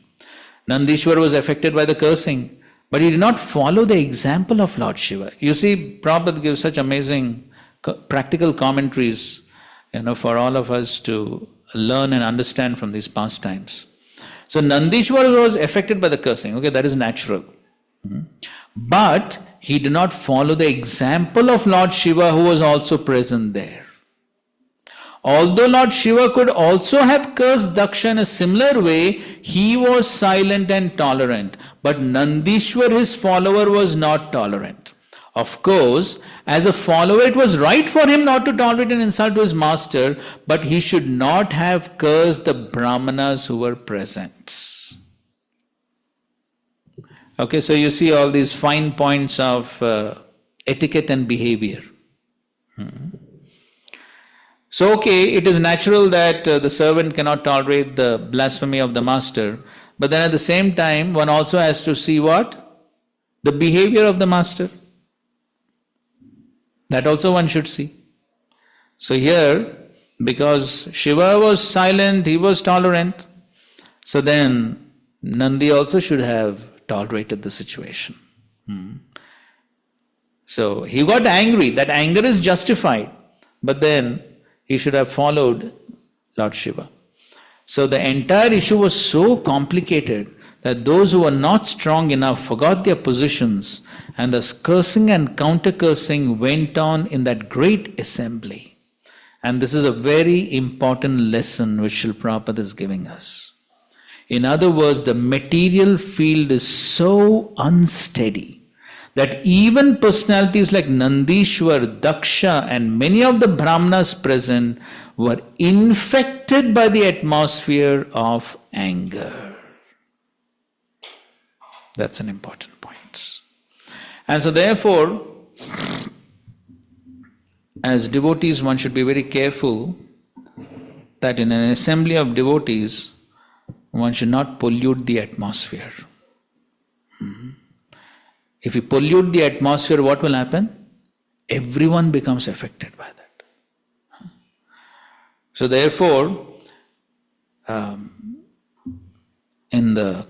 Nandishwar was affected by the cursing, but he did not follow the example of Lord Shiva. You see, Prabhupada gives such amazing practical commentaries, for all of us to learn and understand from these pastimes. So Nandishwar was affected by the cursing. Okay, that is natural. But he did not follow the example of Lord Shiva, who was also present there. Although Lord Shiva could also have cursed Daksha in a similar way, he was silent and tolerant. But Nandishwar, his follower, was not tolerant. Of course, as a follower, it was right for him not to tolerate an insult to his master, but he should not have cursed the Brahmanas who were present. Okay, so you see all these fine points of etiquette and behavior. So, okay, it is natural that the servant cannot tolerate the blasphemy of the master, but then at the same time, one also has to see what? The behavior of the master. That also one should see. So here, because Shiva was silent, he was tolerant, so then Nandi also should have tolerated the situation. So he got angry. That anger is justified, but then he should have followed Lord Shiva. So the entire issue was so complicated that those who were not strong enough forgot their positions, and the cursing and counter-cursing went on in that great assembly. And this is a very important lesson which Srila Prabhupada is giving us. In other words, the material field is so unsteady that even personalities like Nandishwar, Daksha, and many of the Brahmanas present were infected by the atmosphere of anger. That's an important point. And so therefore, as devotees, one should be very careful that in an assembly of devotees, one should not pollute the atmosphere. If you pollute the atmosphere, what will happen? Everyone becomes affected by that. So therefore, in the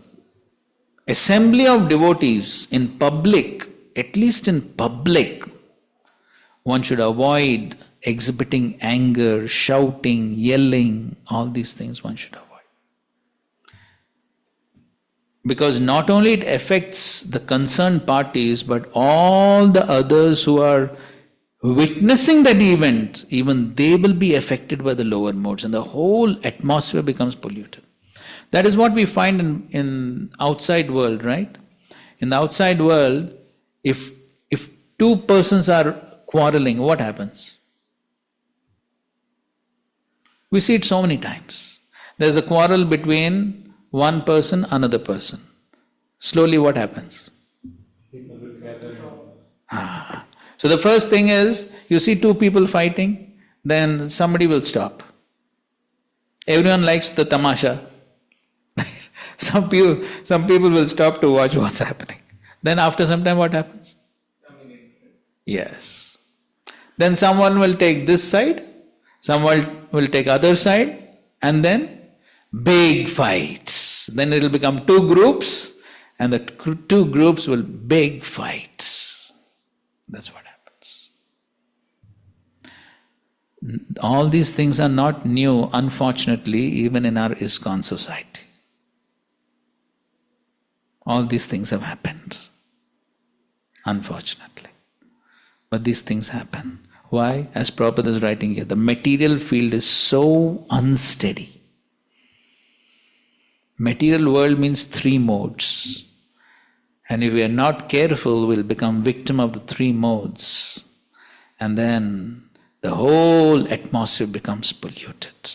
assembly of devotees, in public, at least in public, one should avoid exhibiting anger, shouting, yelling, all these things one should avoid. Because not only it affects the concerned parties, but all the others who are witnessing that event, even they will be affected by the lower modes, and the whole atmosphere becomes polluted. That is what we find in outside world, right? In the outside world, if two persons are quarreling, what happens? We see it so many times. There's a quarrel between one person, another person. Slowly what happens? So the first thing is, you see two people fighting, then somebody will stop. Everyone likes the tamasha. Some people will stop to watch what's happening. Then after some time what happens? Yes. Then someone will take this side, someone will take other side, and then big fights. Then it'll become two groups, and the two groups will big fights. That's what happens. All these things are not new, unfortunately, even in our ISKCON society. All these things have happened, unfortunately. But these things happen. Why? As Prabhupada is writing here, the material field is so unsteady. Material world means three modes. And if we are not careful, we'll become victim of the three modes. And then the whole atmosphere becomes polluted.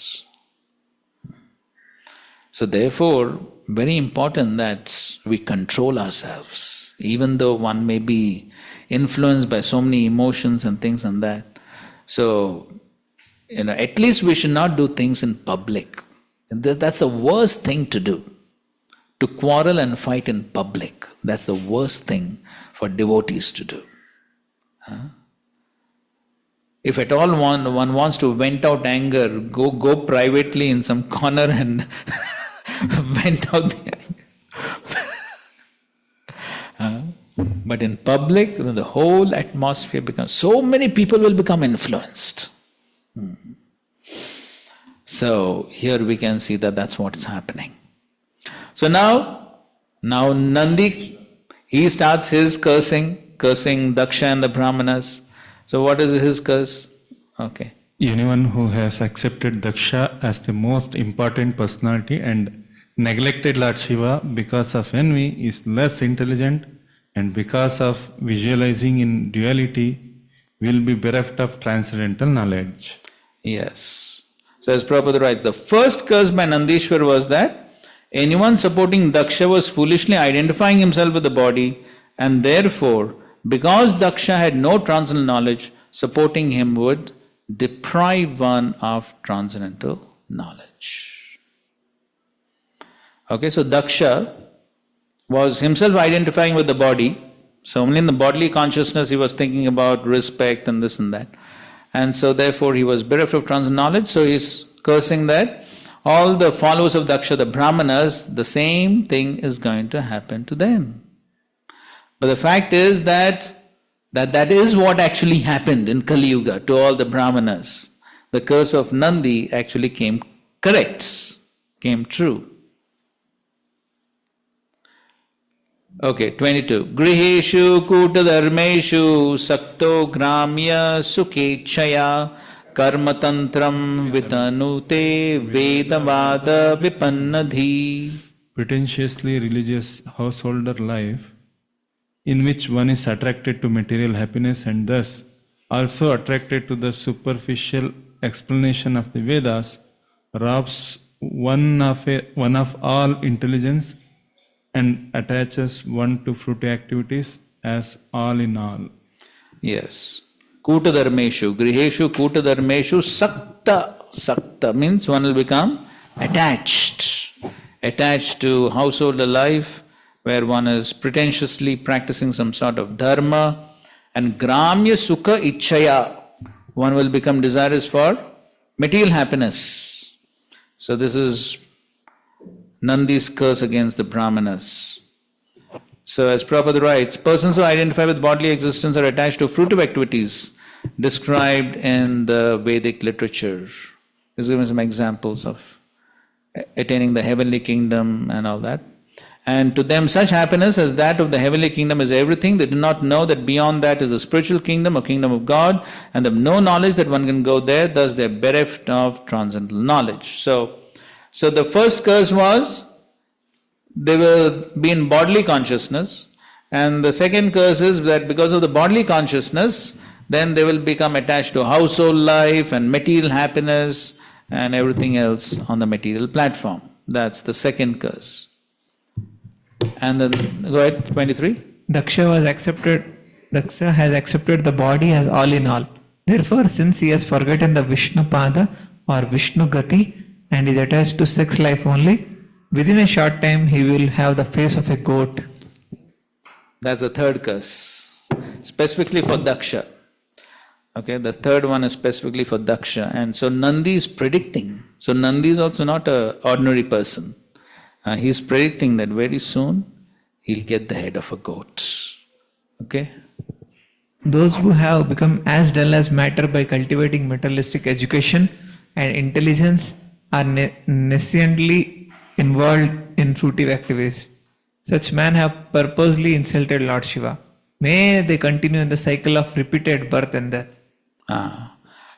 So therefore, very important that we control ourselves, even though one may be influenced by so many emotions and things and that. So, at least we should not do things in public. That's the worst thing to do. To quarrel and fight in public, that's the worst thing for devotees to do. If at all one wants to vent out anger, go privately in some corner and vent out the anger. But in public, the whole atmosphere becomes… so many people will become influenced. So here we can see that that's what's happening. So now Nandi, he starts his cursing Daksha and the Brahmanas. So what is his curse? Okay. Anyone who has accepted Daksha as the most important personality and neglected Lord Shiva because of envy is less intelligent, and because of visualizing in duality will be bereft of transcendental knowledge. Yes. So as Prabhupada writes, the first curse by Nandishwar was that anyone supporting Daksha was foolishly identifying himself with the body, and therefore, because Daksha had no transcendental knowledge, supporting him would deprive one of transcendental knowledge. Okay, so Daksha was himself identifying with the body, so only in the bodily consciousness he was thinking about respect and this and that. And so therefore he was bereft of transcendental knowledge, so he's cursing that all the followers of Daksha, the Brahmanas, the same thing is going to happen to them. But the fact is that is what actually happened in Kali Yuga to all the Brahmanas. The curse of Nandi actually came correct, came true. Okay, 22. Griheshu kutadharmeshu sakto gramya sukhechaya karmatantram vitanute vedavada vipannadhi. Pretentiously religious householder life, in which one is attracted to material happiness and thus also attracted to the superficial explanation of the Vedas, robs one of all intelligence and attaches one to fruity activities as all in all. Yes. Kutadharmeshu, griheshu kutadharmeshu sakta means one will become attached to householder life, where one is pretentiously practicing some sort of dharma, and gramya sukha ichchaya, one will become desirous for material happiness. So this is Nandi's curse against the Brahmanas. So as Prabhupada writes, persons who identify with bodily existence are attached to fruitive activities described in the Vedic literature. He's given some examples of attaining the heavenly kingdom and all that. And to them such happiness as that of the heavenly kingdom is everything. They do not know that beyond that is the spiritual kingdom or kingdom of God, and they have no knowledge that one can go there, thus they are bereft of transcendental knowledge. So the first curse was they will be in bodily consciousness, and the second curse is that because of the bodily consciousness, then they will become attached to household life and material happiness and everything else on the material platform. That's the second curse. And then, go ahead, 23. Daksha was accepted Daksha has accepted the body as all in all. Therefore, since he has forgotten the Vishnu Pada or Vishnu Gati and is attached to sex life only, within a short time he will have the face of a goat. That's the third curse, specifically for Daksha. Okay, the third one is specifically for Daksha. And so Nandi is predicting. So Nandi is also not an ordinary person. He's predicting that very soon he'll get the head of a goat. Okay? Those who have become as dull as matter by cultivating materialistic education and intelligence are nascently involved in fruitive activities. Such men have purposely insulted Lord Shiva. May they continue in the cycle of repeated birth and death.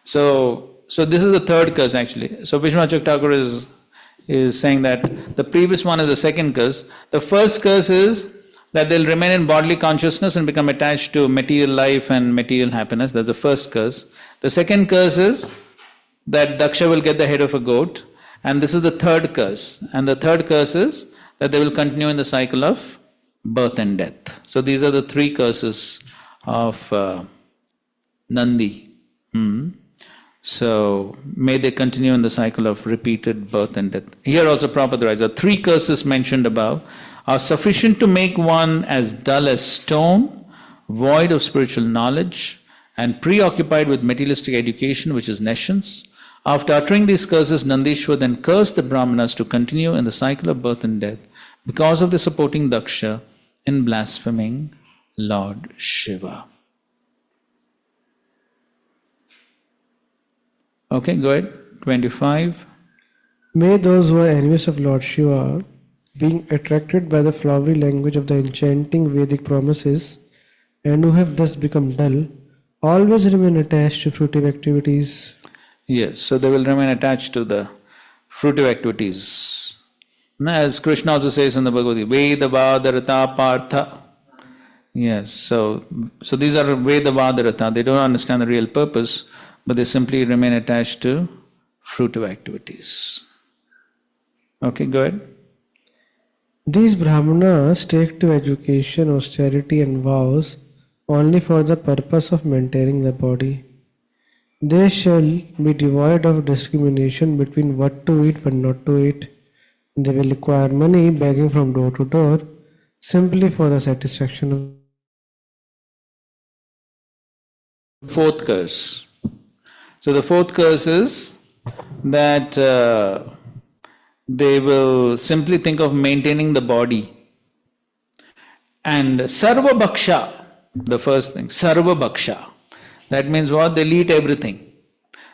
So this is the third curse actually. So Vishwanath Thakur is saying that the previous one is the second curse. The first curse is that they'll remain in bodily consciousness and become attached to material life and material happiness. That's the first curse. The second curse is that Daksha will get the head of a goat. And this is the third curse. And the third curse is that they will continue in the cycle of birth and death. So these are the three curses of Nandi. So may they continue in the cycle of repeated birth and death. Here also Prabhupada writes, the three curses mentioned above are sufficient to make one as dull as stone, void of spiritual knowledge, and preoccupied with materialistic education, which is nescience. After uttering these curses, Nandishwar then cursed the Brahmanas to continue in the cycle of birth and death because of the supporting Daksha in blaspheming Lord Shiva. Okay, go ahead. 25. May those who are enemies of Lord Shiva, being attracted by the flowery language of the enchanting Vedic promises, and who have thus become dull, always remain attached to fruitive activities. Yes, so they will remain attached to the fruitive activities. As Krishna also says in the Bhagavad Gita, Vedavadarata Partha. Yes, so these are Vedavadarata. They don't understand the real purpose, but they simply remain attached to fruitive activities. Okay, go ahead. These Brahmanas take to education, austerity and vows only for the purpose of maintaining the body. They shall be devoid of discrimination between what to eat, what not to eat. They will acquire money begging from door to door simply for the satisfaction of Fourth curse. So the fourth curse is that they will simply think of maintaining the body. And Sarva Bhaksha, the first thing, Sarva Bhaksha. That means what? They'll eat everything.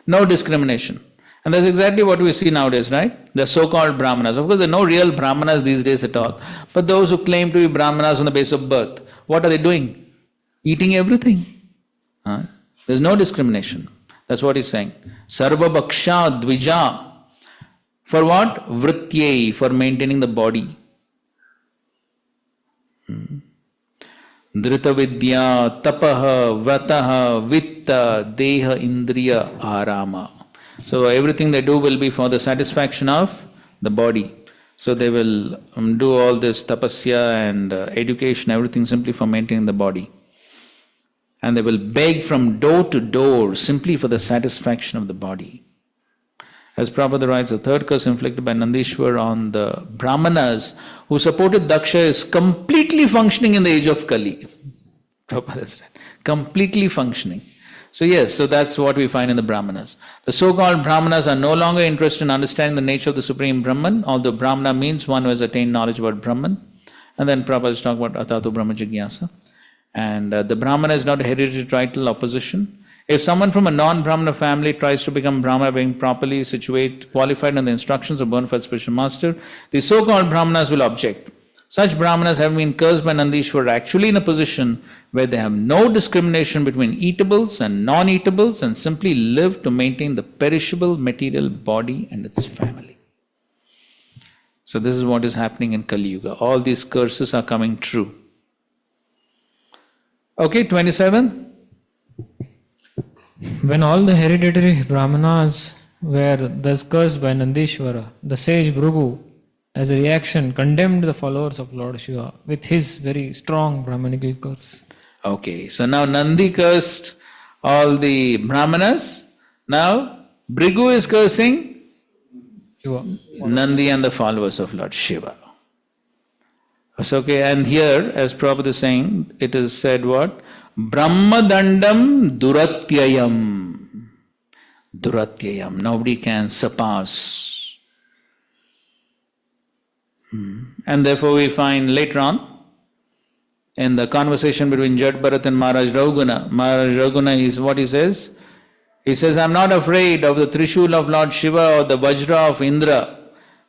No discrimination. And that's exactly what we see nowadays, right? The so-called Brahmanas. Of course, there are no real Brahmanas these days at all. But those who claim to be Brahmanas on the basis of birth, what are they doing? Eating everything. There's no discrimination. That's what he's saying. Sarva Bhaksha Dvija. For what? Vrityei, for maintaining the body. Dhrita Vidya, Tapaha, Vrataha, Vitta, Deha, Indriya, Arama. So everything they do will be for the satisfaction of the body. So they will do all this tapasya and education, everything simply for maintaining the body. And they will beg from door to door simply for the satisfaction of the body. As Prabhupada writes, the third curse inflicted by Nandishwar on the Brahmanas who supported Daksha is completely functioning in the age of Kali. Prabhupada said, completely functioning. So yes, so that's what we find in the Brahmanas. The so-called Brahmanas are no longer interested in understanding the nature of the Supreme Brahman, although Brahmana means one who has attained knowledge about Brahman. And then Prabhupada is talking about Atato Brahma Jigyasa. And the Brahmana is not a hereditary title or position. If someone from a non-Brahmana family tries to become Brahmana being properly situated, qualified in the instructions of bona fide spiritual master, the so-called Brahmanas will object. Such Brahmanas have been cursed by Nandishwar are actually in a position where they have no discrimination between eatables and non-eatables and simply live to maintain the perishable material body and its family. So this is what is happening in Kali Yuga. All these curses are coming true. Okay, 27. When all the hereditary Brahmanas were thus cursed by Nandishvara, the sage Bhrigu, as a reaction, condemned the followers of Lord Shiva with his very strong Brahmanical curse. Okay, so now Nandi cursed all the Brahmanas. Now Bhrigu is cursing Shiva. Nandi and the followers of Lord Shiva. So, okay, and here, as Prabhupada is saying, it is said what? Brahmadandam duratyayam. Duratyayam. Nobody can surpass. And therefore we find later on, in the conversation between Jat Bharat and Maharaj Raghuna is what he says. He says, I'm not afraid of the Trishul of Lord Shiva or the Vajra of Indra,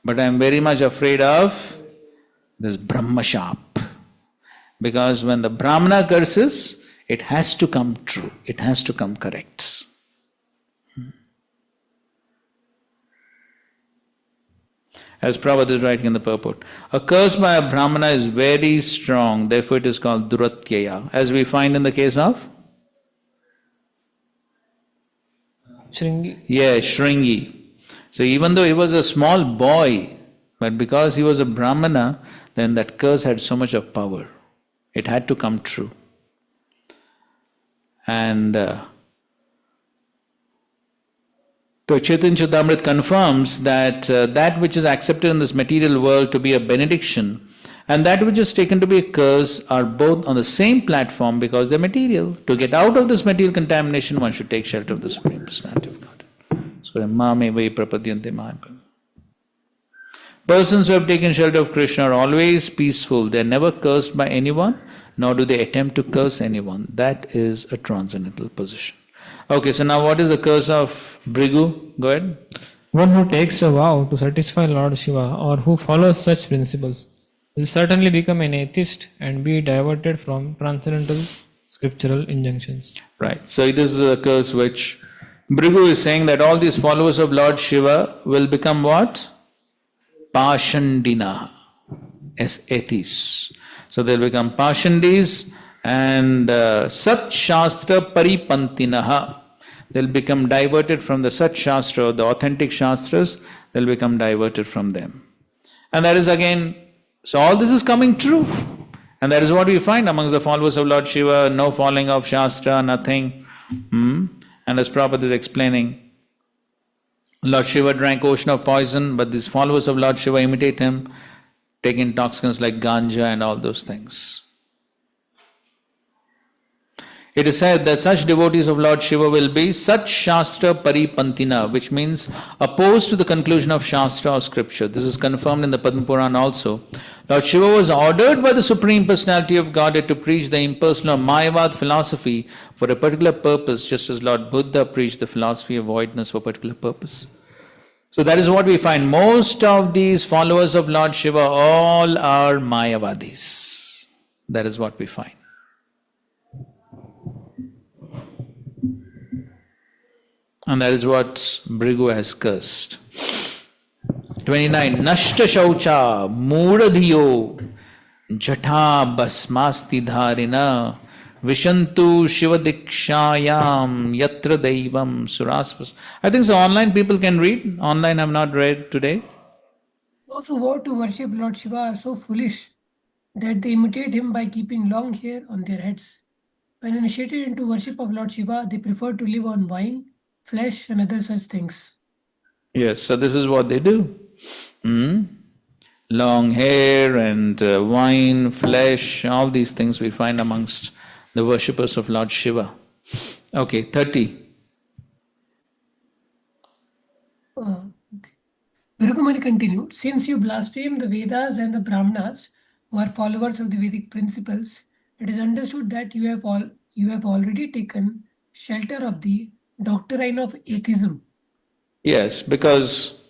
but I'm very much afraid of this Brahma sharp. Because when the Brahmana curses, it has to come true, it has to come correct. As Prabhupada is writing in the purport, a curse by a Brahmana is very strong, therefore it is called Duratyaya, as we find in the case of? Shringi. Yeah, Shringi. So even though he was a small boy, but because he was a Brahmana, then that curse had so much of power. It had to come true. And the Chaitanya Charitamrita confirms that that which is accepted in this material world to be a benediction and that which is taken to be a curse are both on the same platform because they're material. To get out of this material contamination, one should take shelter of the Supreme Personality of God. So, Mame Vai Prapadyante Mahapad. Persons who have taken shelter of Krishna are always peaceful. They are never cursed by anyone, nor do they attempt to curse anyone. That is a transcendental position. Okay, so now what is the curse of Bhrigu? Go ahead. One who takes a vow to satisfy Lord Shiva or who follows such principles will certainly become an atheist and be diverted from transcendental scriptural injunctions. Right. So this is a curse which Bhrigu is saying that all these followers of Lord Shiva will become what? Pashandina, as atheists. So they'll become Pashandis and Sat Shastra Paripantinaha. They'll become diverted from the Sat Shastra, the authentic Shastras, they'll become diverted from them. And that is again, so all this is coming true. And that is what we find amongst the followers of Lord Shiva, no following of Shastra, nothing. And as Prabhupada is explaining, Lord Shiva drank ocean of poison, but these followers of Lord Shiva imitate him, take intoxicants like ganja and all those things. It is said that such devotees of Lord Shiva will be Sat Shastra Paripantina, which means opposed to the conclusion of Shastra or scripture. This is confirmed in the Padma Purana also. Lord Shiva was ordered by the Supreme Personality of Godhead to preach the impersonal Mayavad philosophy for a particular purpose, just as Lord Buddha preached the philosophy of voidness for a particular purpose. So that is what we find. Most of these followers of Lord Shiva, all are Mayavadis. That is what we find. And that is what Bhrigu has cursed. 29. Nashta Shaucha Mudadhiyo Jatha Basmasti Dharina Vishantu Shivadikshayam Yatra Daivam Suraspas. I think so online people can read. Online I have not read today. Those who vow to worship Lord Shiva are so foolish that they imitate him by keeping long hair on their heads. When initiated into worship of Lord Shiva, they prefer to live on wine, flesh and other such things. Yes, so this is what they do. Long hair and wine, flesh, all these things we find amongst the worshippers of Lord Shiva. Okay, 30. Bhrigu continued, since you blaspheme the Vedas and the Brahmanas, who are followers of the Vedic principles, it is understood that you have already taken shelter of the doctrine of atheism. Yes, because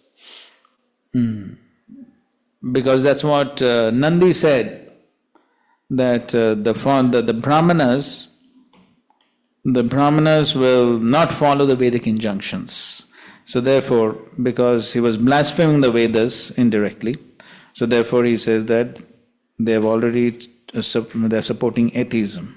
that's what Nandi said, that the Brahmanas will not follow the Vedic injunctions. So therefore, because he was blaspheming the Vedas indirectly, so therefore he says that they're supporting atheism.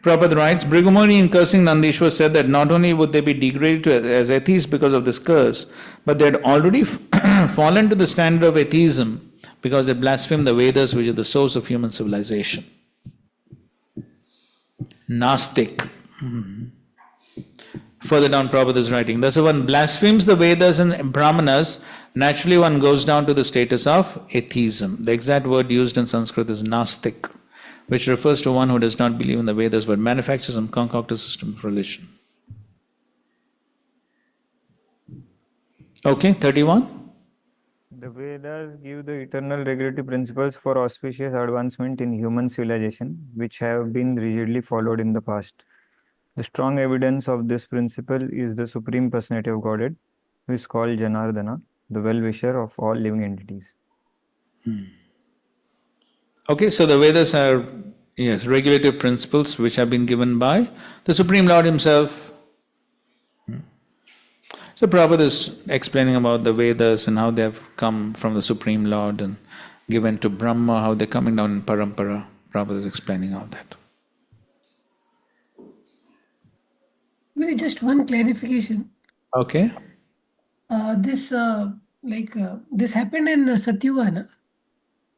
Prabhupada writes, Bhrigu Muni in cursing Nandishwar said that not only would they be degraded as atheists because of this curse, but they had already fallen to the standard of atheism because they blaspheme the Vedas, which are the source of human civilization. Nastik. Further down, Prabhupada is writing, thus, if one blasphemes the Vedas and Brahmanas, naturally one goes down to the status of atheism. The exact word used in Sanskrit is Nastik, which refers to one who does not believe in the Vedas but manufactures some concocted system of religion. Okay, 31. The Vedas give the eternal regulative principles for auspicious advancement in human civilization, which have been rigidly followed in the past. The strong evidence of this principle is the Supreme Personality of Godhead, who is called Janardana, the well-wisher of all living entities. Okay, so the Vedas are, yes, regulative principles which have been given by the Supreme Lord Himself. So Prabhupada is explaining about the Vedas and how they have come from the Supreme Lord and given to Brahma, how they're coming down in parampara. Prabhupada is explaining all that. Just one clarification. Okay. This happened in Satyuga, na?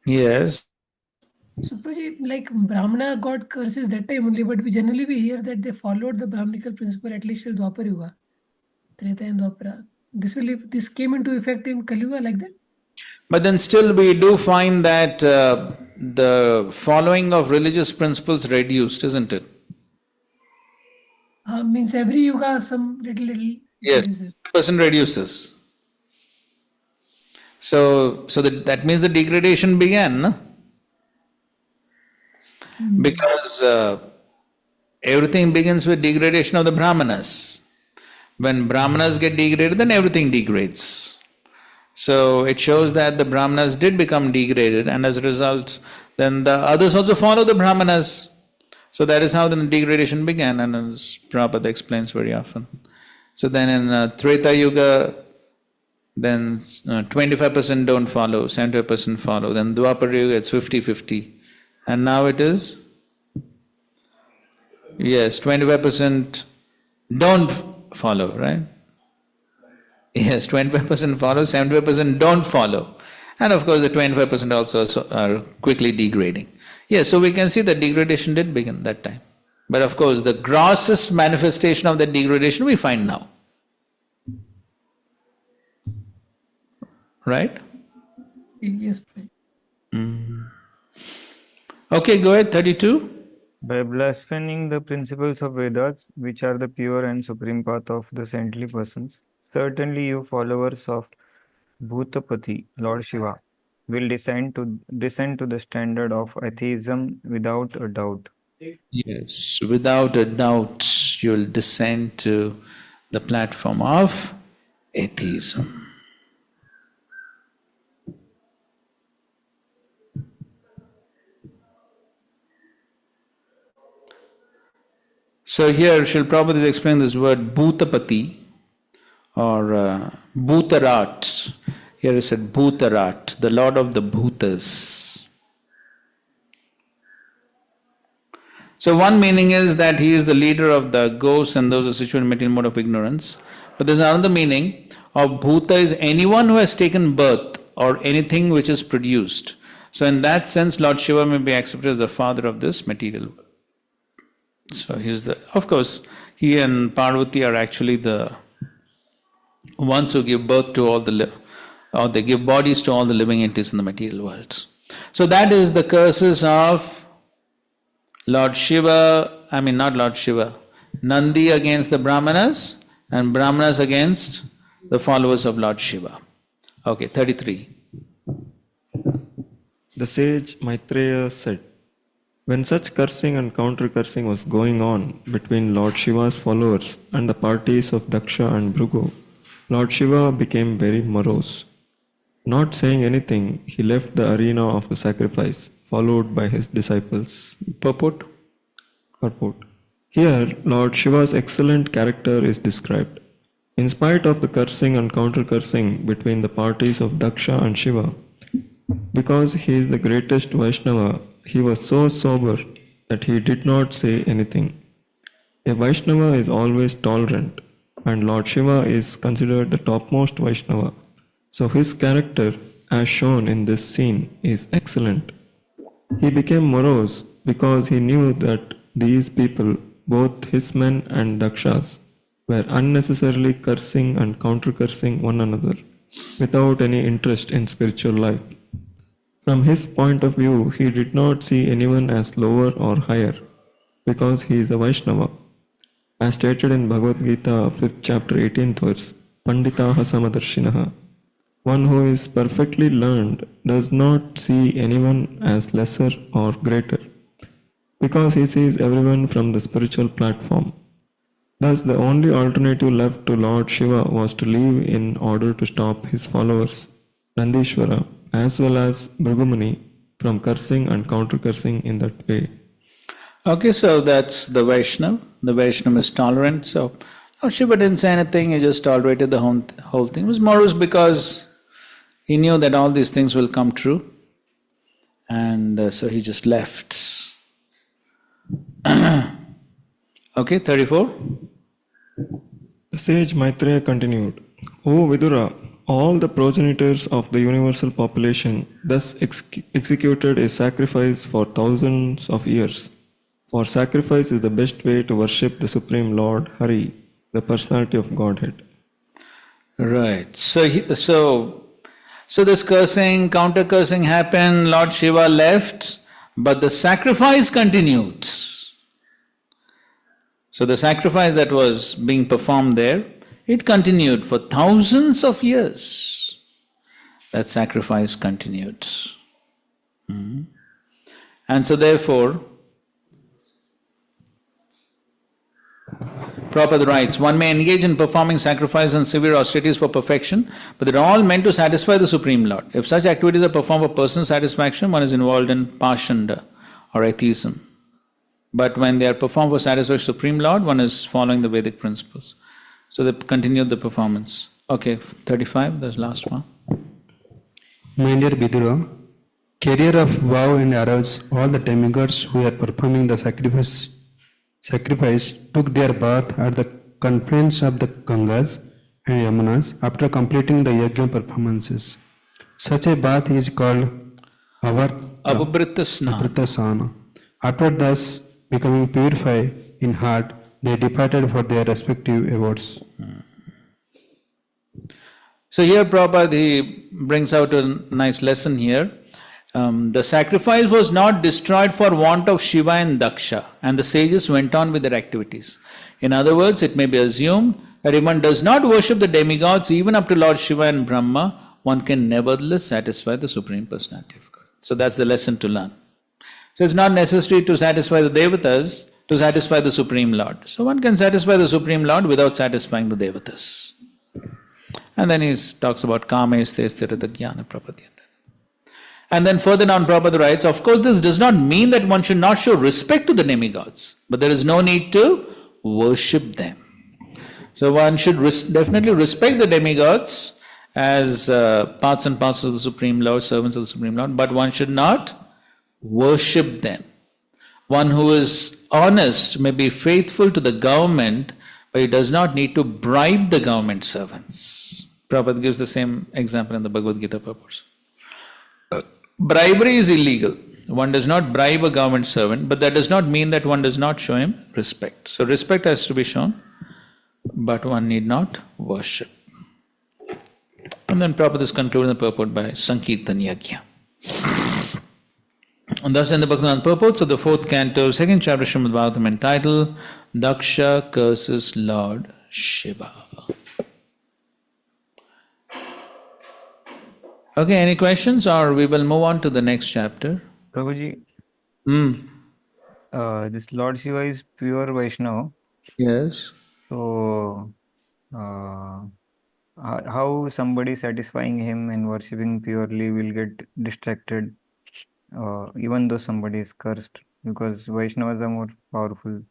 Yes. So, Prabhuji, like Brahmana got curses that time only, but we hear that they followed the Brahmanical principle at least till Dwapar Yuga, Treta and Dwapara. This came into effect in Kali Yuga like that? But then still we do find that the following of religious principles reduced, isn't it? Means every yuga some little Yes, reduces. person reduces. So that means the degradation began, no? Because everything begins with degradation of the Brahmanas. When Brahmanas get degraded, then everything degrades. So it shows that the Brahmanas did become degraded, and as a result, then the others also follow the Brahmanas. So that is how the degradation began, and as Prabhupada explains very often. So then in Treta Yuga, then 25% don't follow, 75% follow. Then Dwapara Yuga, it's 50-50. And now it is, yes, 25% don't follow, right? Yes, 25% follow, 75% don't follow. And of course the 25% also are quickly degrading. Yes, so we can see that degradation did begin that time. But of course the grossest manifestation of that degradation we find now. Right? Yes. Okay, go ahead, 32. By blaspheming the principles of Vedas, which are the pure and supreme path of the saintly persons, certainly you followers of Bhutapati, Lord Shiva, will descend to the standard of atheism without a doubt. Yes, without a doubt you'll descend to the platform of atheism. So here Srila Prabhupada is explaining this word Bhutapati or Bhutarat. Here is said Bhutarat, the Lord of the Bhutas. So one meaning is that he is the leader of the ghosts and those who are situated in material mode of ignorance. But there's another meaning of Bhuta is anyone who has taken birth or anything which is produced. So in that sense, Lord Shiva may be accepted as the father of this material world. So of course, he and Parvati are actually the ones who give birth to all or they give bodies to all the living entities in the material worlds. So that is the curses of Lord Shiva, not Lord Shiva, Nandi against the Brahmanas and Brahmanas against the followers of Lord Shiva. Okay, 33. The sage Maitreya said, when such cursing and counter-cursing was going on between Lord Shiva's followers and the parties of Daksha and Bhrigu, Lord Shiva became very morose. Not saying anything, he left the arena of the sacrifice, followed by his disciples. Purport. Here, Lord Shiva's excellent character is described. In spite of the cursing and counter-cursing between the parties of Daksha and Shiva, because he is the greatest Vaishnava, he was so sober that he did not say anything. A Vaishnava is always tolerant, and Lord Shiva is considered the topmost Vaishnava. So his character as shown in this scene, is excellent. He became morose because he knew that these people, both his men and Daksha's, were unnecessarily cursing and counter-cursing one another without any interest in spiritual life. From his point of view, he did not see anyone as lower or higher because he is a Vaishnava. As stated in Bhagavad Gita, 5th chapter, 18th verse, Panditaha Samadarshinaha. One who is perfectly learned does not see anyone as lesser or greater because he sees everyone from the spiritual platform. Thus, the only alternative left to Lord Shiva was to leave in order to stop his followers, Nandishvara, as well as Bhrigumuni, from cursing and counter-cursing in that way. Okay, so that's the Vaishnava. The Vaishnava is tolerant. So Lord Shiva didn't say anything, he just tolerated the whole thing. It was morose because he knew that all these things will come true. And so he just left. Okay, 34. The sage Maitreya continued, O Vidura, all the progenitors of the universal population thus executed a sacrifice for thousands of years. For sacrifice is the best way to worship the Supreme Lord Hari, the personality of Godhead. Right. So this cursing, counter-cursing happened, Lord Shiva left, but the sacrifice continued. So the sacrifice that was being performed there, it continued for thousands of years. That sacrifice continued. And so therefore, Prabhupada writes, one may engage in performing sacrifice and severe austerities for perfection, but they are all meant to satisfy the Supreme Lord. If such activities are performed for personal satisfaction, one is involved in pashanda or atheism. But when they are performed for satisfy the Supreme Lord, one is following the Vedic principles. So they continued the performance. Okay, 35, that's the last one. My dear Vidura, carrier of vow and arrows, all the demigods who are performing the sacrifice took their bath at the confluence of the Gangas and Yamunas after completing the yajna performances. Such a bath is called Apabrita Snana. After thus becoming purified in heart, they departed for their respective abodes. So here Prabhupada, he brings out a nice lesson here. The sacrifice was not destroyed for want of Shiva and Daksha, and the sages went on with their activities. In other words, it may be assumed that if one does not worship the demigods, even up to Lord Shiva and Brahma, one can nevertheless satisfy the Supreme Personality of God. So that's the lesson to learn. So it's not necessary to satisfy the Devatas to satisfy the Supreme Lord. So one can satisfy the Supreme Lord without satisfying the Devatas. And then he talks about kama isthesthirata jnana prapadyate. And then further down Prabhupada writes, of course this does not mean that one should not show respect to the demigods, but there is no need to worship them. So one should definitely respect the demigods as parts and parcels of the Supreme Lord, servants of the Supreme Lord, but one should not worship them. One who is honest may be faithful to the government, but he does not need to bribe the government servants. Prabhupada gives the same example in the Bhagavad Gita purport. Bribery is illegal. One does not bribe a government servant, but that does not mean that one does not show him respect. So respect has to be shown, but one need not worship. And then Prabhupada is concluding the purport by Sankirtan Yajna. And thus in the Bhaktivedanta purports of the 4th canto, 2nd chapter Srimad Bhagavatam entitled Daksha curses Lord Shiva. Okay, any questions or we will move on to the next chapter? Prabhuji, this Lord Shiva is pure Vaishnava. Yes. So, how somebody satisfying him and worshipping purely will get distracted, even though somebody is cursed, because Vaishnavas are more powerful.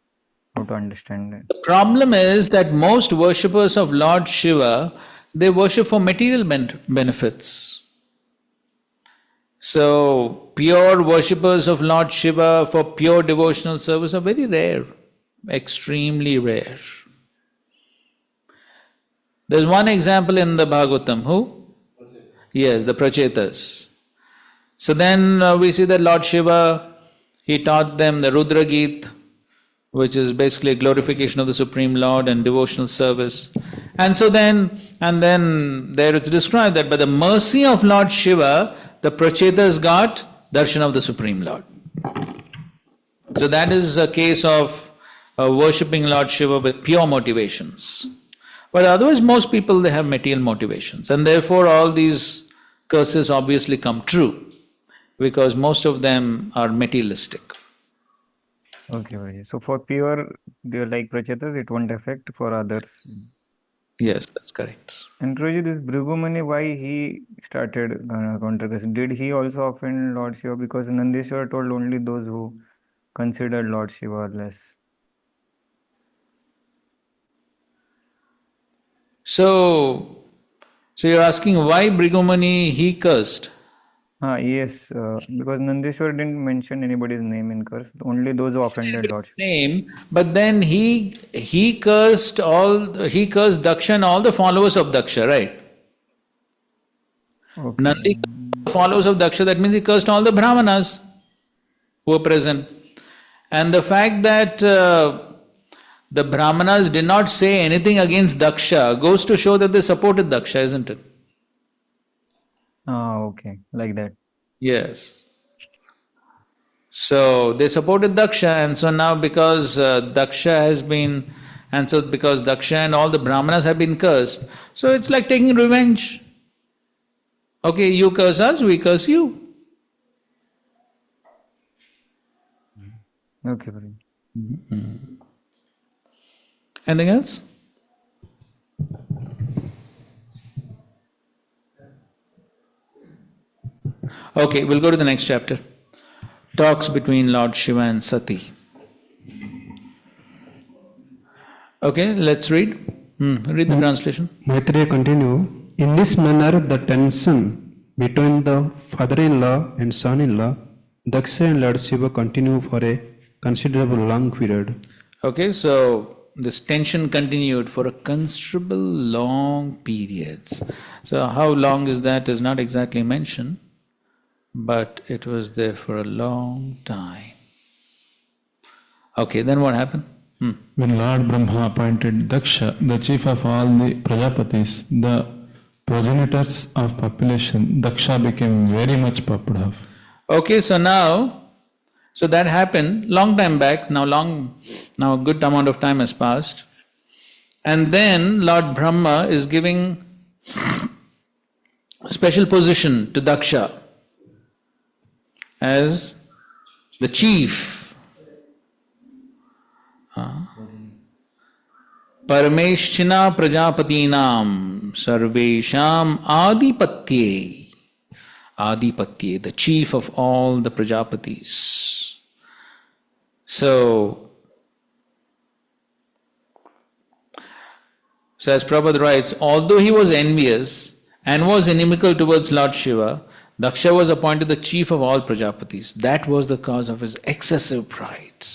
How to understand that? The problem is that most worshippers of Lord Shiva, they worship for material benefits. So, pure worshippers of Lord Shiva for pure devotional service are very rare, extremely rare. There's one example in the Bhagavatam, who? Yes, the Prachetas. So then we see that Lord Shiva, he taught them the Rudra Geet, which is basically a glorification of the Supreme Lord and devotional service. And then there it's described that by the mercy of Lord Shiva, the Prachetas got darshan of the Supreme Lord. So that is a case of worshipping Lord Shiva with pure motivations. But otherwise most people, they have material motivations, and therefore all these curses obviously come true, because most of them are materialistic. Okay, Guruji. So for pure, like Prachetas, it won't affect for others. Yes, that's correct. And Guruji, this Bhrigumani, why he started countercurrent? Did he also offend Lord Shiva? Because Nandeshwar told only those who considered Lord Shiva less. So you're asking why Bhrigumani he cursed? Yes, because Nandeshwar didn't mention anybody's name in curse, only those who offended Lord Shiva. Name, but then he cursed Daksha and all the followers of Daksha, right? Okay. Nandi followers of Daksha, that means he cursed all the Brahmanas who were present. And the fact that the Brahmanas did not say anything against Daksha goes to show that they supported Daksha, isn't it? Okay, like that. Yes. So they supported Daksha, and so now because Daksha has been, and so because Daksha and all the Brahmanas have been cursed, so it's like taking revenge. Okay, you curse us, we curse you. Okay, Guruji. Anything else? Okay, we'll go to the next chapter. Talks between Lord Shiva and Sati. Okay, let's read. Read the translation. Maitreya continue. In this manner, the tension between the father-in-law and son-in-law, Daksha and Lord Shiva continue for a considerable long period. Okay, so this tension continued for a considerable long periods. So how long is that is not exactly mentioned, but it was there for a long time. Okay, then what happened? When Lord Brahma appointed Daksha, the chief of all the Prajapatis, the progenitors of population, Daksha became very much puffed up. Okay, so that happened long time back, now a good amount of time has passed. And then Lord Brahma is giving special position to Daksha as the chief. Parameshchina prajapatinam sarvesham adipatye. Adipatye, the chief of all the Prajapatis. So as Prabhupada writes, although he was envious and was inimical towards Lord Shiva, Daksha was appointed the chief of all Prajapatis. That was the cause of his excessive pride.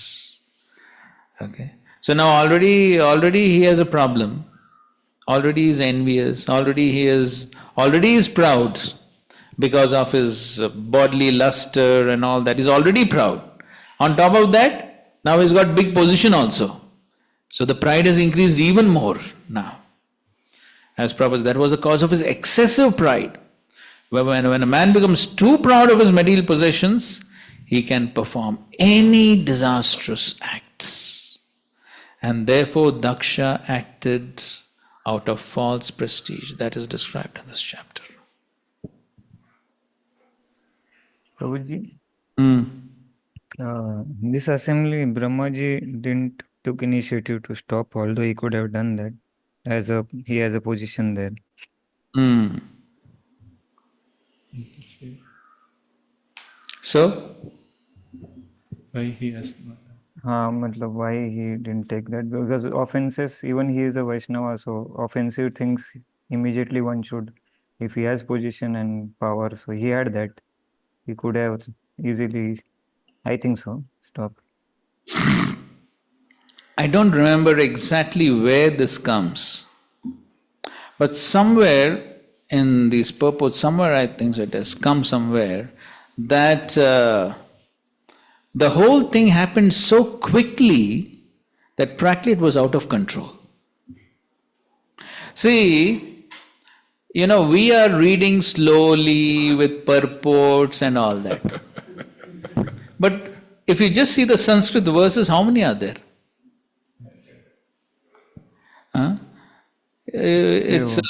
Okay. So now already he has a problem. Already he is envious. Already he is proud because of his bodily luster and all that. He's already proud. On top of that, now he's got big position also. So the pride has increased even more now. As Prabhupada, that was the cause of his excessive pride. When a man becomes too proud of his material possessions, he can perform any disastrous acts. And therefore Daksha acted out of false prestige. That is described in this chapter. Prabhuji, in this assembly, Brahmaji didn't took initiative to stop, although he could have done that, he has a position there. So? Why he has not? Why he didn't take that? Because offenses, even he is a Vaishnava, so offensive things immediately one should, if he has position and power, so he had that. He could have easily, I think so, stopped. I don't remember exactly where this comes, but somewhere in these purports, somewhere I think so it has come somewhere, that the whole thing happened so quickly that practically it was out of control. See, we are reading slowly with purports and all that. But if you just see the Sanskrit verses, how many are there? It's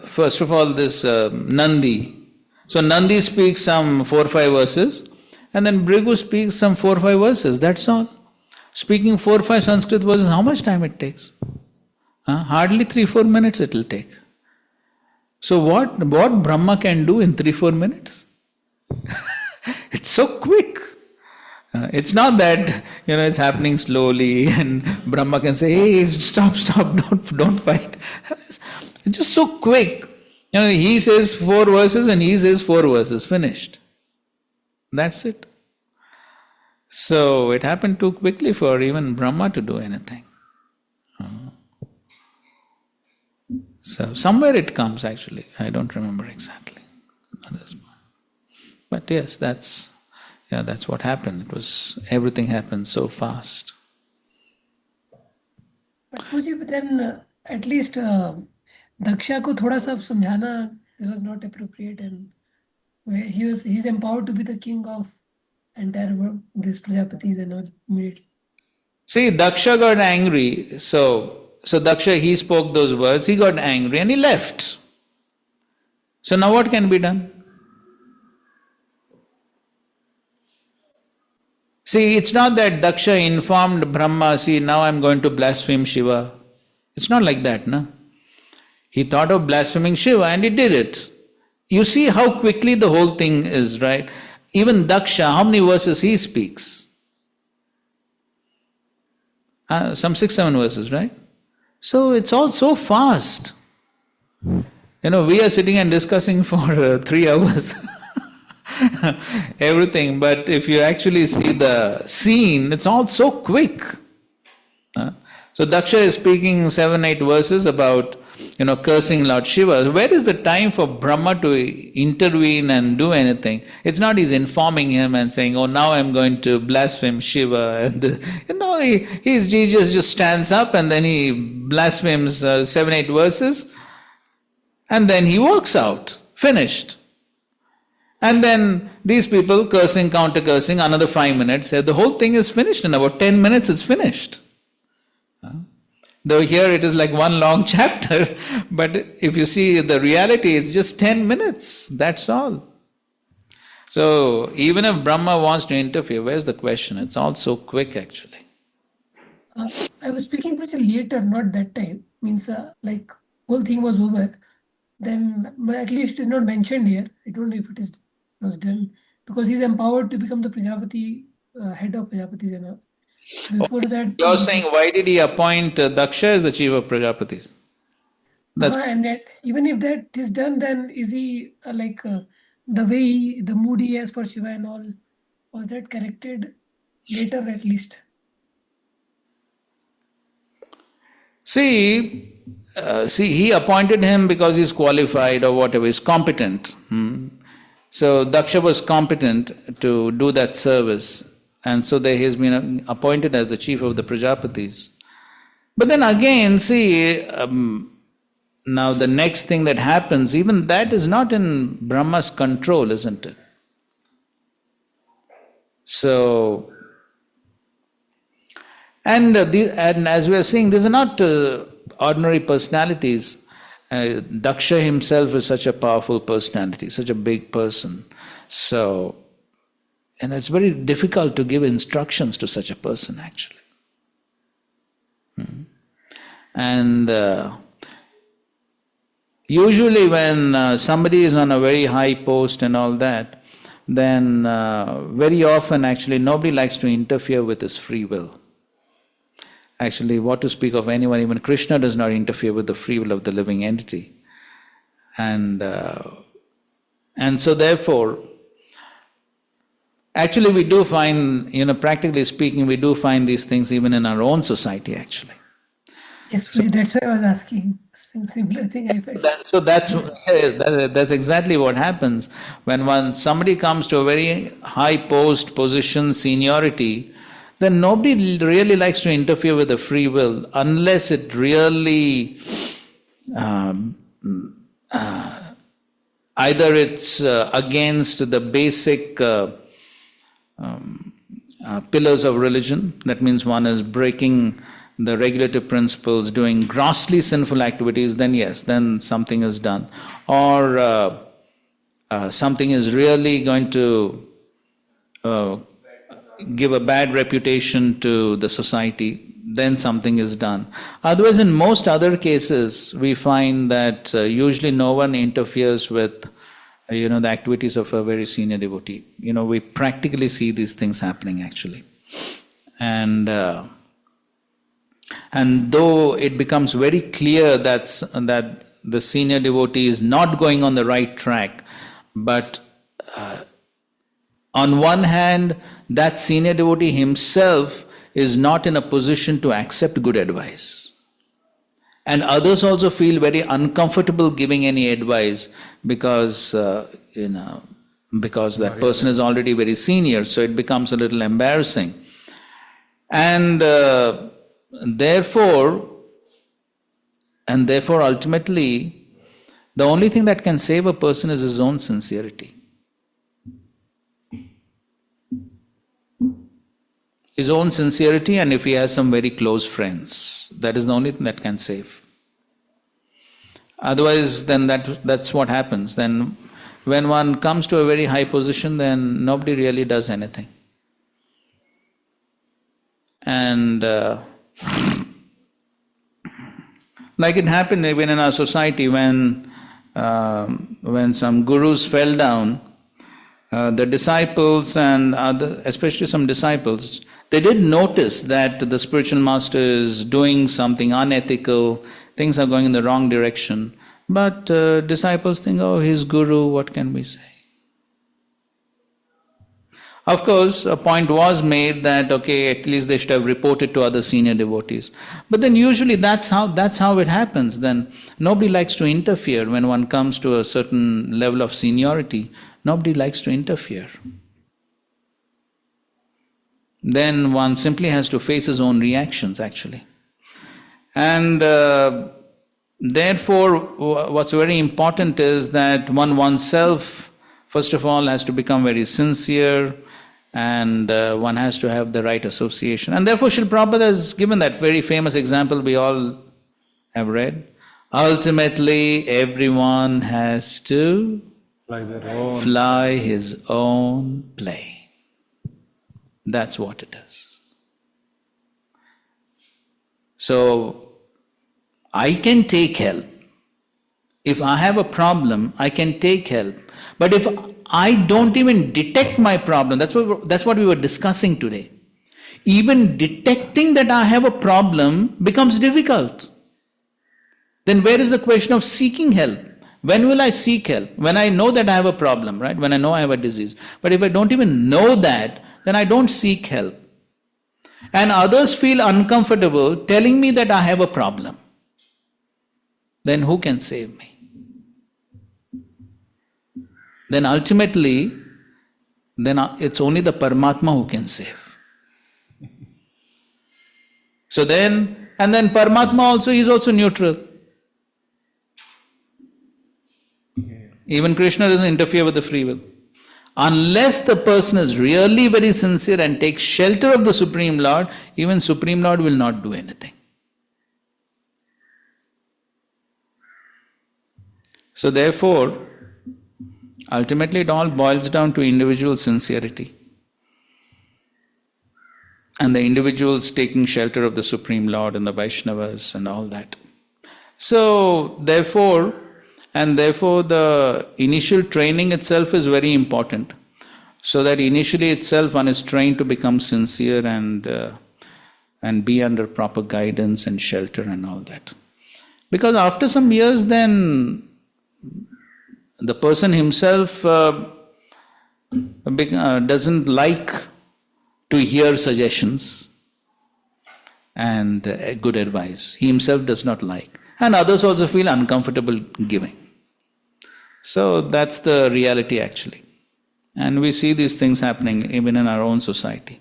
first of all this Nandi. So Nandi speaks some 4 or 5 verses, and then Bhrigu speaks some 4 or 5 verses, that's all. Speaking 4 or 5 Sanskrit verses, how much time it takes? Hardly 3-4 minutes it will take. So what Brahma can do in 3-4 minutes? It's so quick. It's not that, it's happening slowly and Brahma can say, hey, stop, don't fight. It's just so quick. He says 4 verses and he says 4 verses, finished. That's it. So it happened too quickly for even Brahma to do anything. So somewhere it comes actually, I don't remember exactly. But yes, that's what happened. Everything happened so fast. But Puji, but then at least Daksha ko thoda sa samjhana, this was not appropriate, and he's empowered to be the king of entire world, this Prajapatis and all immediately. See, Daksha got angry, so Daksha, he spoke those words, he got angry and he left. So now what can be done? See, it's not that Daksha informed Brahma, see, now I'm going to blaspheme Shiva. It's not like that, no? He thought of blaspheming Shiva and he did it. You see how quickly the whole thing is, right? Even Daksha, how many verses he speaks? Some 6-7 verses, right? So it's all so fast. We are sitting and discussing for 3 hours. Everything, but if you actually see the scene, it's all so quick. So Daksha is speaking 7-8 verses about, cursing Lord Shiva. Where is the time for Brahma to intervene and do anything? It's not he's informing him and saying, oh, now I'm going to blaspheme Shiva. And he just stands up and then he blasphemes 7-8 verses and then he walks out, finished. And then these people cursing, counter-cursing, another 5 minutes. The whole thing is finished. In about 10 minutes it's finished. Though here it is like one long chapter, but if you see the reality, it's just 10 minutes. That's all. So even if Brahma wants to interfere, where's the question? It's all so quick actually. I was speaking pretty later, not that time. Means like whole thing was over. Then, but at least it is not mentioned here. I don't know if it was done because he's empowered to become the Prajapati, head of Prajapatis and all. Before that, you're saying why did he appoint Daksha as the chief of Prajapatis? And that, even if that is done, then is he the way the mood he has for Shiva and all, was that corrected later at least? See, he appointed him because he's qualified or whatever, he's competent. So Daksha was competent to do that service. And so he has been appointed as the chief of the Prajapatis. But then again, see, now the next thing that happens, even that is not in Brahma's control, isn't it? So, and as we are seeing, these are not ordinary personalities. Daksha himself is such a powerful personality, such a big person. So, and it's very difficult to give instructions to such a person actually. And usually when somebody is on a very high post and all that, then very often actually nobody likes to interfere with his free will. Actually, what to speak of anyone, even Krishna does not interfere with the free will of the living entity. And so therefore, actually we do find, practically speaking, we do find these things even in our own society actually. Yes, that's why I was asking. Similar thing I felt. That's exactly what happens when somebody comes to a very high post, position, seniority. Then nobody really likes to interfere with the free will unless it really either it's against the basic pillars of religion. That means one is breaking the regulative principles, doing grossly sinful activities, then yes, then something is done. Or something is really going to give a bad reputation to the society, then something is done. Otherwise, in most other cases, we find that usually no one interferes with the activities of a very senior devotee. We practically see these things happening actually. And though it becomes very clear that the senior devotee is not going on the right track, but on one hand, that senior devotee himself is not in a position to accept good advice. And others also feel very uncomfortable giving any advice because that person is already very senior, so it becomes a little embarrassing. And therefore, ultimately, the only thing that can save a person is his own sincerity. His own sincerity, and if he has some very close friends, that is the only thing that can save. Otherwise, then that's what happens. Then when one comes to a very high position, then nobody really does anything. And like it happened even in our society when some gurus fell down, the disciples and especially some disciples, they did notice that the spiritual master is doing something unethical, things are going in the wrong direction. But disciples think, oh, he's guru, what can we say? Of course, a point was made that, okay, at least they should have reported to other senior devotees. But then usually that's how it happens. Then nobody likes to interfere when one comes to a certain level of seniority. Nobody likes to interfere. Then one simply has to face his own reactions, actually. And therefore, what's very important is that oneself, first of all, has to become very sincere, and one has to have the right association. And therefore, Srila Prabhupada has given that very famous example we all have read. Ultimately, everyone has to fly his own plane. That's what it is. So, I can take help. If I have a problem, I can take help. But if I don't even detect my problem, that's what we were discussing today. Even detecting that I have a problem becomes difficult. Then where is the question of seeking help? When will I seek help? When I know that I have a problem, right? When I know I have a disease. But if I don't even know that, then I don't seek help. And others feel uncomfortable telling me that I have a problem. Then who can save me? Then ultimately, it's only the Paramatma who can save. So then Paramatma also is also neutral. Even Krishna doesn't interfere with the free will. Unless the person is really very sincere and takes shelter of the Supreme Lord, even Supreme Lord will not do anything. So therefore, ultimately it all boils down to individual sincerity. And the individuals taking shelter of the Supreme Lord and the Vaishnavas and all that. So therefore the initial training itself is very important. So that initially itself one is trained to become sincere and be under proper guidance and shelter and all that. Because after some years then the person himself doesn't like to hear suggestions and good advice. He himself does not like. And others also feel uncomfortable giving. So that's the reality actually. And we see these things happening even in our own society.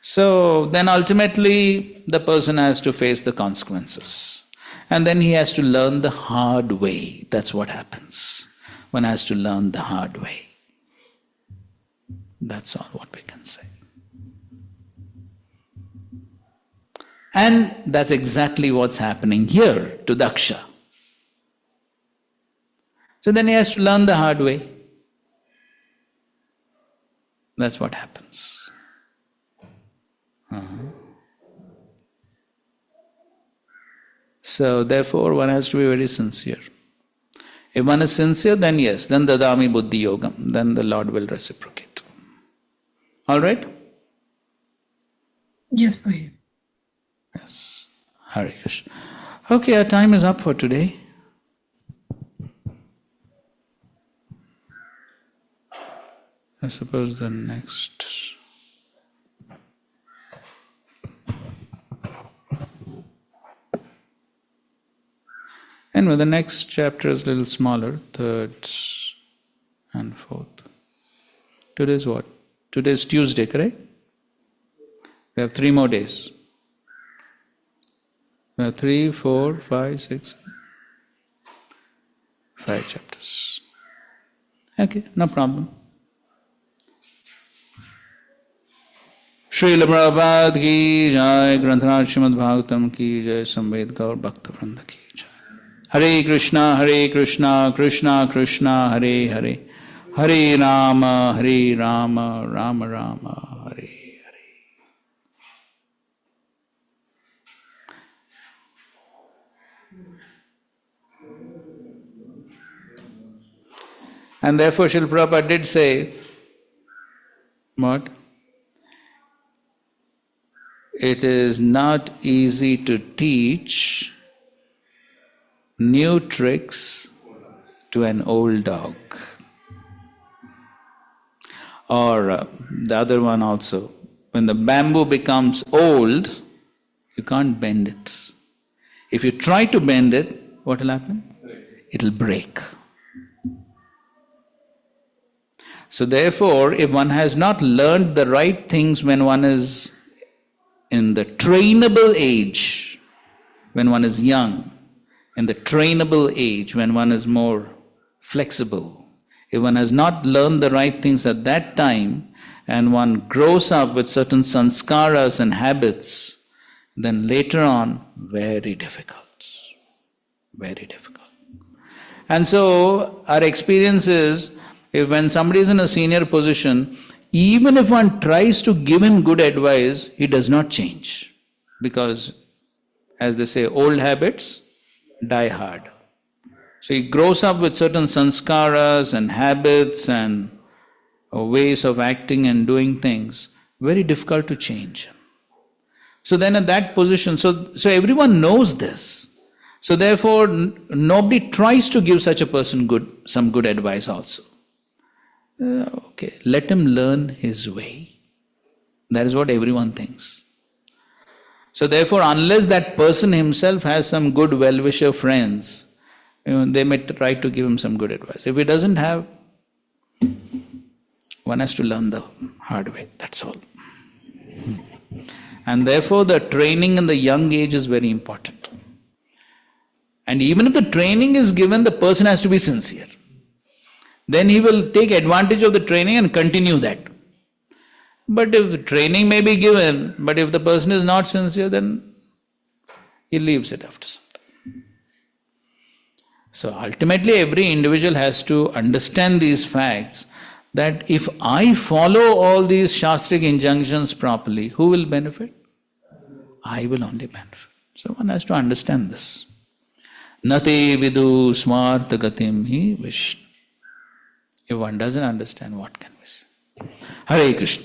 So then ultimately the person has to face the consequences. And then he has to learn the hard way. That's what happens. One has to learn the hard way. That's all what we can say. And that's exactly what's happening here to Daksha. So then he has to learn the hard way. That's what happens. So therefore one has to be very sincere. If one is sincere, then yes, then dadami buddhi yogam, then the Lord will reciprocate. All right? Yes, Prabhu. Yes. Hare Krishna. Okay, our time is up for today. I suppose the next... Anyway, the next chapter is a little smaller, third and fourth. Today's what? Today's Tuesday, correct? We have 3 more days. We have 3, 4, 5, 6, 5 chapters. Okay, no problem. Srila Prabhupada ki jai, Granthanath Srimad Bhagavatam ki jai, Samved Gaur Bhaktivinoda ki jai. Hare Krishna, Krishna Krishna, Hare Hare, Hare Rama, Rama Rama, Hare Hare. And therefore Srila Prabhupada did say, what? It is not easy to teach new tricks to an old dog. Or the other one also, when the bamboo becomes old, you can't bend it. If you try to bend it, what will happen? It will break. So therefore, if one has not learned the right things when one is in the trainable age, when one is young, in the trainable age, when one is more flexible, if one has not learned the right things at that time, and one grows up with certain sanskaras and habits, then later on, very difficult. Very difficult. And so, our experience is, if when somebody is in a senior position, even if one tries to give him good advice, he does not change. Because, as they say, old habits die hard. So he grows up with certain sanskaras and habits and ways of acting and doing things, very difficult to change. So then at that position, so everyone knows this. So therefore, nobody tries to give such a person some good advice also. Okay, let him learn his way. That is what everyone thinks. So therefore, unless that person himself has some good well-wisher friends, they may try to give him some good advice. If he doesn't have, one has to learn the hard way, that's all. And therefore, the training in the young age is very important. And even if the training is given, the person has to be sincere. Then he will take advantage of the training and continue that. But if the training may be given, but if the person is not sincere, then he leaves it after some time. So ultimately, every individual has to understand these facts, that if I follow all these shastric injunctions properly, who will benefit? I will only benefit. So one has to understand this. Nate vidu smartha gatim hi Vishnu. If one doesn't understand, what can we say? Hare Krishna.